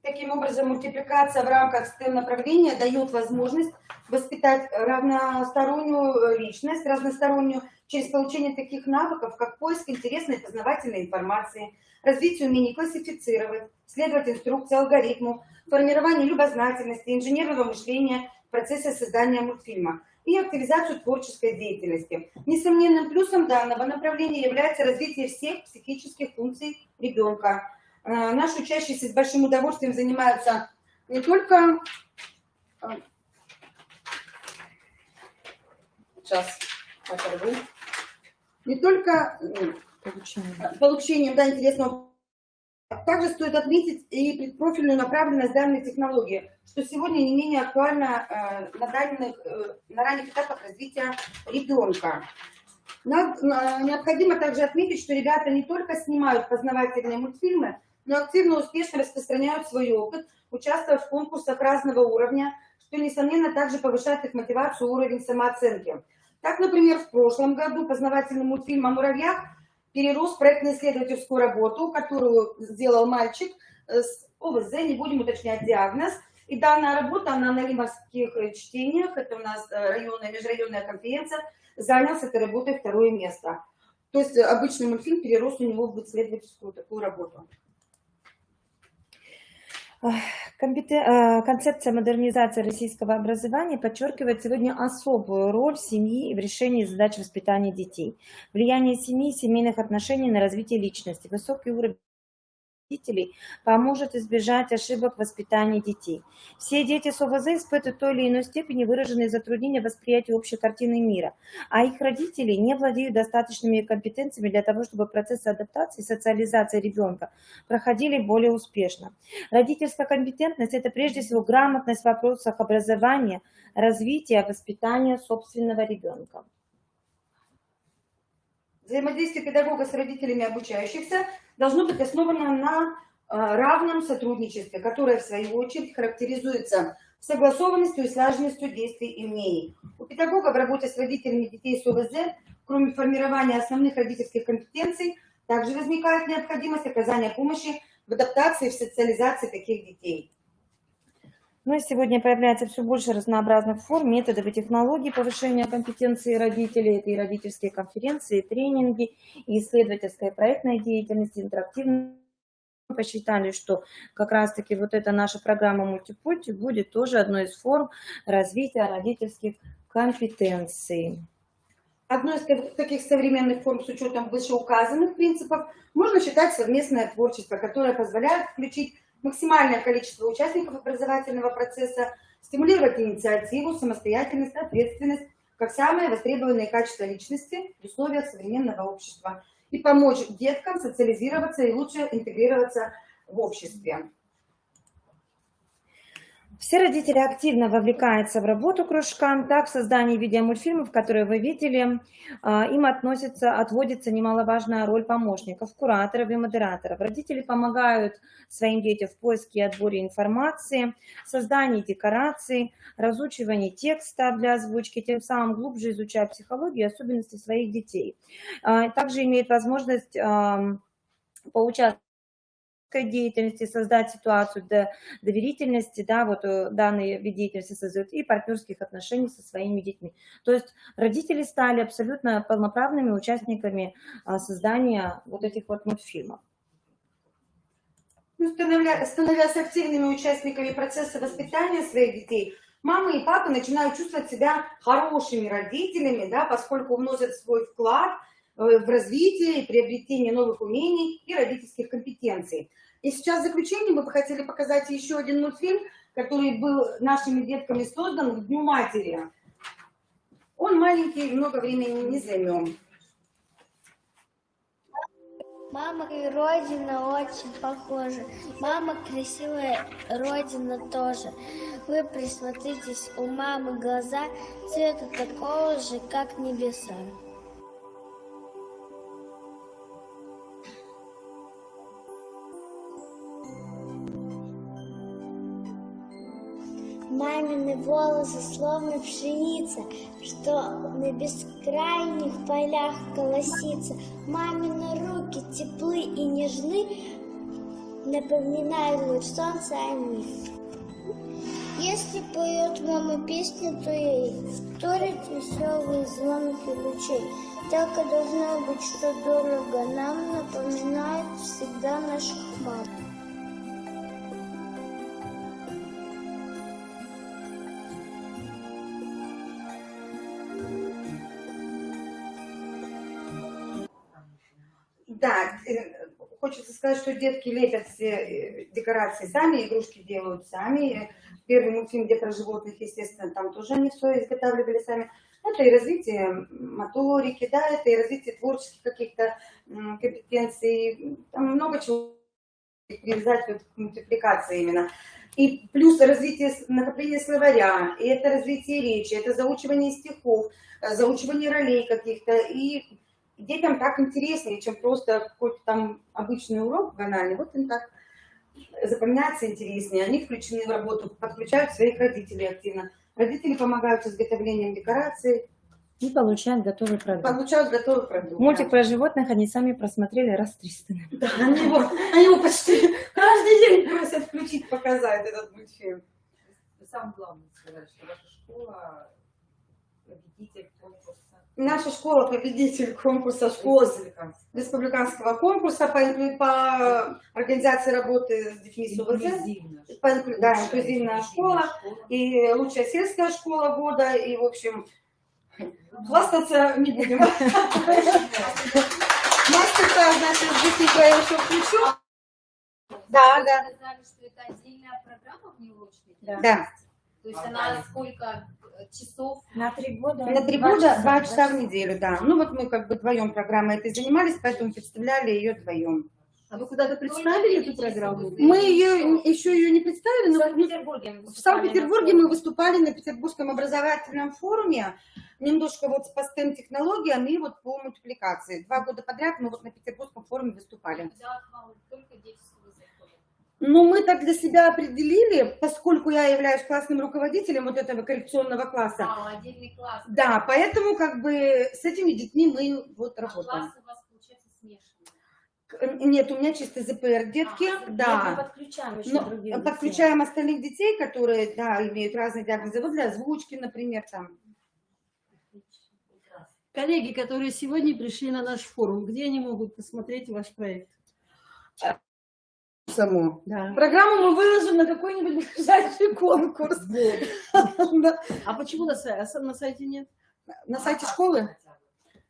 Таким образом, мультипликация в рамках STEM-направления дает возможность воспитать разностороннюю личность, разностороннюю, через получение таких навыков, как поиск интересной и познавательной информации, развитие умений классифицировать, следовать инструкции, алгоритму, формирование любознательности, инженерного мышления в процессе создания мультфильма и активизацию творческой деятельности. Несомненным плюсом данного направления является развитие всех психических функций ребенка. Наши учащиеся с большим удовольствием занимаются не только получением интересного. Также стоит отметить и предпрофильную направленность данной технологии, что сегодня не менее актуально на ранних этапах развития ребенка. Необходимо также отметить, что ребята не только снимают познавательные мультфильмы, но активно и успешно распространяют свой опыт, участвуя в конкурсах разного уровня, что, несомненно, также повышает их мотивацию и уровень самооценки. Так, например, в прошлом году познавательный мультфильм о муравьях перерос в проектно-исследовательскую работу, которую сделал мальчик с ОВЗ, не будем уточнять диагноз. И данная работа, она на лимовских чтениях, это у нас межрайонная конференция, занял с этой работой 2-е место. То есть обычный мультфильм перерос у него в исследовательскую такую работу. Концепция модернизации российского образования подчеркивает сегодня особую роль семьи в решении задач воспитания детей. Влияние семьи и семейных отношений на развитие личности, высокий уровень родителей поможет избежать ошибок в воспитании детей. Все дети с ОВЗ испытывают в той или иной степени выраженные затруднения восприятия общей картины мира, а их родители не владеют достаточными компетенциями для того, чтобы процессы адаптации и социализации ребенка проходили более успешно. Родительская компетентность – это прежде всего грамотность в вопросах образования, развития, воспитания собственного ребенка. Взаимодействие педагога с родителями обучающихся должно быть основано на равном сотрудничестве, которое, в свою очередь, характеризуется согласованностью и слаженностью действий и мнений. У педагога в работе с родителями детей с ОВЗ, кроме формирования основных родительских компетенций, также возникает необходимость оказания помощи в адаптации и в социализации таких детей. Ну и сегодня появляется все больше разнообразных форм, методов и технологий повышения компетенции родителей. Это и родительские конференции, и тренинги, и исследовательская и проектная деятельность, интерактивная. Посчитали, что как раз-таки вот эта наша программа «Мультипульти» будет тоже одной из форм развития родительских компетенций. Одной из таких современных форм с учетом вышеуказанных принципов можно считать совместное творчество, которое позволяет включить максимальное количество участников образовательного процесса, стимулировать инициативу, самостоятельность, ответственность, как самые востребованные качества личности в условиях современного общества, и помочь деткам социализироваться и лучше интегрироваться в обществе. Все родители активно вовлекаются в работу кружка, так в создании видеомультфильмов, которые вы видели, им отводится немаловажная роль помощников, кураторов и модераторов. Родители помогают своим детям в поиске и отборе информации, создании декораций, разучивании текста для озвучки, тем самым глубже изучая психологию и особенности своих детей. Также имеет возможность поучаствовать деятельности, создать ситуацию доверительности, да, вот данные вид деятельности создают, и партнерских отношений со своими детьми. То есть родители стали абсолютно полноправными участниками создания вот этих вот мультфильмов. Становясь активными участниками процесса воспитания своих детей, мамы и папы начинают чувствовать себя хорошими родителями, да, поскольку вносят свой вклад в развитие и приобретение новых умений и родительских компетенций. И сейчас в заключение мы бы хотели показать еще один мультфильм, который был нашими детками создан к Дню матери. Он маленький, много времени не займем. Мама и Родина очень похожи. Мама красивая, Родина тоже. Вы присмотритесь, у мамы глаза цвета такого же, как небеса. Мамины волосы словно пшеница, что на бескрайних полях колосится. Мамины руки теплы и нежны, напоминают луч солнца о них. Если поет мама песню, то ей вторят веселые звонки лучей. Так и должно быть, что дорого нам напоминает всегда наших мам. Да, хочется сказать, что детки лепят все декорации сами, игрушки делают сами. Первый мультфильм, где про животных, естественно, там тоже они все изготавливали сами. Это и развитие моторики, да, это и развитие творческих каких-то компетенций. Там много чего привязать вот к мультипликации именно. И плюс развитие накопления словаря, и это развитие речи, это заучивание стихов, заучивание ролей каких-то. И детям так интереснее, чем просто какой-то там обычный урок банальный. Вот им так запоминается интереснее. Они включены в работу, подключают своих родителей активно. Родители помогают с изготовлением декораций. И получают готовый продукт. Получают готовый продукт. Мультик про животных они сами просмотрели раз 300. Да, они его почти каждый день просят включить, показать этот мультфильм. Самое главное сказать, что ваша школа победитель конкурса. Наша школа победитель конкурса школы республиканского конкурса по организации работы с детьми с ОВЗ. Да, инклюзивная школа и лучшая сельская школа года. И, в общем, хвастаться не будем. Мастер-то, значит, быстренько я еще включу. Да, да. Вы сказали, что это отдельная программа внеурочная? Да. То есть она сколько часов? На 3 года? На 3 года 2 часа в неделю, да. Ну вот мы как бы вдвоем программой этой занимались, поэтому представляли ее вдвоем. А вы куда-то представили эту программу? Мы еще ее не представили, но В Санкт-Петербурге. в Санкт-Петербурге мы выступали на Петербургском образовательном форуме. немножко вот по STEM-технологиям и вот по мультипликации. 2 года подряд мы вот на Петербургском форуме выступали. Ну, мы так для себя определили, поскольку я являюсь классным руководителем вот этого коррекционного класса. Отдельный класс. Да, поэтому как бы с этими детьми мы вот работаем. Классы у вас, получается, смешанные. Нет, у меня чисто ЗПР детки, да. Мы подключаем еще Но других детей. подключаем остальных детей, которые, да, имеют разные диагнозы, вот для озвучки, например, там. Коллеги, которые сегодня пришли на наш форум, где они могут посмотреть ваш проект? Саму. Да. Программу мы выложим на какой-нибудь ближайший конкурс. Да. А почему на сайте нет? На сайте школы?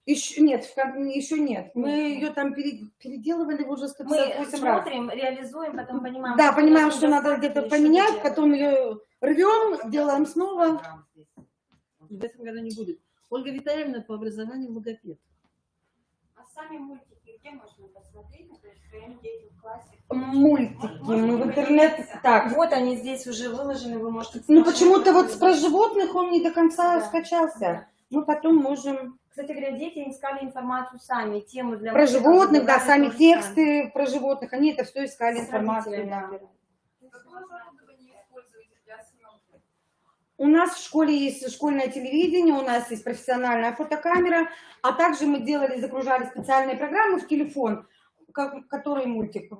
Еще нет, еще нет. Мы ее там переделывали уже 158 раз. Смотрим, реализуем, потом понимаем. Да, понимаем, что надо где-то поменять, потом ее рвем, делаем снова. В этом году не будет. Ольга Витальевна по образованию логопед. А сами мультики где можно посмотреть? То есть своим детям в классе? Мультики, мы в интернет... Так, Вот они здесь уже выложены, вы можете... ну почему-то вот про животных он не до конца скачался. Мы потом можем... Кстати говоря, дети искали информацию сами, тему для... Про животных, да, сами тоже тексты про животных, они это все искали информацию, да. У нас в школе есть школьное телевидение, у нас есть профессиональная фотокамера, а также мы загружали специальные программы в телефон, которые мультик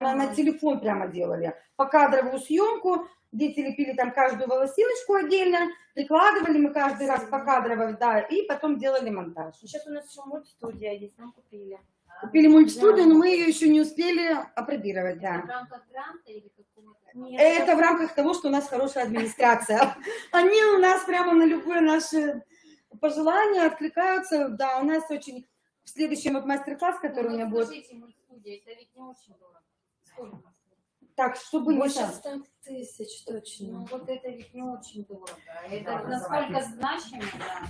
на телефон прямо делали, покадровую съемку, дети лепили там каждую волосиночку отдельно, прикладывали мы каждый раз покадрово, да, и потом делали монтаж. Сейчас у нас еще мультстудия есть, мы купили. Купили мультстудию, но мы ее еще не успели опробировать, да. В рамках гранта или какого-то? Это в рамках того, что у нас хорошая администрация. Они у нас прямо на любые наши пожелания откликаются. Да, у нас очень... В следующем вот мастер-класс, который у меня будет... Скажите, мультстудия, это ведь не очень дорого. Сколько? Так, чтобы не... Больше 100 тысяч, точно. Ну вот это ведь не очень дорого. Это насколько значимо, да.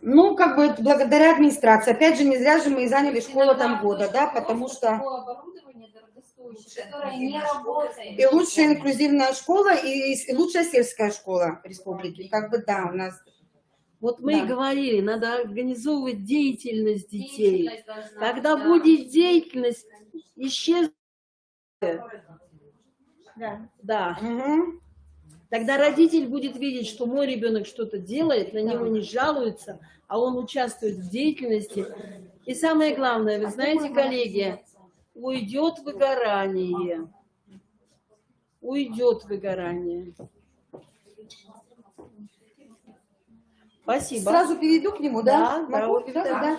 Ну, как бы благодаря администрации. Опять же, не зря же мы и заняли школу там года, да, потому что... Такое оборудование дорогостоящее, которое не работает. И лучшая инклюзивная школа, и лучшая сельская школа республики. Как бы, да, у нас... Вот мы и говорили, надо организовывать деятельность детей. Деятельность должна Когда быть, будет деятельность, исчезнет. Да. Угу. Тогда родитель будет видеть, что мой ребенок что-то делает, на него не жалуется, а он участвует в деятельности. И самое главное, вы знаете, коллеги, уйдет выгорание. Уйдет выгорание. Спасибо. Сразу перейду к нему, да? Да, Могу? Да.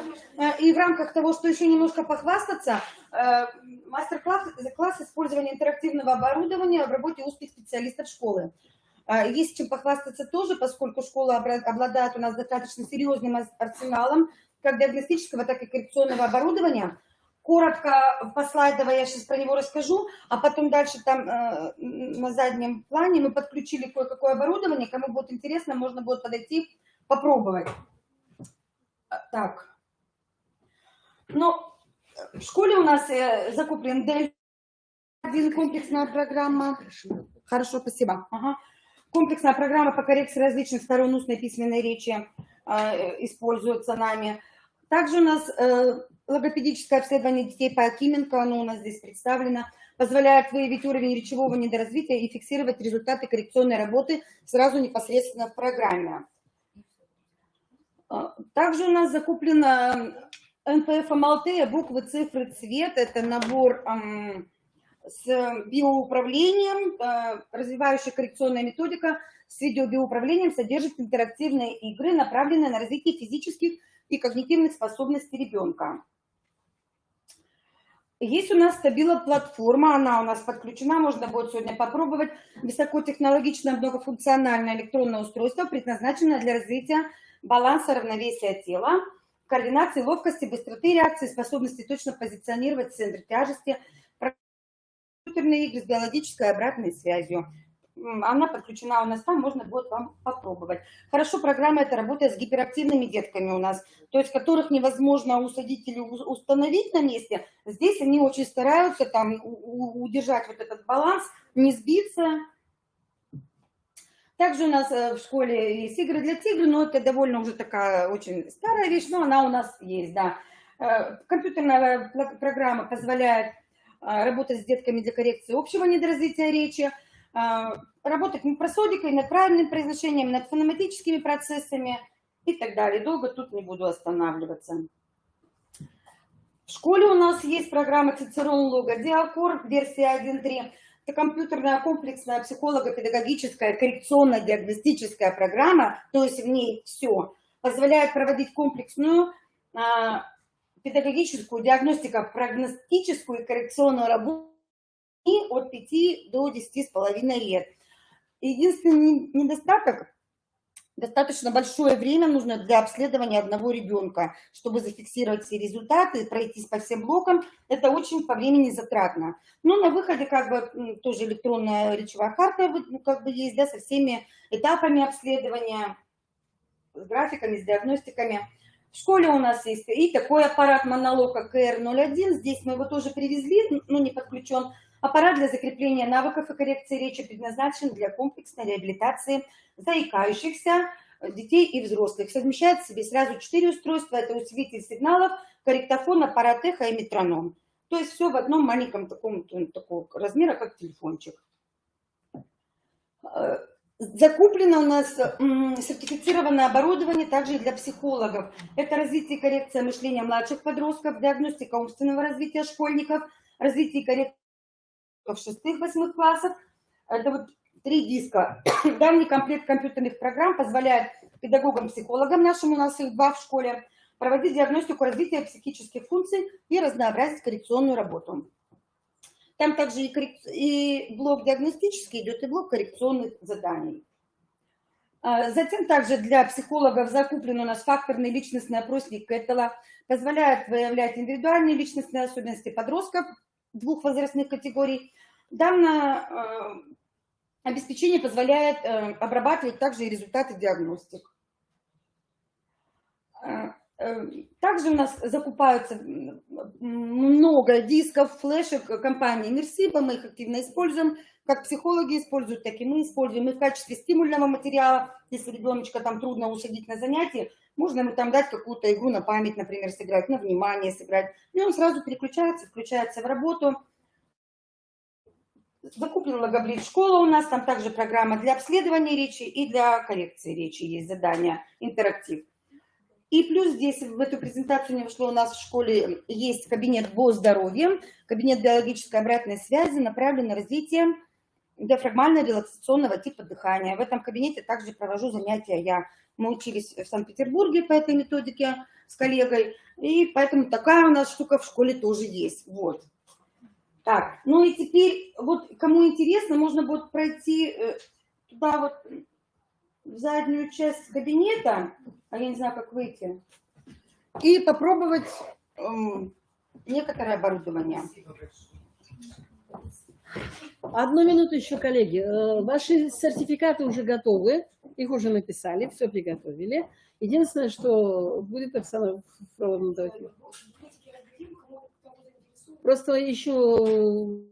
И в рамках того, что еще немножко похвастаться, мастер-класс использования интерактивного оборудования в работе узких специалистов школы. Есть чем похвастаться тоже, поскольку школа обладает у нас достаточно серьезным арсеналом как диагностического, так и коррекционного оборудования. Коротко, послайдово я сейчас про него расскажу, а потом дальше там на заднем плане мы подключили кое-какое оборудование. Кому будет интересно, можно будет подойти, попробовать. Так. Ну, в школе у нас закуплен DEL-1 комплексная программа. Хорошо, спасибо. Ага. Комплексная программа по коррекции различных сторон устной и письменной речи используется нами. Также у нас логопедическое обследование детей по Акименко, оно у нас здесь представлено, позволяет выявить уровень речевого недоразвития и фиксировать результаты коррекционной работы сразу непосредственно в программе. Также у нас закуплено НПФ Амалтея, буквы, цифры, цвет. Это набор с биоуправлением, развивающая коррекционная методика с видеобиоуправлением содержит интерактивные игры, направленные на развитие физических и когнитивных способностей ребенка. Есть у нас Стабила-платформа, она у нас подключена, можно будет сегодня попробовать. Высокотехнологичное многофункциональное электронное устройство, предназначенное для развития баланса равновесия тела, координации, ловкости, быстроты реакции, способности точно позиционировать центр тяжести, компьютерные игры с биологической обратной связью. Она подключена у нас там, можно будет вам попробовать. Хорошо, программа эта работает с гиперактивными детками у нас, то есть которых невозможно усадить или установить на месте. Здесь они очень стараются там удержать вот этот баланс, не сбиться. Также у нас в школе есть игры для тигра, но это довольно уже такая очень старая вещь, но она у нас есть, да. Компьютерная программа позволяет работать с детками для коррекции общего недоразвития речи, работать над просодикой, над правильным произношением, над фонематическими процессами и так далее. Долго тут не буду останавливаться. В школе у нас есть программа Цицерон Лого Диакор, версия 1.3. Это компьютерная комплексная психолого-педагогическая коррекционно-диагностическая программа, то есть в ней все, позволяет проводить комплексную педагогическую, диагностико-прогностическую и коррекционную работу от 5 до 10,5 лет. Единственный недостаток – достаточно большое время нужно для обследования одного ребенка, чтобы зафиксировать все результаты, пройтись по всем блокам. Это очень по времени затратно. Но на выходе как бы тоже электронная речевая карта как бы есть, да, со всеми этапами обследования, с графиками, с диагностиками. В школе у нас есть и такой аппарат монолог, как КР-01. Здесь мы его тоже привезли, но не подключен. Аппарат для закрепления навыков и коррекции речи предназначен для комплексной реабилитации заикающихся детей и взрослых. Совмещает в себе сразу 4 устройства. Это усилитель сигналов, корректофон, аппарат эхо и метроном. То есть все в одном маленьком такого размера, как телефончик. Закуплено у нас сертифицированное оборудование также и для психологов. Это развитие и коррекция мышления младших подростков, диагностика умственного развития школьников, развитие и коррекция в 6-8 классах. Это вот 3 диска. Данный комплект компьютерных программ позволяет педагогам-психологам, нашим у нас их 2 в школе, проводить диагностику развития психических функций и разнообразить коррекционную работу. Там также и блок диагностический идет, и блок коррекционных заданий. Затем также для психологов закуплен у нас факторный личностный опросник Кэттела, позволяет выявлять индивидуальные личностные особенности подростков 2 возрастных категорий. Данное обеспечение позволяет обрабатывать также и результаты диагностик. Также у нас закупаются много дисков, флешек компании Мерсиба. Мы их активно используем. Как психологи используют, так и мы используем. И в качестве стимульного материала, если ребеночка там трудно усадить на занятие, можно ему там дать какую-то игру на память, например, сыграть, на внимание сыграть. И он сразу переключается, включается в работу. Закуплен Логобрид школа у нас. Там также программа для обследования речи и для коррекции речи. Есть задание, интерактив. И плюс здесь в эту презентацию не вошло, у нас в школе есть кабинет БО-здоровья, кабинет биологической обратной связи, направлен на развитие диафрагмально-релаксационного типа дыхания. В этом кабинете также провожу занятия я. Мы учились в Санкт-Петербурге по этой методике с коллегой, и поэтому такая у нас штука в школе тоже есть. Вот. Так, ну и теперь, вот кому интересно, можно будет пройти туда вот в заднюю часть кабинета, а я не знаю, как выйти, и попробовать некоторое оборудование. Одну минуту еще, коллеги. Ваши сертификаты уже готовы, их уже написали, все приготовили. Единственное, что будет Оксана Фроловна. Просто еще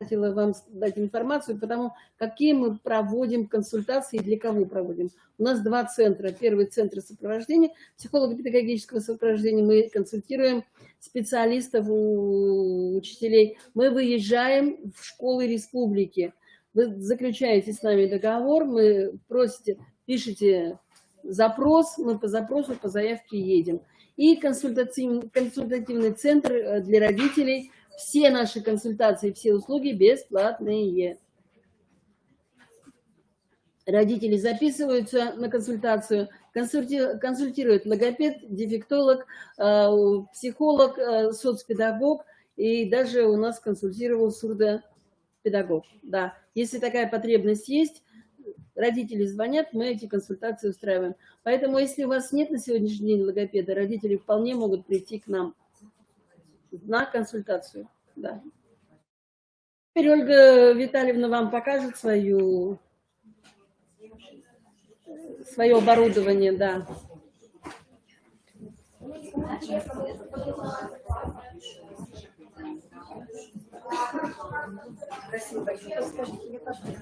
хотела вам дать информацию, потому какие мы проводим консультации и для кого проводим. У нас 2 центра. Первый центр сопровождения, психолого-педагогического сопровождения. Мы консультируем специалистов, учителей. Мы выезжаем в школы республики. Вы заключаете с нами договор, мы просите, пишите запрос, мы по запросу, по заявке едем. И консультативный центр для родителей. Все наши консультации, все услуги бесплатные. Родители записываются на консультацию, консультирует логопед, дефектолог, психолог, соцпедагог, и даже у нас консультировал сурдопедагог. Да. Если такая потребность есть, родители звонят, мы эти консультации устраиваем. Поэтому, если у вас нет на сегодняшний день логопеда, родители вполне могут прийти к нам на консультацию. Да. Теперь Ольга Витальевна вам покажет свое оборудование. Да. Спасибо большое. Скажите, мне кажется,